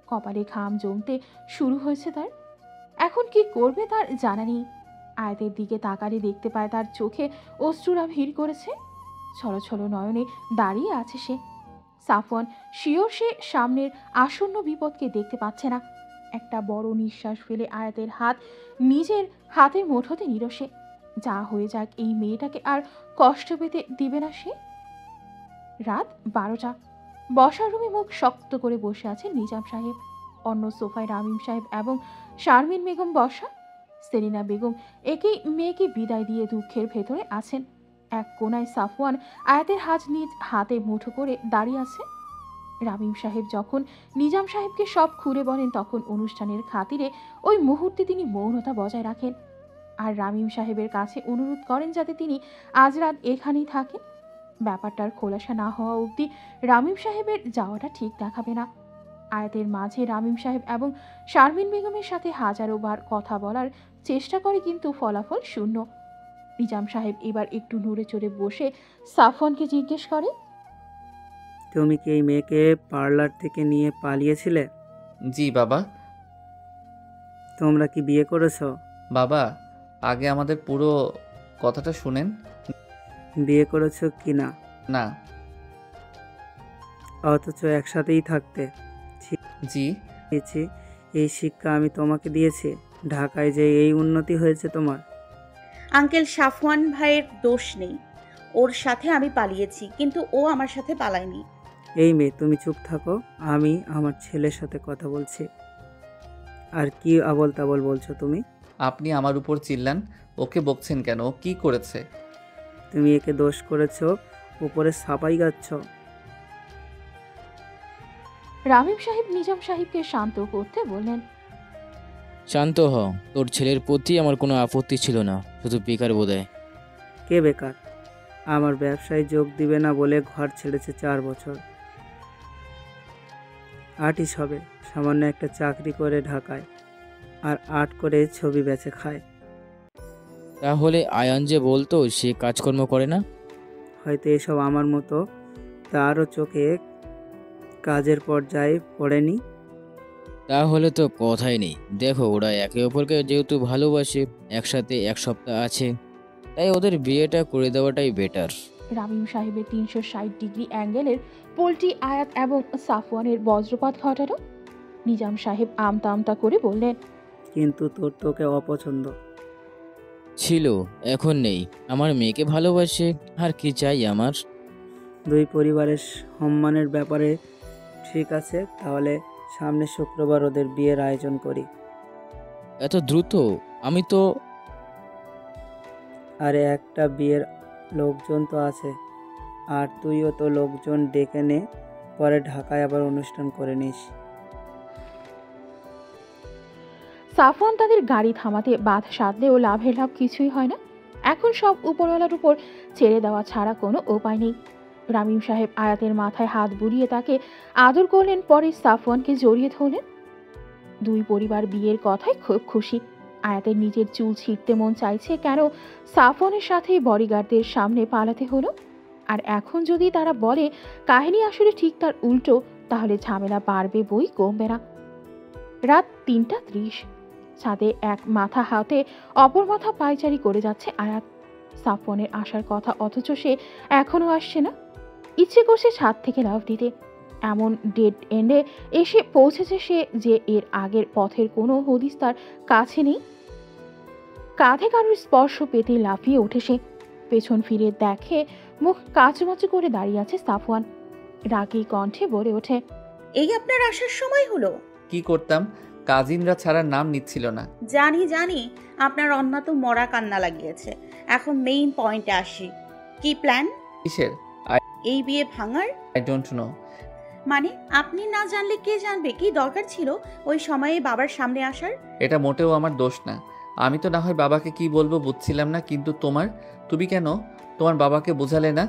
কপালে ঘাম জমতে শুরু হয়েছে তার। এখন কি করবে তার জানা নেই। আয়াতের দিকে তাকালে দেখতে পায় তার চোখে অশ্রুরা ভিড় করেছে। ছলছল নয়নে দাঁড়িয়ে আছে সে। সাফওয়ান শিওর সে সামনের আসন্ন বিপদকে দেখতে পাচ্ছে না। একটা বড় নিঃশ্বাস ফেলে আয়াতের হাত নিজের হাতের মুঠোতে নিল সে। যা হয়ে যাক, এই মেয়েটাকে আর কষ্ট পেতে দিবে না সে। রাত 12টা। বসার রুমে মুখ শক্ত করে বসে আছেন নিজাম সাহেব। অন্য সোফায় রামিম সাহেব এবং শারমিন বেগম বসা। সেলিনা বেগম একেই মেয়েকে বিদায় দিয়ে দুঃখের ভেতরে আছেন। এক কোনায় সাফওয়ান আয়াতের হাত নিজ হাতে মুঠো করে দাঁড়িয়ে আছে। রামিম সাহেব যখন নিজাম সাহেবকে সব খুলে বলেন, তখন অনুষ্ঠানের খাতিরে ওই মুহূর্তে তিনি মৌনতা বজায় রাখেন। আর রামিম সাহেবের কাছে অনুরোধ করেন যাতে তিনি আজ রাত এখানেই থাকেন। ব্যাপারটার খোলাসা না হওয়া অবধি রামিম সাহেবের যাওয়াটা ঠিক দেখাবে না। আয়াতের মাঝে রামিম সাহেব এবং শারমিন বেগমের সাথে হাজারো বার কথা বলার চেষ্টা করে, কিন্তু ফলাফল শূন্য। নিজাম সাহেব এবার একটু নড়ে চড়ে বসে সাফওয়ানকে জিজ্ঞেস করে, তুমি কি এই মেয়েকে পার্লার থেকে নিয়ে পালিয়েছিলে? জি বাবা। তোমরা কি বিয়ে করেছো? বাবা, আগে আমাদের পুরো কথাটা শুনেন। বিয়ে করেছো কি না? না। অথচ একসাথেই থাকতে। জি। ছি, এই শিক্ষা আমি তোমাকে দিয়েছি। ঢাকায় যে এই উন্নতি হয়েছে তোমার। আঙ্কেল, সাফওয়ান ভাইয়ের দোষ নেই। ওর সাথে আমি পালিয়েছি, কিন্তু ও আমার সাথে পালায়নি। এই মেয়ে, তুমি চুপ থাকো। আমি আমার ছেলের সাথে কথা বলছি। আর কি আবল তাবল বলছো তুমি? আপনি আমার উপর চিল্লান। ওকে বকছেন কেন? ও কি করেছে? তুমি একে দোষ করেছো, উপরে সাপাই গাচ্ছ। রামিম সাহেব নিজাম সাহেবকে শান্ত করতে বললেন, শান্ত হ। তোর ছেলের প্রতি আমার কোনো আপত্তি ছিল না, শুধু বেকার বোধহয়। কে বেকার? আমার ব্যবসায় যোগ দিবে না বলে ঘর ছেড়েছে 4 বছর। আর্টিস্ট হবে, সামান্য একটা চাকরি করে ঢাকায়, আর আর্ট করে ছবি বেচে খায়। তাহলে আয়ান যে বলতো সে কাজকর্ম করে না? হয়তো এসব আমার মতো তারও চোখে কাজের পর্যায়ে পড়েনি। তাহলে তো কথাই নেই। দেখো, ওরা একে অপরকে যেহেতু ভালোবাসে, একসাথে 1 সপ্তাহ আছে, তাই ওদের বিয়েটা করে দেওয়াটাই বেটার। রামিম সাহেবের 360 ডিগ্রি অ্যাঙ্গেলের পোল্ট্রি আয়াত এবং সাফওয়ানের বজ্রপাত ঘটালো। নিজাম সাহেব আমতা আমতা করে বললেন, কিন্তু তোর তোকে অপছন্দ ছিল, এখন নেই। আমার মেয়েকে ভালোবাসে, আর কি চাই আমার? দুই পরিবারের সম্মানের ব্যাপারে ঠিক আছে, তাহলে সামনের শুক্রবার ওদের বিয়ের আয়োজন করি। এত দ্রুত? আমি তো আরে একটা বিয়ের লোকজন তো আছে, আর তুইও তো লোকজন ডেকে নে, পরে ঢাকায় আবার অনুষ্ঠান করে নিস। সাফওয়ান তাদের গাড়ি থামাতে বাধা সাধলেও লাভের লাভ কিছুই হয় না। এখন সব উপরওয়ালার উপর ছেড়ে দেওয়া ছাড়া কোনো উপায় নেই। রামিম সাহেব আয়াতের মাথায় হাত বুলিয়ে তাকে আদর করলেন, পরে সাফওয়ানকে জড়িয়ে ধরলেন। দুই পরিবার বিয়ের কথায় খুব খুশি। আয়াতের নিজের চুল ছিঁড়তে মন চাইছে কেন সাফওয়ানের সাথে বডিগার্ডদের সামনে পালাতে হলো। আর এখন যদি তারা বলে কাহিনী আসলে ঠিক তার উল্টো, তাহলে ঝামেলা বাড়বে বই কমবে না। রাত 3:30। ছাদে এক মাথা হাতে অপর মাথা পায়চারি করে যাচ্ছে আয়াত। সাফওয়ানের আসার কথা, অথচ সে এখনো আসছে না। ইচ্ছে করছে ছাদ থেকে লাফ দিতে। এমন ডেড এন্ডে এসে পৌঁছেছে সে যে এর আগের পথের কোনো হদিস তার কাছে নেই। কাঁধে কারোর স্পর্শ পেতে লাফিয়ে ওঠে সে। পেছন ফিরে দেখে মুখ কাচুমাচু করে দাঁড়িয়ে আছে সাফওয়ান। রাগী কণ্ঠে বলে ওঠে, এই আপনার আসার সময় হলো? কি করতাম? কাজিনরা ছাড়ার নাম নিচ্ছিল না। জানি জানি, আপনার অন্যা তো মরা কান্না লাগিয়েছে। এখন মেইন পয়েন্টে আসি। কি প্ল্যান? কিসের? এই বিয়ে ভাঙার? I don't know. মানে আপনি না জানলে কে জানবে? কি দরকার ছিল ওই সময়ে বাবার সামনে আসার? এটা মোটেও আমার দোষ না। আমি তো না হয় বাবাকে কি বলবো বুঝছিলাম না, কিন্তু তুমি কেন তোমার বাবাকে বোঝালে না?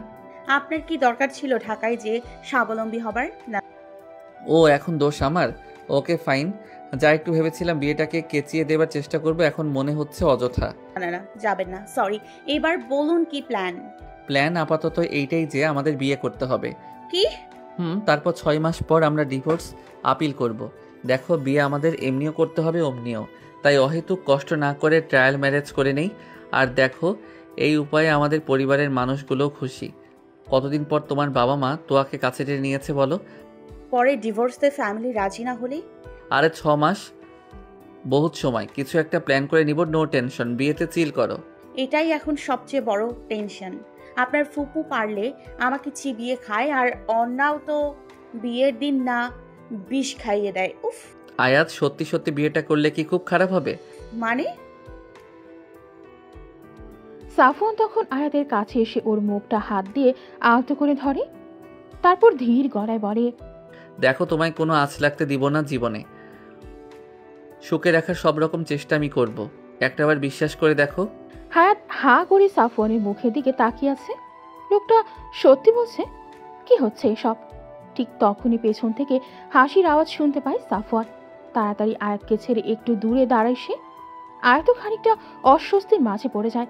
আপনার কি দরকার ছিল ঢাকায় যে স্বাবলম্বী হবার? না, ও এখন দোষ আমার? Okay fine. যা একটু ভেবেছিলাম বিয়েটাকে কেচিয়ে দেবার চেষ্টা করবো, এখন মনে হচ্ছে অযথা। না না, যাবেন না, সরি। এবার বলুন কি প্ল্যান? প্ল্যান আপাতত এইটাই যে আমাদের বিয়ে করতে হবে। কি? তারপর 6 মাস পর আমরা ডিভোর্স আপিল করব। দেখো, বিয়ে আমাদের এমনিও করতে হবে অমনিও, তাই অহেতুক কষ্ট না করে ট্রায়াল ম্যারেজ করে নেই। আর দেখো, এই উপায়ে আমাদের পরিবারের মানুষগুলোও খুশি। কতদিন পর তোমার বাবা মা তোয়াকে কাছে টেনে নিয়েছে বলো? পরে ডিভোর্সে ফ্যামিলি রাজি না হলে? আরে 6 মাস বহুত সময়, কিছু একটা প্ল্যান করে নিব। নো টেনশন, বিয়েতে চিল করো। এটাই এখন সবচেয়ে বড় টেনশন। আপনার ফুপু পারলে আমাকে চিবিয়ে খায়, আর অন্যাও তো বিয়ের দিন না বিষ খাইয়ে দেয়। উফ। আয়াত, সত্যি সত্যি বিয়েটা করলে কি খুব খারাপ হবে? মানে? সাফওয়ান তখন আয়াতের কাছে এসে ওর মুখটা হাত দিয়ে আলতো করে ধরে। তারপর ধীর গলায় বলে, দেখো, তোমায় কোনো আঁচ লাগতে দিব না জীবনে। সুখে রাখার সব রকম চেষ্টা আমি করব। একটাবার বিশ্বাস করে দেখো। হায়াত হাঁ করে সাফওয়ানের মুখের দিকে তাকিয়ে আছে। লোকটা সত্যি বলছে? কি হচ্ছে এসব? ঠিক তখনই পেছন থেকে হাসির আওয়াজ শুনতে পায় সাফওয়ান। তাড়াতাড়ি আয়াতকে ছেড়ে একটু দূরে দাঁড়ায় সে। আয়াতও খানিকটা অস্বস্তির মাঝে পড়ে যায়।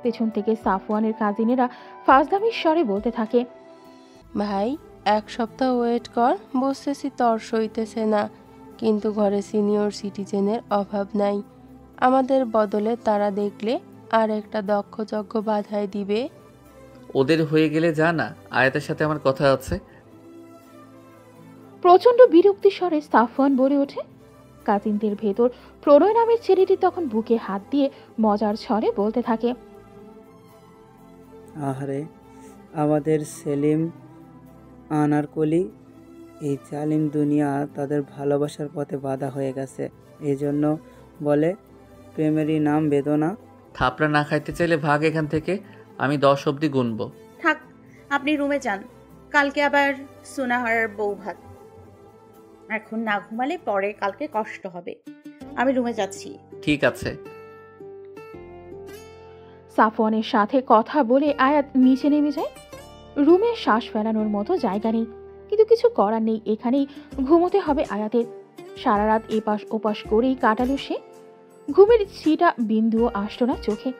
পেছন থেকে সাফওয়ানের কাজিনেরা ফাজলামির স্বরে বলতে থাকে, ভাই 1 সপ্তাহ ওয়েট কর, বুঝতেছি তর সইতেছে না, কিন্তু ঘরে সিনিয়র সিটিজেনের অভাব নাই। আমাদের বদলে তারা দেখলে আর একটা দক্ষ বাধায় দিবে। ওদের হয়ে গেলে যা না, আয়াতের সাথে আমার কথা আছে। প্রচন্ড বিরক্তি স্বরে সাফওয়ান বলে ওঠে। কাজিনদের ভেতর প্রণয় নামের ছেলেটি তখন বুকে হাত দিয়ে মজার স্বরে বলতে থাকে, আহারে আমাদের সেলিম আনারকলি, এই জালিম দুনিয়া তাদের ভালোবাসার পথে বাধা হয়ে গেছে। এই জন্য বলে প্রেমেরই নাম বেদনা। থাপড়া না খাইতে চাইলে ভাগ এখান থেকে, আমি 10 অবধি গুনবো। থাক, আপনি রুমে যান, কালকে আবার সুনাহার বউ ভাত। এখন না ঘুমালে পরে কালকে কষ্ট হবে। আমি রুমে যাচ্ছি। ঠিক আছে। সাফওয়ানের সাথে কথা বলে আয়াত নিচে নেমে যায়। রুমে শ্বাস ফেলানোর মতো জায়গা নেই, কিন্তু কিছু করার নেই, এখানেই ঘুমোতে হবে আয়াতের। সারা রাত এপাশ ওপাশ করেই কাটালো সে। ঘুমের ছিটা বিন্দুও আসলো না চোখে।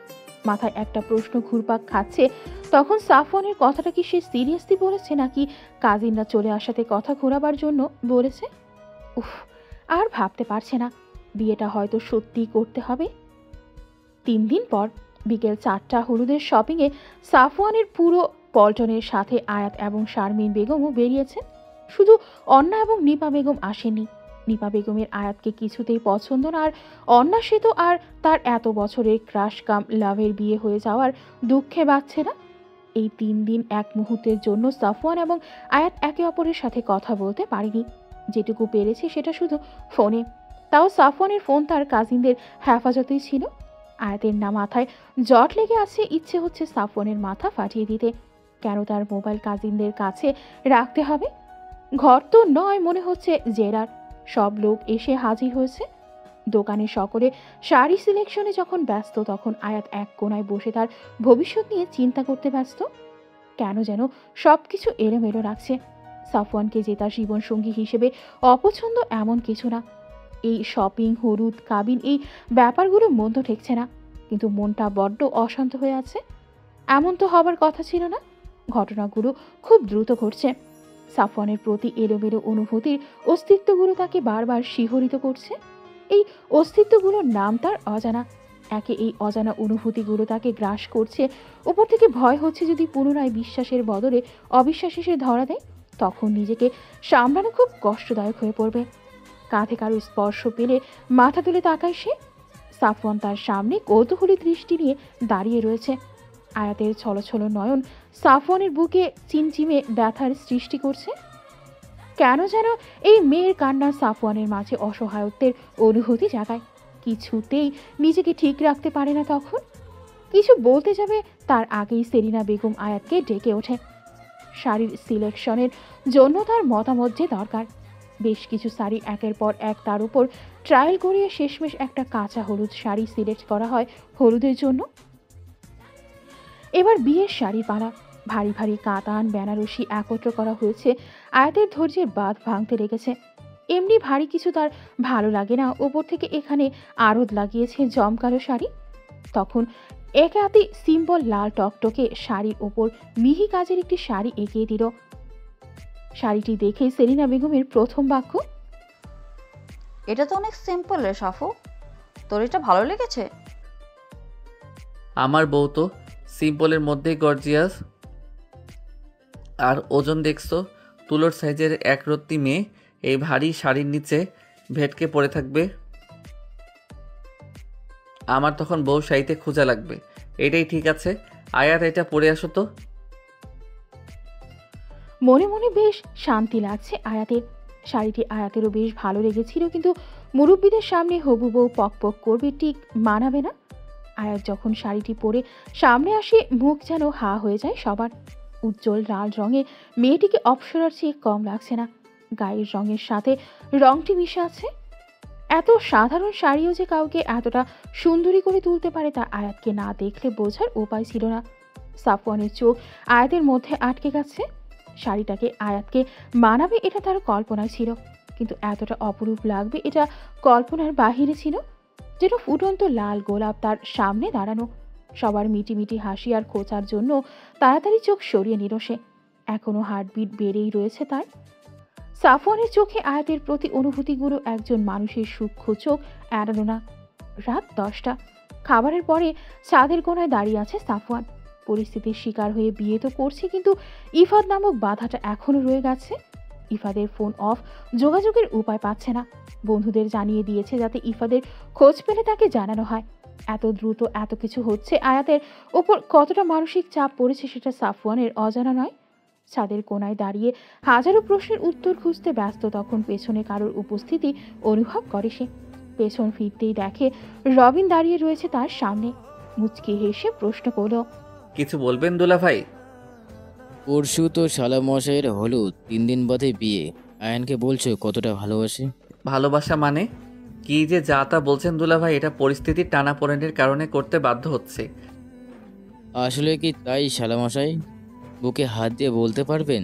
মাথায় একটা প্রশ্ন ঘুরপাক খাচ্ছে, তখন সাফওয়ানের কথাটা কি সে সিরিয়াসলি বলেছে নাকি কাজিনরা চলে আসাতে কথা ঘোরাবার জন্য বলেছে? উফ, আর ভাবতে পারছে না। বিয়েটা হয়তো সত্যিই করতে হবে। 3 দিন পর বিকেল 4টা হলুদের শপিংয়ে সাফওয়ানের পুরো পল্টনের সাথে আয়াত এবং শারমিন বেগমও বেরিয়েছেন। শুধু অন্না এবং নিপা বেগম আসেনি। নিপা বেগমের আয়াতকে কিছুতেই পছন্দ না, আর অন্না সে তো আর তার এত বছরের ক্রাশ কাম লাভের বিয়ে হয়ে যাওয়ার দুঃখে বাঁচছে না। এই 3 দিন এক মুহূর্তের জন্য সাফওয়ান এবং আয়াত একে অপরের সাথে কথা বলতে পারেনি। যেটুকু পেরেছে সেটা শুধু ফোনে, তাও সাফওয়ানের ফোন তার কাজিনদের হেফাজতেই ছিল। আয়াতের না মাথায় জট লেগে আছে, ইচ্ছে হচ্ছে সাফওয়ানের মাথা ফাটিয়ে দিতে। কেন তার মোবাইল কাজিনদের কাছে রাখতে হবে? ঘর তো নয়, মনে হচ্ছে জেরার। সব লোক এসে হাজির হয়েছে। দোকানে সকলে শাড়ি সিলেকশনে যখন ব্যস্ত, তখন আয়াত এক কোনায় বসে তার ভবিষ্যৎ নিয়ে চিন্তা করতে ব্যস্ত। কেন যেন সবকিছু এলোমেলো রাখছে। সাফওয়ানকে যে তার জীবনসঙ্গী হিসেবে অপছন্দ এমন কিছু না। এই শপিং, হলুদ, কাবিন, এই ব্যাপারগুলো মন্দ ঠেকছে না, কিন্তু মনটা বড্ড অশান্ত হয়ে আছে। এমন তো হবার কথা ছিল না। ঘটনাগুলো খুব দ্রুত ঘটছে। সাফওয়ানের প্রতি এলোমেলো অনুভূতির অস্তিত্বগুলো তাকে বারবার শিহরিত করছে। এই অস্তিত্বগুলোর নাম তার অজানা। একে এই অজানা অনুভূতিগুলো তাকে গ্রাস করছে। উপর থেকে ভয় হচ্ছে যদি পুনরায় বিশ্বাসের বদলে অবিশ্বাস এসে ধরা দেয়, তখন নিজেকে সামলানো খুব কষ্টদায়ক হয়ে পড়বে। কাঁধে কারো স্পর্শ পেলে মাথা তুলে তাকায় সে। সাফওয়ান তার সামনে কৌতূহলী দৃষ্টি নিয়ে দাঁড়িয়ে রয়েছে। আয়াতের ছলছল নয়ন সাফওয়ানের বুকে চিমচিমে ব্যথার সৃষ্টি করছে। কেন যেন এই মেয়ের কান্না সাফওয়ানের মাঝে অসহায়ত্বের অনুভূতি জাগায়। কিছুতেই নিজেকে ঠিক রাখতে পারে না। তখন কিছু বলতে যাবে তার আগেই সেলিনা বেগম আয়াতকে ডেকে ওঠে। শাড়ির সিলেকশনের জন্য তার মতামত যে দরকার। বেশ কিছু শাড়ি একের পর এক তার উপর ট্রায়াল করিয়ে শেষমেশ একটা কাঁচা হলুদ শাড়ি সিলেক্ট করা হয় হলুদের জন্য। এবার বিয়ের শাড়ি পালা। ভারী ভারী কাতান, বেনারসি একত্র করা হয়েছে। আয়াতের ধৈর্যের বাঁধ ভাঙতে লেগেছে। এমনি ভারী কিছু তার ভালো লাগে না, ওপর থেকে এখানে আরদ লাগিয়েছে জমকালো শাড়ি। তখন একাতি সিম্পল লাল টকটকে শাড়ির ওপর মিহি কাজের একটি শাড়ি এগিয়ে দিল। শাড়িটি দেখে সেলিনা বেগমের প্রথম বাক্য, এটা তো অনেক সিম্পল রে সাফু, তোর এটা ভালো লেগেছে? আমার বউ তো সিম্পলের মধ্যেই গর্জিয়াস। আর ওজন দেখছো, তুলোর সাইজের একরত্তি মেয়ে এই ভারী শাড়ির নিচে ভেটকে পড়ে থাকবে। আমার তখন বউ শাড়িতে খোঁজা লাগবে। এটাই ঠিক আছে। আয়াত, এটা পরে আসো তো। মনে মনে বেশ শান্তি লাগছে আয়াতের। শাড়িটি আয়াতেরও বেশ ভালো লেগেছিল, কিন্তু মুরব্বীদের সামনে হবু বউ পক পক করবে, ঠিক মানাবে না। আয়াত যখন শাড়িটি পরে সামনে আসে, মুখ যেন হা হয়ে যায় সবার। উজ্জ্বল লাল রঙে মেয়েটিকে অপ্সরার চেয়ে কম লাগছে না। গায়ের রঙের সাথে রংটি মিশে আছে। এত সাধারণ শাড়িও যে কাউকে এতটা সুন্দরী করে তুলতে পারে, তা আয়াতকে না দেখলে বোঝার উপায় ছিল না। সাফওয়ানের চোখ আয়াতের মধ্যে আটকে গেছে। শাড়িটাকে আয়াতকে মানাবে এটা তার কল্পনায় ছিল, কিন্তু এতটা অপরূপ লাগবে এটা কল্পনার বাহিরে ছিল। যেন ফুটন্ত লাল গোলাপ তার সামনে দাঁড়ানো। সবার মিটিমিটি হাসি আর খোঁচার জন্য তাড়াতাড়ি চোখ সরিয়ে নিল সে। এখনো হার্টবিট বেড়েই রয়েছে তার। সাফওয়ানের চোখে আয়াতের প্রতি অনুভূতিগুলো একজন মানুষের সূক্ষ্ম চোখ এড়ালো না। রাত 10টা। খাবারের পরে ছাদের কোণায় দাঁড়িয়ে আছে সাফওয়ান। পরিস্থিতির শিকার হয়ে বিয়ে তো করছে, কিন্তু ইফাদ নামক বাধাটা এখনো রয়ে গেছে। ইফাদের ফোন অফ, যোগাযোগের উপায় পাচ্ছে না। বন্ধুদের জানিয়ে দিয়েছে যাতে ইফাদের খোঁজ পেলে তাকে জানানো হয়। এত দ্রুত এত কিছু হচ্ছে, আয়াতের ওপর কতটা মানসিক চাপ পড়েছে সেটা সাফওয়ানের অজানা নয়। ছাদের কোণায় দাঁড়িয়ে হাজারো প্রশ্নের উত্তর খুঁজতে ব্যস্ত, তখন পেছনে কারোর উপস্থিতি অনুভব করে সে। পেছন ফিরতেই দেখে রবিন দাঁড়িয়ে রয়েছে তার সামনে। মুচকি হেসে প্রশ্ন করল, কিছু বলবেন দুলাভাই? পরশু তো শালা মশাইয়ের হলো 3 দিন বাদে বিয়ে, আয়ানকে বলছো কতটা ভালোবাসে? ভালোবাসা মানে কি যে যা তা বলছেন দুলাভাই, এটা পরিস্থিতির টানাপোড়েনের কারণে করতে বাধ্য হচ্ছে। আসলে কি তাই শালা মশাই? বুকে হাত দিয়ে বলতে পারবেন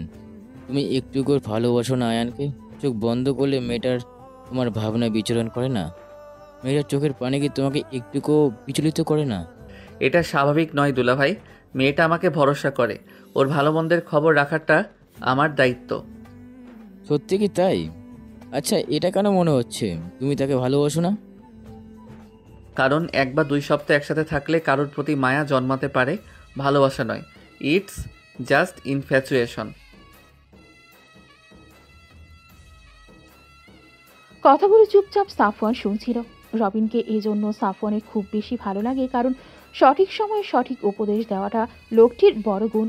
তুমি একটু করে ভালোবাসো না আয়ানকে? চোখ বন্ধ করলে মেয়েটার তোমার ভাবনা বিচরণ করে না? মেয়েটার চোখের পানি কি তোমাকে একটুকুও বিচলিত করে না? এটা স্বাভাবিক নয় দুলাভাই। মেয়েটা আমাকে ভরসা করে, ওর ভালো মন্দের খবর রাখাটা আমার দায়িত্ব। সত্যি কি তাই? আচ্ছা, এটা কেন মনে হচ্ছে তুমি তাকে ভালোবাসো না? কারণ 1 বা 2 সপ্তাহ একসাথে থাকলে কারোর প্রতি মায়া জন্মাতে পারে, ভালোবাসা নয়। It's just infatuation. কথাগুলো চুপচাপ সাফওয়ান শুনছিল। রবিনকে এজন্য সাফওয়ানের খুব বেশি ভালো লাগে, কারণ সঠিক সময়ে সঠিক উপদেশ দেওয়াটা লোকটির বড় গুণ।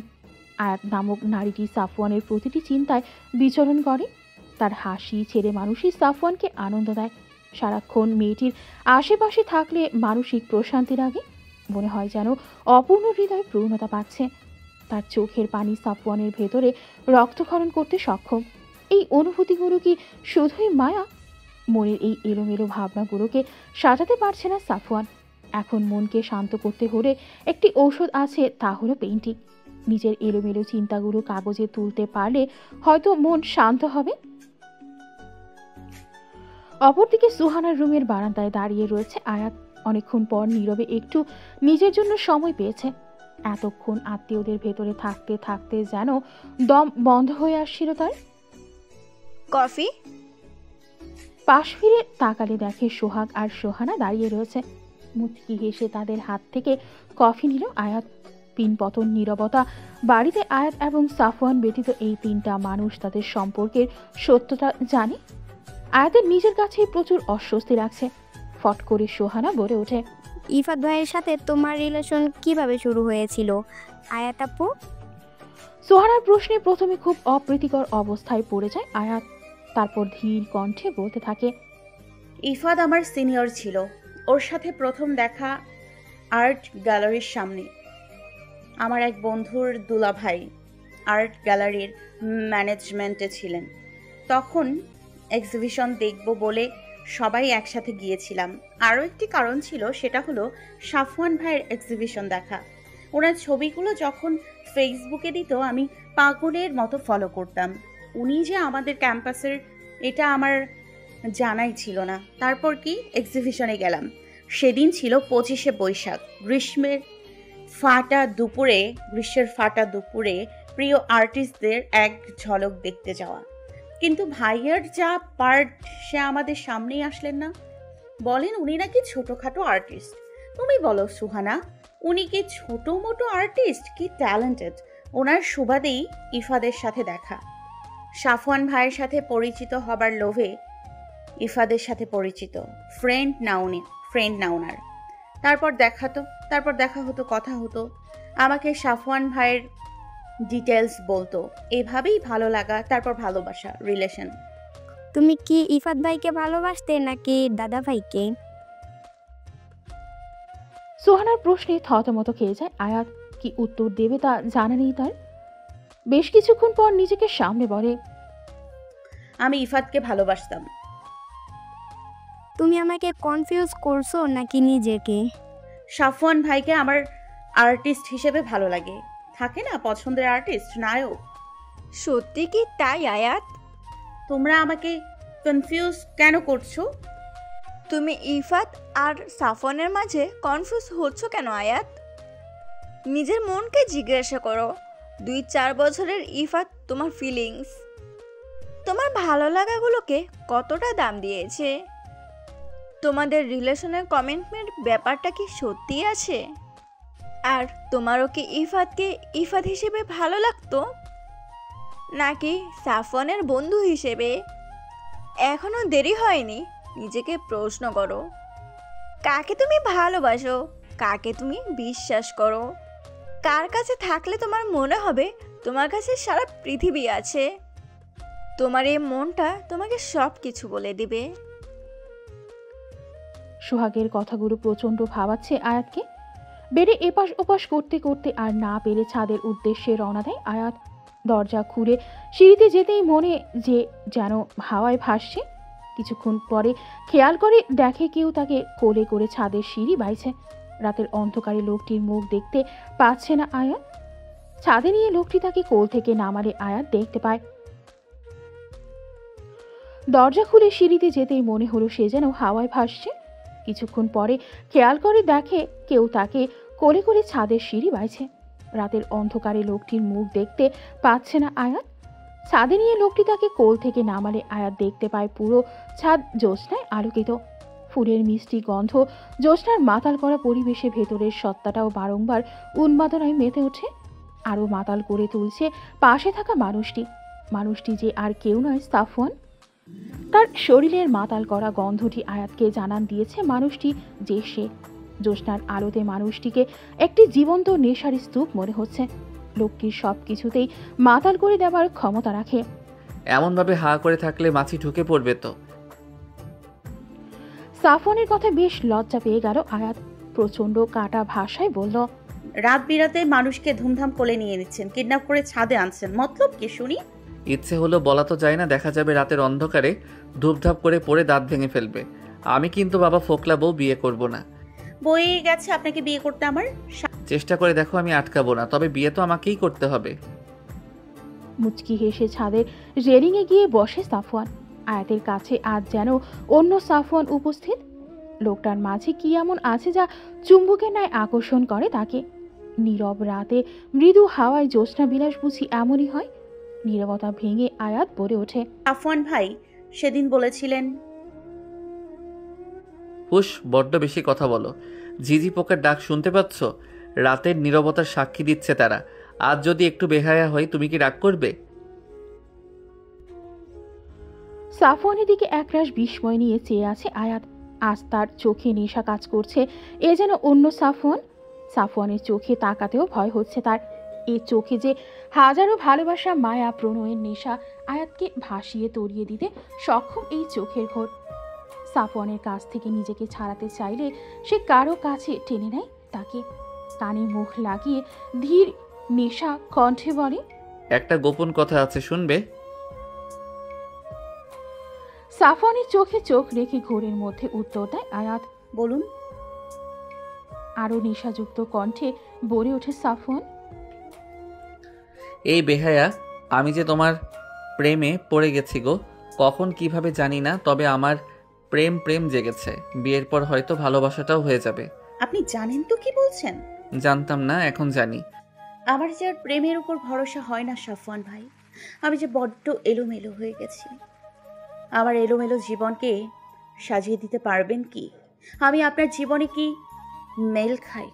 আয়াত নামক নারীটি সাফওয়ানের প্রতিটি চিন্তায় বিচরণ করে। তার হাসি, ছেলে মানুষই সাফওয়ানকে আনন্দ দেয়। সারাক্ষণ মেয়েটির আশেপাশে থাকলে মানসিক প্রশান্তি লাগে। মনে হয় যেন অপূর্ণ হৃদয় পূর্ণতা পাচ্ছে। তার চোখের পানি সাফওয়ানের ভেতরে রক্তক্ষরণ করতে সক্ষম। এই অনুভূতিগুলো কি শুধুই মায়া? মনের এই এলোমেলো ভাবনাগুলোকে সাজাতে পারছে না সাফওয়ান। এখন মনকে শান্ত করতে হলে একটি ঔষধ আছে, তা হলো পেইন্টিং। নিজের এলোমেলো চিন্তাগুলো কাগজে তুলতে পারলে হয়তো মন শান্ত হবে। অপরদিকে সুহানার রুমের বারান্দায় দাঁড়িয়ে রয়েছে আয়াত। অনেকক্ষণ পর নীরবে একটু নিজের জন্য সময় পেয়েছে। এতক্ষণ আত্মীয়দের ভেতরে থাকতে থাকতে যেন দম বন্ধ হয়ে আসছিল তার। কফি? পাশ ফিরে তাকালে দেখে সোহাগ আর সোহানা দাঁড়িয়ে রয়েছে। মুচকি হেসে তাদের হাত থেকে কফি নিল আয়াত। পিনপতন নীরবতা বাড়িতে। আয়াত এবং সাফওয়ান ব্যতীত এই 3টা মানুষ তাদের সম্পর্কের সত্যটা জানে। আয়াতের নিজের কাছে প্রচুর অস্বস্তি লাগছে। ফট করে সোহানা বলে ওঠে, ইফাত ভাইয়ের সাথে তোমার রিলেশন কিভাবে শুরু হয়েছিল আয়াত আপু? সোহানার প্রশ্নে প্রথমে খুব অপ্রীতিকর অবস্থায় পড়ে যায় আয়াত। তারপর ধীর কণ্ঠে বলতে থাকে, ইফাদ আমার সিনিয়র ছিল। ওর সাথে প্রথম দেখা আর্ট গ্যালারির সামনে। আমার এক বন্ধুর দুলাভাই আর্ট গ্যালারির ম্যানেজমেন্টে ছিলেন। তখন এক্সিবিশন দেখব বলে সবাই একসাথে গিয়েছিলাম। আরও একটি কারণ ছিল, সেটা হলো সাফওয়ান ভাইয়ের এক্সিবিশন দেখা। ওনার ছবিগুলো যখন ফেসবুকে দিত আমি পাগলের মতো ফলো করতাম। উনি যে আমাদের ক্যাম্পাসের এটা আমার জানাই ছিল না। তারপর কি এক্সিবিশনে গেলাম। সেদিন ছিল 25শে বৈশাখ। গ্রীষ্মের ফাটা দুপুরে প্রিয় আর্টিস্টদের এক ঝলক দেখতে যাওয়া। কিন্তু ভাইয়ার যা পার্ট, সে আমাদের সামনেই আসলেন না। বলেন উনি নাকি ছোটোখাটো আর্টিস্ট। তুমি বলো সুহানা, উনি কি ছোটো মোটো আর্টিস্ট? কি ট্যালেন্টেড! ওনার সুবাদেই ইফাদের সাথে দেখা। সাফওয়ান ভাইয়ের সাথে পরিচিত হবার লোভে ইফাদের সাথে পরিচিত। ফ্রেন্ড না ওনার। তারপর দেখা হতো, কথা হতো। আমাকে সাফওয়ান ভাইয়ের ডিটেলস বলতো। এভাবেই ভালো লাগা, তারপর ভালোবাসা, রিলেশন। তুমি কি ইফাত ভাইকে ভালোবাসতে নাকি দাদা ভাইকে? সোহানার প্রশ্নে থতমত খেয়ে যায় আয়াত। কি উত্তর দেবে তা জানা নেই তার। বেশ কিছুক্ষণ পর নিজেকে সামনে বলে, আমি ইফাতকে ভালোবাসতাম। তুমি আমাকে কনফিউজ করছো নাকি নিজেকে? সাফওয়ান ভাইকে আমার আর্টিস্ট হিসেবে ভালো লাগে। থাকে না পছন্দের আর্টিস্ট, নায়ক। সত্যি কি তাই আয়াত? তোমরা আমাকে কনফিউজ কেন করছো? তুমি ইফাত আর সাফওয়ানের মাঝে কনফিউজ হচ্ছ কেন আয়াত? নিজের মনকে জিজ্ঞাসা করো। 2-4 বছরের ইফাত তোমার ফিলিংস। তোমার ভালো লাগাগুলোকে কতটা দাম দিয়েছে? তোমাদের রিলেশনের কমিটমেন্ট ব্যাপারটা কি সত্যি আছে? আর তোমারও কি ইফাতকে ইফাত হিসেবে ভালো লাগতো, নাকি সাফওয়ানের বন্ধু হিসেবে? এখনো দেরি হয়নি, নিজেকে প্রশ্ন করো। কাকে তুমি ভালোবাসো, কাকে তুমি বিশ্বাস করো, কার কাছে থাকলে তোমার মনে হবে তোমার কাছে সারা পৃথিবী আছে? তোমার এই মনটা তোমাকে সব কিছু বলে দিবে। সোহাগের কথাগুলো প্রচণ্ড ভাবাচ্ছে আয়াতকে। বেডে এপাশ ওপাশ করতে করতে আর না পেরে ছাদের উদ্দেশ্যে রওনা দেয় আয়াত। দরজা খুলে সিঁড়িতে যেতেই মনে যে যেন হাওয়ায় ভাসছে। কিছুক্ষণ পরে খেয়াল করে দেখে কেউ তাকে কোলে করে ছাদের সিঁড়ি বাইছে। রাতের অন্ধকারে লোকটির মুখ দেখতে পাচ্ছে না আয়াত। ছাদে নিয়ে লোকটি তাকে কোল থেকে নামালে আয়াত দেখতে পায়। দরজা খুলে সিঁড়িতে যেতেই মনে হলো সে যেন হাওয়ায় ভাসছে। কিছুক্ষণ পরে খেয়াল করে দেখে কেউ তাকে কোলে করে ছাদের সিঁড়ি বাইছে। রাতের অন্ধকারে লোকটির মুখ দেখতে পাচ্ছে না আয়াত। ছাদে নিয়ে লোকটি তাকে কোল থেকে নামালে আয়াত দেখতে পায় পুরো ছাদ জ্যোৎস্নায় আলোকিত। ফুলের মিষ্টি গন্ধ জ্যোৎস্নার মাতাল করা পরিবেশে ভেতরের সত্তাটাও বারংবার উন্মাদনায় মেতে ওঠে। আরও মাতাল করে তুলছে পাশে থাকা মানুষটি যে আর কেউ নয়, সাফওয়ান। তার শরীরের মাতাল করা গন্ধটি আয়াতকে জানান দিয়েছে মানুষটি যে সে। জ্যোৎস্নার আলোতে মানুষটিকে একটি জীবন্ত নেশার স্তূপ মনে হচ্ছে। লোকটির সব কিছুতেই মাতাল করে দেওয়ার ক্ষমতা রাখে। এমনভাবে হা করে থাকলে মাছি ঢুকে পড়বে তো। সাফওয়ানের কথা বেশ লজ্জা পেয়ে গেল আয়াত। প্রচণ্ড কাটা ভাষায় বলল, রাত বিরাতে মানুষকে ধুমধাম কোলে নিয়ে নিচ্ছেন, কিডন্যাপ করে ছাদে আনছেন, মতলব কি শুনি? ইচ্ছে হলো বলা তো যায় না, দেখা যাবে রাতের অন্ধকারে ধূপধাপ করে পড়ে দাঁত ভেঙে ফেলবে। আমি কিন্তু বাবা ফোকলা বউ বিয়ে করব না। বয়ে গেছে আপনাকে বিয়ে করতে আমার। চেষ্টা করে দেখো, আমি আটকাবো না, তবে বিয়ে তো আমাকেই করতে হবে। মুচকি হেসে ছাদের রেলিংয়ে গিয়ে বসে সাফওয়ান। আয়াতের কাছে আজ যেন অন্য সাফওয়ান উপস্থিত। লোকটার মাঝে কি এমন আছে যা চুম্বকের ন্যায় আকর্ষণ করে তাকে? নীরব রাতে মৃদু হাওয়ায় জ্যোৎস্না বিলাস বুঝি এমনই হয়। নীরবতা ভেঙে আয়াত বলে ওঠে, সাফওয়ান ভাই সেদিন বলেছিলেন। হুশ, বড্ড বেশি কথা বলো। ঝিঝি পোকার ডাক শুনতে পাচ্ছ? রাতের নীরবতার সাক্ষী দিচ্ছে তারা। আজ যদি একটু বেহায়া হয়, তুমি কি রাগ করবে? সাফওয়ানের দিকে একরাশ বিস্ময় নিয়ে চেয়ে আছে আয়াত। আজ তার চোখে নেশা কাজ করছে, এ যেন অন্য সাফওয়ান। সাফওয়ানের চোখে তাকাতেও ভয় হচ্ছে তার। এই চোখে যে হাজারো ভালোবাসা, মায়া, প্রণয়ের নেশা আয়াতকে ভাসিয়ে তড়িয়ে দিতে সক্ষম এই চোখের ঘোর। সাফওয়ানের কাছ থেকে নিজেকে ছাড়াতে চাইলে সে কারো কাছে টেনে নেয় তাকে। কানে মুখ লাগিয়ে ধীর নেশা কণ্ঠে বলে, একটা গোপন কথা আছে, শুনবে? সাফওয়ানের চোখে চোখ রেখে ঘোরের মধ্যে উত্তর দেয় আয়াত, বলুন। আরো নেশাযুক্ত কণ্ঠে বলে ওঠে সাফওয়ান, এই বেহায়া, আমি যে তোমার প্রেমে পড়ে গেছি গো। কখন কিভাবে জানি না, তবে আমার প্রেম জেগেছে। বিয়ের পর হয়তো ভালোবাসাটাও হয়ে যাবে। আপনি জানেন তো কি বলছেন? জানতাম না, এখন জানি। আমার যে আর প্রেমের উপর ভরসা হয় না সাফওয়ান ভাই। আমি যে বড্ড এলোমেলো হয়ে গেছি। আমার এলোমেলো জীবনকে সাজিয়ে দিতে পারবেন কি? আমি আপনার জীবনে কি মেল খাই?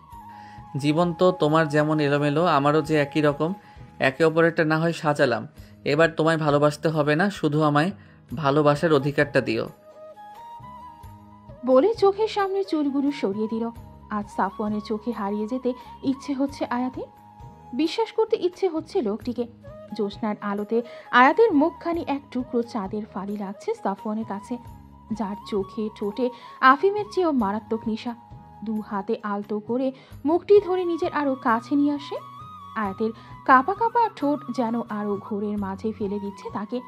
জীবন তো তোমার যেমন এলোমেলো, আমারও যে একই রকম। একে অপরেরটা না হয় সাজালাম। এবার তোমায় ভালোবাসতে হবে না, শুধু আমায় ভালোবাসার অধিকারটা দিও। বলে চোখের সামনে চুলগুলো সরিয়ে দিল। আজ সাফওয়ানের চোখে হারিয়ে যেতে ইচ্ছে হচ্ছে আয়াতের। বিশ্বাস করতে ইচ্ছে হচ্ছে লোকটিকে। জ্যোৎস্নার আলোতে আয়াতের মুখখানি এক টুকরো চাঁদের ফালি লাগছে সাফওয়ানের কাছে, যার চোখে ঠোঁটে আফিমের চেয়েও মারাত্মক নেশা। দু হাতে আলতো করে মুখটি ধরে নিজের আরো কাছে নিয়ে আসে। আয়াতের কাঁপা কাঁপা ঠোঁট যেন আরো ঘোরের মাঝে ফেলে দিচ্ছে তাকে।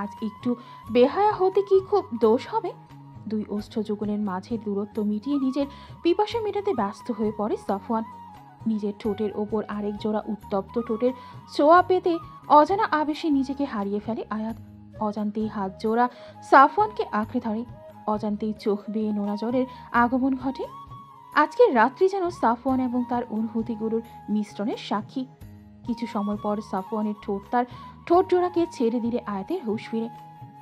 আজ একটু বেহায়া হতে কি খুব দোষ হবে? দুই ওষ্ঠ যুগলের মাঝের দূরত্ব মিটিয়ে নিজের পিপাসা মেটাতে ব্যস্ত হয়ে পড়ে সাফওয়ান। নিজের ঠোঁটের ওপর আরেক জোড়া উত্তপ্ত ঠোঁটের ছোঁয়া পেতে অজানা আবেশে নিজেকে হারিয়ে ফেলে আয়াত। অজান্তেই হাত জোড়া সাফওয়ানকে আঁকড়ে ধরে। অজান্তেই চোখ বেয়ে নোনা জলের আগমন ঘটে। আজকের রাত্রি যেন সাফওয়ান এবং তার অনুভূতিগুলোর মিশ্রণের সাক্ষী। কিছু সময় পর সাফওয়ানের ঠোঁট তার ঠোঁট জোড়াকে ছেড়ে দিলে আয়াতের হুঁশ ফিরে।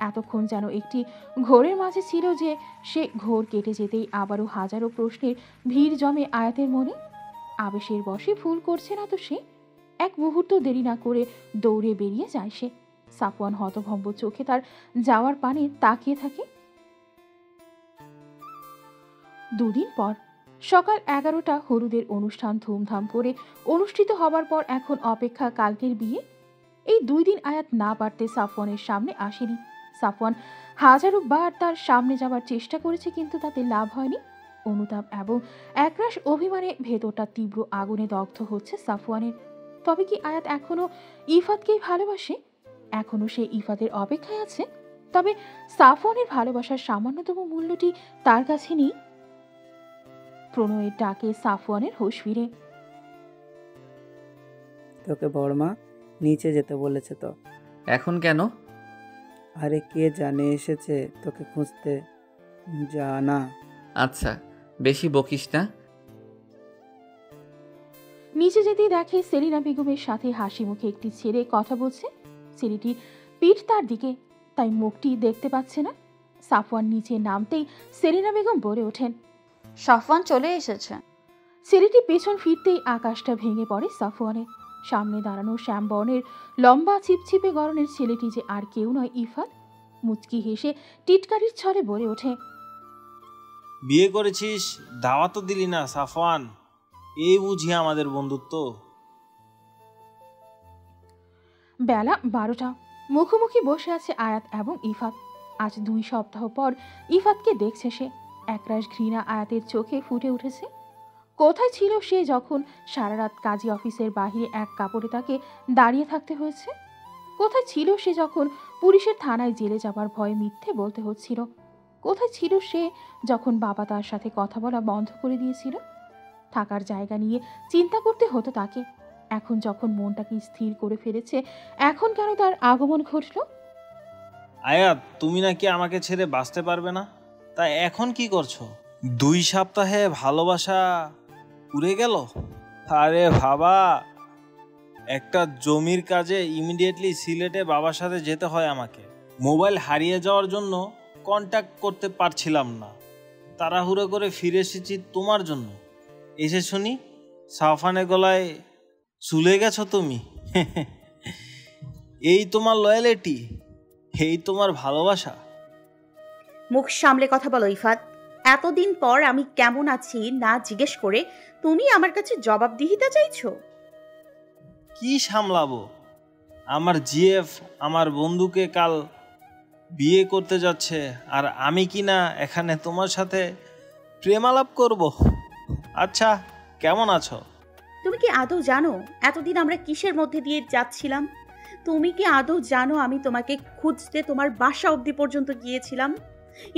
এতক্ষণ যেন একটি ঘোরের মাঝে ছিল যে সে ঘোর কেটে যেতেই আবারও হাজারো প্রশ্নের ভিড় জমে আয়াতের মনে। আবেশের বশে ভুল করছে না তো সে? এক মুহূর্ত দেরি না করে দৌড়ে বেরিয়ে যায় সে। সাফওয়ান হতভম্ব চোখে তার যাওয়ার পানে তাকিয়ে থাকে। দুদিন পর সকাল 11টা, হলুদের অনুষ্ঠান ধুমধাম করে অনুষ্ঠিত হবার পর এখন অপেক্ষা কালকের বিয়ে। এই 2 দিন আয়াত না পারতে সাফওয়ানের সামনে আসেনি। সাফওয়ান হাজারো বার তার সামনে যাবার চেষ্টা করেছে, কিন্তু তাতে লাভ হয়নি। অনুতাপ এবং একরাশ অভিমানে ভেতরটা তীব্র আগুনে দগ্ধ হচ্ছে সাফওয়ানের। তবে কি আয়াত এখনো ইফাতকেই ভালোবাসে? এখনো সে ইফাতের অপেক্ষায় আছে? তবে সাফওয়ানের ভালোবাসার সামান্যতম মূল্যটি তার কাছে নেই। প্রণয়ের ডাকে সাফওয়ানের হুঁশ ফিরে। তোকে বড়মা নিচে যেতে বলেছে তো। এখন কেন? আরে কে জানে এসেছে তোকে খুঁজতে। যা না। আচ্ছা, বেশি বকিস না। নিচে যেতেই দেখে সেলিনা বেগমের সাথে হাসি মুখে একটি ছেলে কথা বলছে। ছেলেটির পিঠ তার দিকে, তাই মুখটি দেখতে পাচ্ছে না। সাফওয়ান নিচে নামতেই সেলিনা বেগম বলে ওঠেন, সাফওয়ান চলে এসেছে। ছেলেটি পেছন ফিরতেই আকাশটা ভেঙে পড়ে সাফওয়ানের সামনে দাঁড়ানো শ্যামবর্ণের লম্বা ছিপছিপে গড়নের ছেলেটি যে আর কেউ নয়, ইফাত। মুচকি হেসে টিটকারির ছলে বলে ওঠে, বিয়ে করেছিস, দাওয়াত তো দিলি না সাফওয়ান। এই বুঝি আমাদের বন্ধুত্ব। বেলা 12টা, মুখোমুখি বসে আছে আয়াত এবং ইফাত। আজ 2 সপ্তাহ পর ইফাতকে দেখছে সে। একরাশ ঘৃণা আয়াতের চোখে ফুটে উঠেছে। কোথায় ছিল সে যখন সারা রাত কাজী অফিসের বাহিরে এক কাপড়ে তাকে দাঁড়িয়ে থাকতে হয়েছে? কোথায় ছিল সে যখন পুলিশের থানায় জেলে যাবার ভয়ে মিথ্যে বলতে হচ্ছিল? কোথায় ছিল সে যখন বাবা তার সাথে কথা বলা বন্ধ করে দিয়েছিল? থাকার জায়গা নিয়ে চিন্তা করতে হতো তাকে। এখন যখন মনটাকে স্থির করে ফেলেছে, এখন কেন তার আগমন ঘটল? আয়াত, তুমি নাকি আমাকে ছেড়ে বাঁচতে পারবে না, তাই এখন কি করছো? 2 সপ্তাহে ভালোবাসা উড়ে গেল। আরে বাবা, একটা জমির কাজে ইমিডিয়েটলি সিলেটে বাবার সাথে যেতে হয় আমাকে। মোবাইল হারিয়ে যাওয়ার জন্য কন্ট্যাক্ট করতে পারছিলাম না। তাড়াহুড়ো করে ফিরে এসেছি তোমার জন্য। এসে শুনি সাফানের গলায় ঝুলে গেছো তুমি। এই তোমার লয়ালিটি, এই তোমার ভালোবাসা। মুখ সামলে কথা বলো ইফাত। এতদিন পর আমি কেমন আছি না জিজ্ঞেস করে তুমি আমার কাছে জবাবদিহিতা চাইছো? কি সামলাবো? আমার জিএফ আমার বন্ধুকে কাল বিয়ে করতে যাচ্ছে, আর আমি কি না এখানে তোমার সাথে প্রেমালাপ করব? আচ্ছা, কেমন আছো? তুমি কি আদৌ জানো এতদিন আমরা কিসের মধ্যে দিয়ে যাচ্ছিলাম? তুমি কি আদৌ জানো আমি তোমাকে খুঁজতে তোমার বাসা অবধি পর্যন্ত গিয়েছিলাম?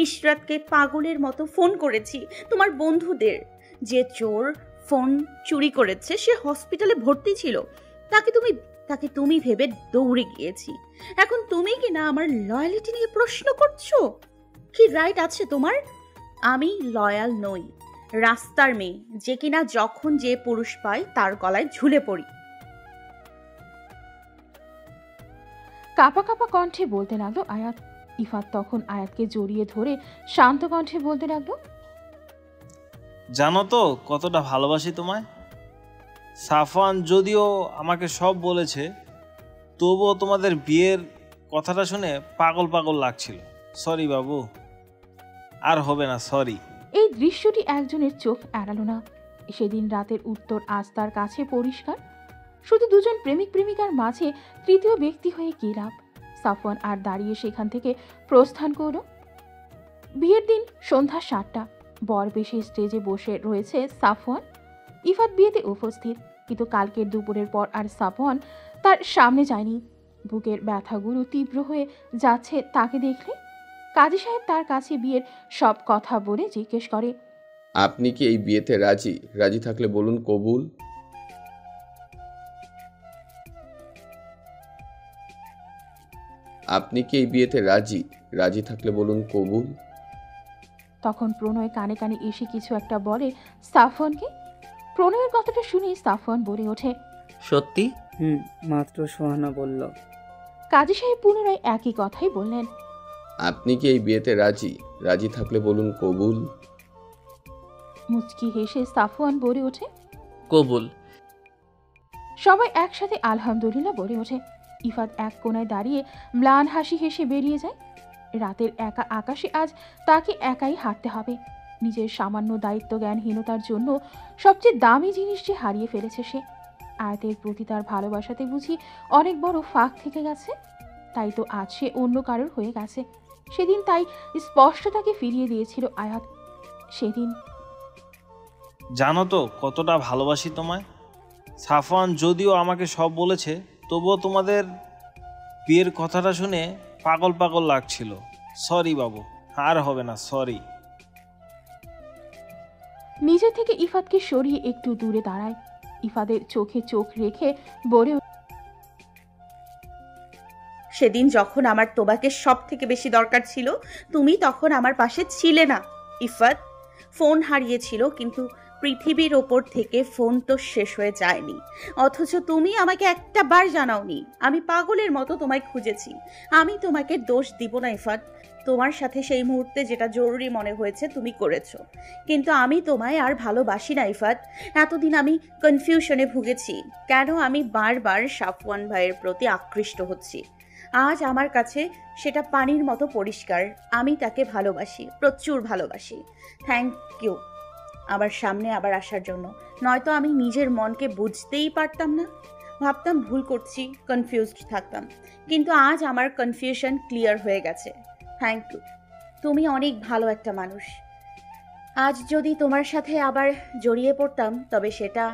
ইশরাতকে পাগলের মতো ফোন করেছি তোমার বন্ধুদের। যে চোর ফোন চুরি করেছে সে হসপিটালে ভর্তি ছিল, তাকে তুমি ভেবে দৌড়ে গিয়েছি। এখন তুমি কি না আমার লয়ালিটি নিয়ে প্রশ্ন করছো? কি রাইট আছে তোমার? আমি লয়াল নই, রাস্তার মেয়ে যে কিনা যখন যে পুরুষ পায় তার গলায় ঝুলে পড়ি। কাঁপা কাঁপা কণ্ঠে বলতে লাগলো আয়াত। ইফাত তখন আয়াতকে জড়িয়ে ধরে শান্ত কণ্ঠে বলতে লাগলো, জানো তো কতটা ভালোবাসি তোমায়। সাফওয়ান যদিও আমাকে সব বলেছে, তবুও তোমাদের বিয়ের কথাটা শুনে পাগল পাগল লাগছিল। সরি বাবু, আর হবে না, সরি। এই দৃশ্যটি একজনের চোখ এড়ালো না। সেদিন রাতের উত্তর আজ তার কাছে পরিষ্কার। শুধু 2 জন প্রেমিক প্রেমিকার মাঝে তৃতীয় ব্যক্তি হয়ে কি লাভ? সাফওয়ান আর দাঁড়িয়ে সেখান থেকে প্রস্থান করল। বিয়ের দিন সন্ধ্যা 7টা। বর বেশি স্টেজে বসে রয়েছে সাফওয়ান। ইফাত বিয়েতে উপস্থিত, কিন্তু কালকের দুপুরের পর আর সাফওয়ান তার সামনে যায়নি। বুকের ব্যথাগুলো তীব্র হয়ে যাচ্ছে তাকে দেখলে। কাজী সাহেব তার কাছে বিয়ের সব কথা বলে জিজ্ঞেস করে, আপনি কি এই বিয়েতে রাজি? রাজি থাকলে বলুন কবুল। আপনি কি এই বিয়েতে রাজি? রাজি থাকলে বলুন কবুল। তখন প্রণয় কানে কানে এসে কিছু একটা বলে সাফওয়ানকে। প্রণয়ের কথাটা শুনে সাফওয়ান বলে ওঠে, সত্যি? মাত্র সোহানা বলল। কাজী সাহেব পুনরায় একই কথাই বললেন। আপনি কি এই বিয়েতে রাজি? রাজি থাকলে বলুন কবুল। মুচকি হেসে সাফওয়ান বলে ওঠে। কবুল। সবাই একসাথে আলহামদুলিল্লাহ বলে ওঠে। ইফাত এক কোণায় দাঁড়িয়ে ম্লান হাসি হেসে বেরিয়ে যায়। রাতের একা আকাশে আজ তাকে একাই হাঁটতে হবে। নিজের সামান্য দায়িত্ব জ্ঞানহীনতার জন্য সবচেয়ে দামি জিনিস যে হারিয়ে ফেলেছে সে। আয়াতের প্রতি তার ভালোবাসাতে বুঝি অনেক বড় ফাঁক থেকে গেছে। তাই তো আজ সে অন্য কারোর হয়ে গেছে। সেদিন তাই স্পষ্ট তাকে ফিরিয়ে দিয়েছিল আয়াত। সেদিন জানো তো কতটা ভালোবাসি তোমায়। সাফওয়ান যদিও আমাকে সব বলেছে, তবুও তোমাদের বিয়ের কথাটা শুনে পাগল পাগল লাগছিল। সরি বাবু, আর হবে না, সরি। নিজে থেকে ইফাতকে সরিয়ে একটু দূরে দাঁড়ায়। ইফাদের চোখে চোখ রেখে বলে সেদিন যখন আমার তোমাকে সব থেকে বেশি দরকার ছিল, তুমি তখন আমার পাশে ছিলে না ইফাত। ফোন হারিয়েছিল, কিন্তু পৃথিবীর ওপর থেকে ফোন তো শেষ হয়ে যায়নি। অথচ তুমি আমাকে একটা বার জানাওনি। আমি পাগলের মতো তোমায় খুঁজেছি। আমি তোমাকে দোষ দিব না ইফাত। তোমার সাথে সেই মুহূর্তে যেটা জরুরি মনে হয়েছে তুমি করেছো, কিন্তু আমি তোমায় আর ভালোবাসি না ইফাত। এতদিন আমি কনফিউশনে ভুগেছি, কেন আমি বারবার সাফওয়ান ভাইয়ের প্রতি আকৃষ্ট হচ্ছি। আজ আমার কাছে সেটা পানির মতো পরিষ্কার। আমি তাকে ভালোবাসি, প্রচুর ভালোবাসি। থ্যাংক ইউ আমার সামনে আবার আসার জন্য। নয়তো আমি নিজের মনকে বুঝতেই পারতাম না। ভাবতাম ভুল করছি, কনফিউজড থাকতাম। কিন্তু আজ আমার কনফিউশন ক্লিয়ার হয়ে গেছে। Thank you. তুমি অনেক ভালো একটা মানুষ। আজ যদি তোমার সাথে আবার জড়িয়ে পড়তাম, তবে সেটা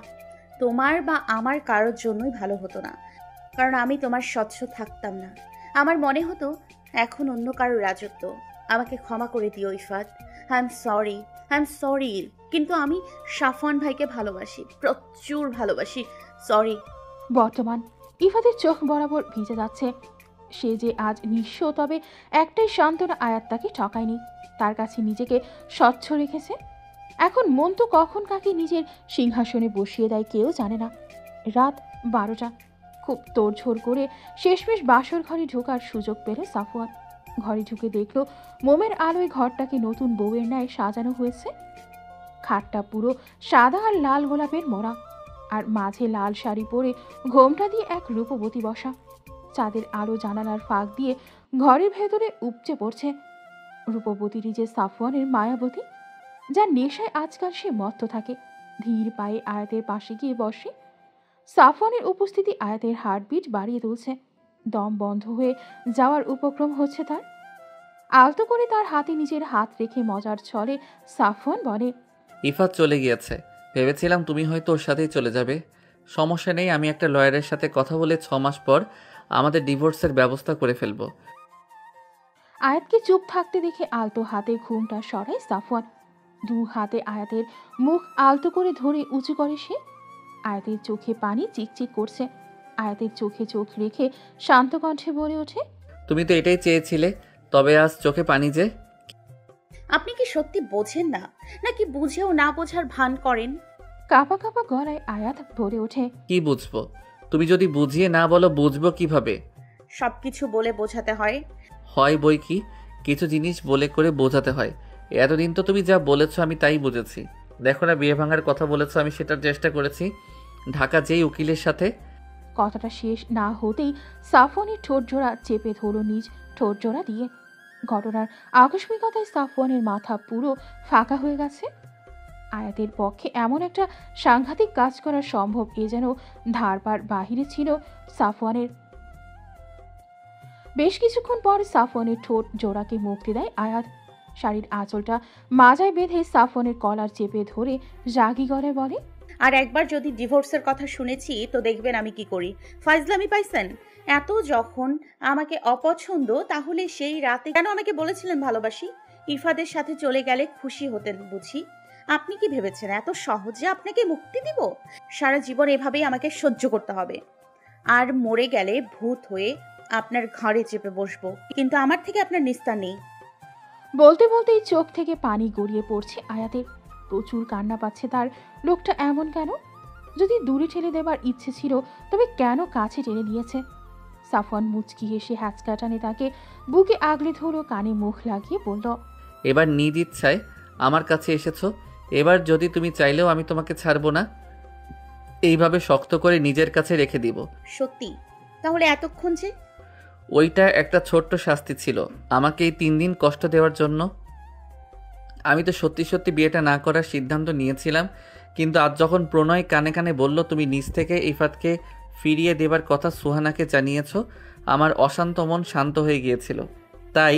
তোমার বা আমার কারোর জন্যই ভালো হতো না। কারণ আমি তোমার স্বচ্ছ থাকতাম না। আমার মনে হতো এখন অন্য কারোর রাজত্ব। আমাকে ক্ষমা করে দিও ইফাত। I am sorry. কিন্তু আমি সাফওয়ান ভাইকে ভালোবাসি, প্রচুর ভালোবাসি। সরি। বর্তমান ইফাতের চোখ বরাবর ভিজে যাচ্ছে। সে যে আজ নিঃস্ব, তবে একটাই সান্ত্বনা, আয়াত তাকে ঠকায়নি। তার কাছে নিজেকে স্বচ্ছ রেখেছে। এখন মন তো কখন কাকে নিজের সিংহাসনে বসিয়ে দেয় কেউ জানে না। রাত 12টা। খুব তোড়ঝোড় করে শেষমেশ বাসর ঘরে ঢোকার সুযোগ পেল সাফওয়ান। ঘরে ঢুকে দেখল মোমের আলোয় ঘরটাকে নতুন বউয়ের ন্যায় সাজানো হয়েছে। খাটটা পুরো সাদা আর লাল গোলাপের মোড়া, আর মাঝে লাল শাড়ি পরে ঘোমটা দিয়ে এক রূপবতী বসা। চাঁদের আলো জানালার ফাঁক দিয়ে ঘরের ভেতরে উপচে পড়ছে। রূপবতীটি যে সাফওয়ানের মায়াবতী, যার নেশায় আজকাল সে মত্ত থাকে। ধীর পায়ে আয়াতের পাশে গিয়ে বসে। সাফওয়ানের উপস্থিতি আয়াতের হার্টবিট বাড়িয়ে তুলছে। দম বন্ধ হয়ে যাওয়ার উপক্রম হচ্ছে তার। আলতো করে তার হাতে নিজের হাত রেখে মজার ছলে সাফওয়ান বলে, ইফাত চলে গিয়েছে। ভেবেছিলাম তুমি হয়তো ওর সাথেই চলে যাবে। সমস্যা নেই, আমি একটা লয়ারের সাথে কথা বলে 6 মাস পর আমাদের ডিভোর্সের ব্যবস্থা করে ফেলবো। আয়াতকে চুপ থাকতে দেখে আলতো হাতে ঘুমটা সরায় সাফওয়ান। দু হাতে আয়াতের মুখ আলতো করে ধরে উঁচু করে সে। আয়াতের চোখে পানি চিকচিক করছে। আয়াতের চোখে চোখ রেখে শান্ত কণ্ঠে বলে ওঠে, তুমি তো এটাই চেয়েছিলে, তবে আজ চোখে পানি যে। আপনি কি সত্যি বোঝেন না, নাকি বুঝেও না বোঝার ভান করেন? কাঁপা কাঁপা গলায় আয়াত বলে ওঠে, কি বুঝবো? তুমি যদি বুঝিয়ে না বলো বুঝবো কিভাবে? সবকিছু বলে বোঝাতে হয়। হয় বই কি, কিছু জিনিস বলে করে বোঝাতে হয়। এতদিন তো তুমি যা বলেছো আমি তাই বুঝেছি। দেখো না, বিয়ে ভাঙার কথা বলেছো, আমি সেটার চেষ্টা করেছি। ঢাকা যেই উকিলের সাথে। কথাটা শেষ না হতেই সাফওয়ানের ঠোঁট জোড়া চেপে ধরো নিজ ঠোঁট জোড়া দিয়ে। ঘটনার আকস্মিকতায় সাফওয়ানের মাথা পুরো ফাঁকা হয়ে গেছে। আয়াতের পক্ষে এমন একটা সাংঘাতিক কাজ করা সম্ভব, এ যেন ধারবার বাহিরে ছিল সাফওয়ানের। বেশ কিছুক্ষণ পর সাফওয়ানের ঠোঁট জোড়াকে মুক্তি দেয় আয়াত। শাড়ির আঁচলটা মাজায় বেঁধে সাফওয়ানের কলার চেপে ধরে রাগী গলায় বলে, আর একবার যদি ডিভোর্সের কথা শুনেছি তো দেখবেন আমি কি করি। ফাইজলামি পাইছেন? এত যখন আমাকে অপছন্দ, তাহলে সেই রাতে কেন আমাকে বলেছিলেন ভালোবাসি? ইফাদের সাথে চলে গেলে খুশি হতেন বুঝি? আপনি কি ভেবেছেন এত সহজে আপনাকে মুক্তি দিব? সারা জীবন এভাবেই আমাকে সহ্য করতে হবে। আর মরে গেলে ভূত হয়ে আপনার ঘরে চেপে বসবো, কিন্তু আমার থেকে আপনার নিস্তার নেই। বলতে বলতেই চোখ থেকে পানি গড়িয়ে পড়ছে আয়াতের। প্রচুর কান্না পাচ্ছে তার। লোকটা এমন কেন? যদি দূরে ঠেলে দেবার ইচ্ছে ছিল তবে কেন কাছে টেনে দিয়েছে? সাফওয়ান মুচকি হেসে হ্যাচকা টানে তাকে বুকে আগলে ধরো, কানে মুখ লাগিয়ে বলল, এবার নিজ ইচ্ছায় আমার কাছে এসেছো। এবার যদি তুমি চাইলেও আমি তোমাকে ছাড়বো না। এইভাবে শক্ত করে নিজের কাছে রেখে দিব। সত্যি? তাহলে এতক্ষণ যে? ওইটা একটা ছোট্ট শাস্তি ছিল আমাকে এই 3 দিন কষ্ট দেওয়ার জন্য। আমি তো সত্যি সত্যি বিয়েটা না করার সিদ্ধান্ত নিয়েছিলাম, কিন্তু আজ যখন প্রণয় কানে কানে বলল তুমি নিজ থেকে ইফাতকে ফিরিয়ে দেবার কথা সুহানাকে জানিয়েছো, আমার অশান্ত মন শান্ত হয়ে গিয়েছিল। তাই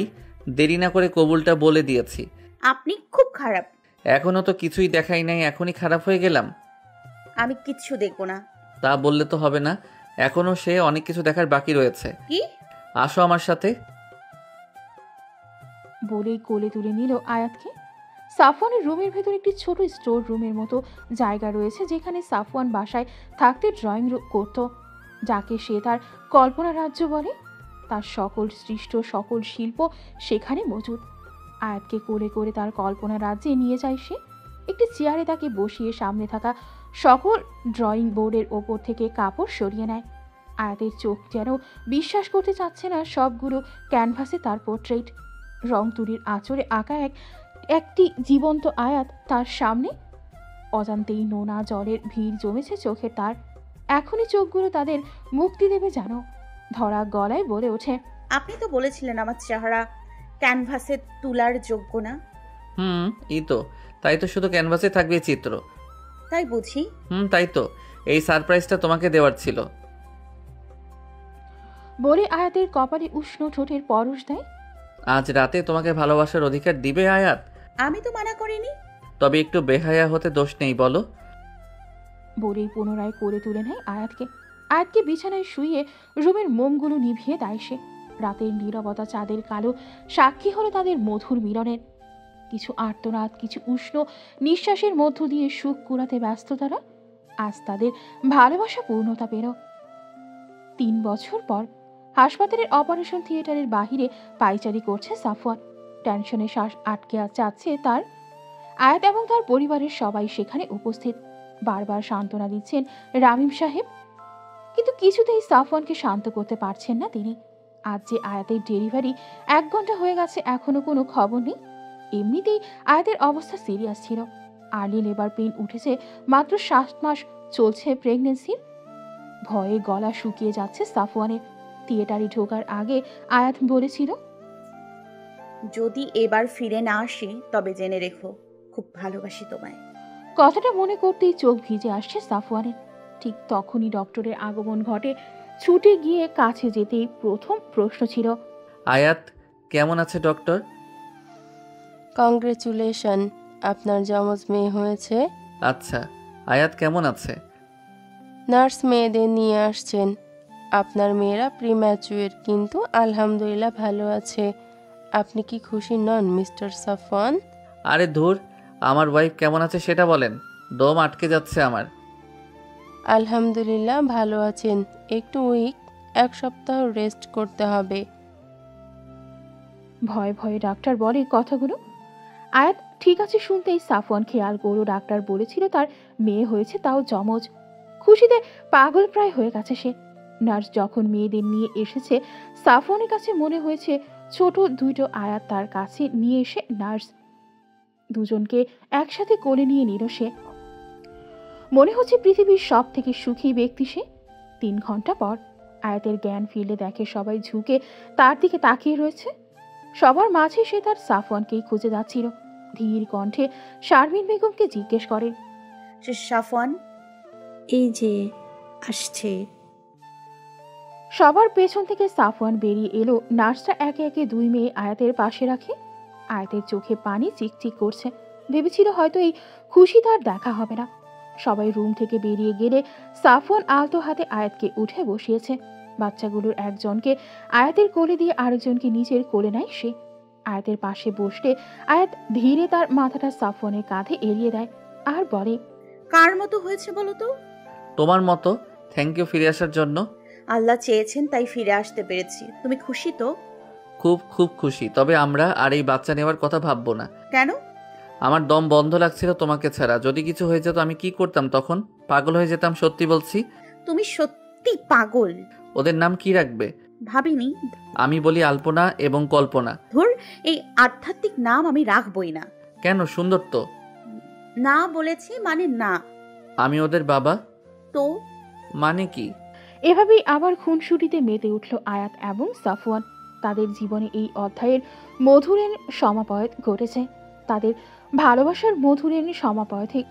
দেরি না করে কবুলটা বলে দিয়েছি। আপনি খুব খারাপ। এখনও তো কিছুই দেখাই নাই, এখনই খারাপ হয়ে গেলাম? আমি কিচ্ছু দেখবো না। তা বললে তো হবে না, এখনও সে অনেক কিছু দেখার বাকি রয়েছে। কি? আসো আমার সাথে। বলেই কোলে তুলে নিল আয়াতকে। সাফওয়ানের রুমের ভেতর একটি ছোট স্টোর রুমের মতো জায়গা রয়েছে, যেখানে সাফওয়ান বাসায় থাকতে ড্রয়িং রুম করত, যাকে সে তার কল্পনা রাজ্য বলে। তার সকল সৃষ্ট সকল শিল্প সেখানে মজুদ। আয়াতকে কোলে করে তার কল্পনা রাজ্যে নিয়ে যায় সে। একটি চেয়ারে তাকে বসিয়ে সামনে থাকা সকল ড্রয়িং বোর্ডের ওপর থেকে কাপড় সরিয়ে নেয়। আয়াতের চোখ যেন বিশ্বাস করতে চাচ্ছে না সবগুলো ক্যানভাসে তার পোর্ট্রেট। রং তুলির আঁচড়ে আঁকা একটি জীবন্ত আয়াত তার সামনে। অজান্তেই নোনা জলের ভিড় জমেছে চোখে তার। এখনই চোখগুলো তাদের মুক্তি দেবে যেন। ধরা গলায় বলে ওঠে, আপনি তো বলেছিলেন আমার চেহারা ক্যানভাসে তোলার যোগ্য না। এই তো। তাই তো শুধু ক্যানভাসে থাকবে এই চিত্র। তাই বুঝি? তাই তো। এই সারপ্রাইজটা তোমাকে দেওয়ার ছিল। বলে আয়াতের কপালে উষ্ণ ঠোঁটের পরশ দেয়। আজ রাতে তোমাকে ভালোবাসার অধিকার দিবে আয়াত? আমি তো মানা করিনি। তবে একটু বেহায়া হতে দোষ নেই বলো। বলেই পুনরায় কোলে তুলে নেয় আয়াতকে। আয়াতকে বিছানায় শুইয়ে রুমের মোমগুলো নিভিয়ে দেয় সে। রাতের নীরবতা চাঁদের কালো সাক্ষী হলো তাদের মধুর মিলনের। কিছু আর্তনাদ, কিছু উষ্ণ নিঃশ্বাসের মধ্য দিয়ে সুখ কুড়াতে ব্যস্ত তারা। আজ তাদের ভালোবাসা পূর্ণতা পেল। 3 বছর পর হাসপাতালের অপারেশন থিয়েটারের বাহিরে পায়চারি করছে সাফওয়ান। টেনশনে শ্বাস আটকে যাচ্ছে তার। আয়াত এবং তার পরিবারের সবাই সেখানে উপস্থিত। বারবার সান্ত্বনা দিচ্ছেন রামিম সাহেব, কিন্তু কিছুতেই সাফওয়ানকে শান্ত করতে পারছেন না তিনি। আজ যে আয়াতের ডেলিভারি 1 ঘন্টা হয়ে গেছে, এখনো কোনো খবর নেই। এমনিতেই আয়াতের অবস্থা সিরিয়াস ছিল। আর্লি লেবার পেইন উঠেছে, মাত্র 7 মাস চলছে প্রেগনেন্সির। ভয়ে গলা শুকিয়ে যাচ্ছে সাফওয়ানের। থিয়েটারে ঢোকার আগে আয়াত বলেছিল, যদি এবার ফিরে না আসি তবে জেনে রেখো খুব ভালোবাসি তোমায়। কথাটা মনে করতেই চোখ ভিজে আসছে সাফওয়ানের। ঠিক তখনই ডক্টরের আগমন ঘটে। ছুটে গিয়ে কাছে যেতেই প্রথম প্রশ্ন ছিল, আয়াত কেমন আছে ডক্টর? কংগ্রেচুলেশন, আপনার যমজ মেয়ে হয়েছে। আচ্ছা, আয়াত কেমন আছে? নার্স মেয়েদের নিয়ে আসছেন। আপনার মেয়েরা প্রিম্যাচুয়ার, কিন্তু আলহামদুলিল্লাহ ভালো আছে। আপনি কি খুশি নন মিস্টার সাফওয়ান? আরে ধুর, আমার ওয়াইফ কেমন আছে সেটা বলেন। দম আটকে যাচ্ছে আমার। আলহামদুলিল্লাহ ভালো আছেন, একটু উইক, 1 সপ্তাহ রেস্ট করতে হবে। ভয়ে ভয়ে ডাক্তার বলে কথাগুলো। আয়াত ঠিক আছে শুনতেই সাফওয়ান খেয়াল করলো ডাক্তার বলেছিল তার মেয়ে হয়েছে, তাও যমজ। খুশিতে পাগল প্রায় হয়ে গেছে সে। নার্স যখন মেয়েদের নিয়ে এসেছে, সাফওয়ানের কাছে মনে হয়েছে ছোট 2টো আয়াত তার কাছে নিয়ে এসে নার্স দুজনকে একসাথে কোলে নিয়ে নিল সে। মনে হচ্ছে পৃথিবীর সব থেকে সুখী ব্যক্তি সে। 3 ঘন্টা পর আয়াতের জ্ঞান ফিরলে দেখে সবাই ঝুঁকে তার দিকে তাকিয়ে রয়েছে। সবার মাঝে সে তার সাফওয়ানকেই খুঁজে যাচ্ছিল। ধীর কণ্ঠে শারমিন বেগমকে জিজ্ঞেস করে, সাফওয়ান? এই যে আসছে। সবার পেছন থেকে সাফওয়ান বেরিয়ে এলো। নার্সরা একে একে 2 মেয়ে আয়াতের পাশে রাখে। আয়াতের চোখে পানি চিকচিক করছে। ভেবেছিল হয়তো এই খুশি তার দেখা হবে না। সবাই রুম থেকে বেরিয়ে গেলে সাফওয়ান আলতো হাতে আয়াতকে উঠে বসিয়েছে। বাচ্চাগুলোর একজনকে আয়াতের কোলে দিয়ে আরেকজনকে নিচের কোলে নেয় সে। আয়াতের পাশে বসলে আয়াত ধীরে তার মাথাটা সাফওয়ানের কাঁধে এড়িয়ে দেয় আর বলে, কার মতো হয়েছে বলো তো? তোমার মতো। থ্যাংক ইউ ফিরে আসার জন্য। আল্লাহ চেয়েছেন তাই ফিরে আসতে পেরেছি। তুমি খুশি তো? খুব খুব খুশি। তবে আমরা আর এই বাচ্চা নেওয়ার কথা ভাববো না। কেন? আমার দম বন্ধ লাগছিল তোমাকে ছাড়া। যদি কিছু হয়ে যেত আমি কি করতাম তখন? পাগল হয়ে যেতাম, সত্যি বলছি। তুমি সত্যি পাগল। ওদের নাম কি রাখবে? ভাবিনি। আমি বলি আলপনা এবং কল্পনা। ধুর, এই আধ্যাত্মিক নাম আমি রাখবই না। কেন? সুন্দর তো। না বলেছি মানে না। আমি ওদের বাবা। তো মানে কি? এভাবেই আবার খুনসুটিতে মেতে উঠল আয়াত এবং সাফওয়ান। তাদের জীবনে এই অধ্যায়ের মধুরের সমাপয়েত ঘটেছে। তাদের ভালোবাসার মধুরের সমাপয়েতে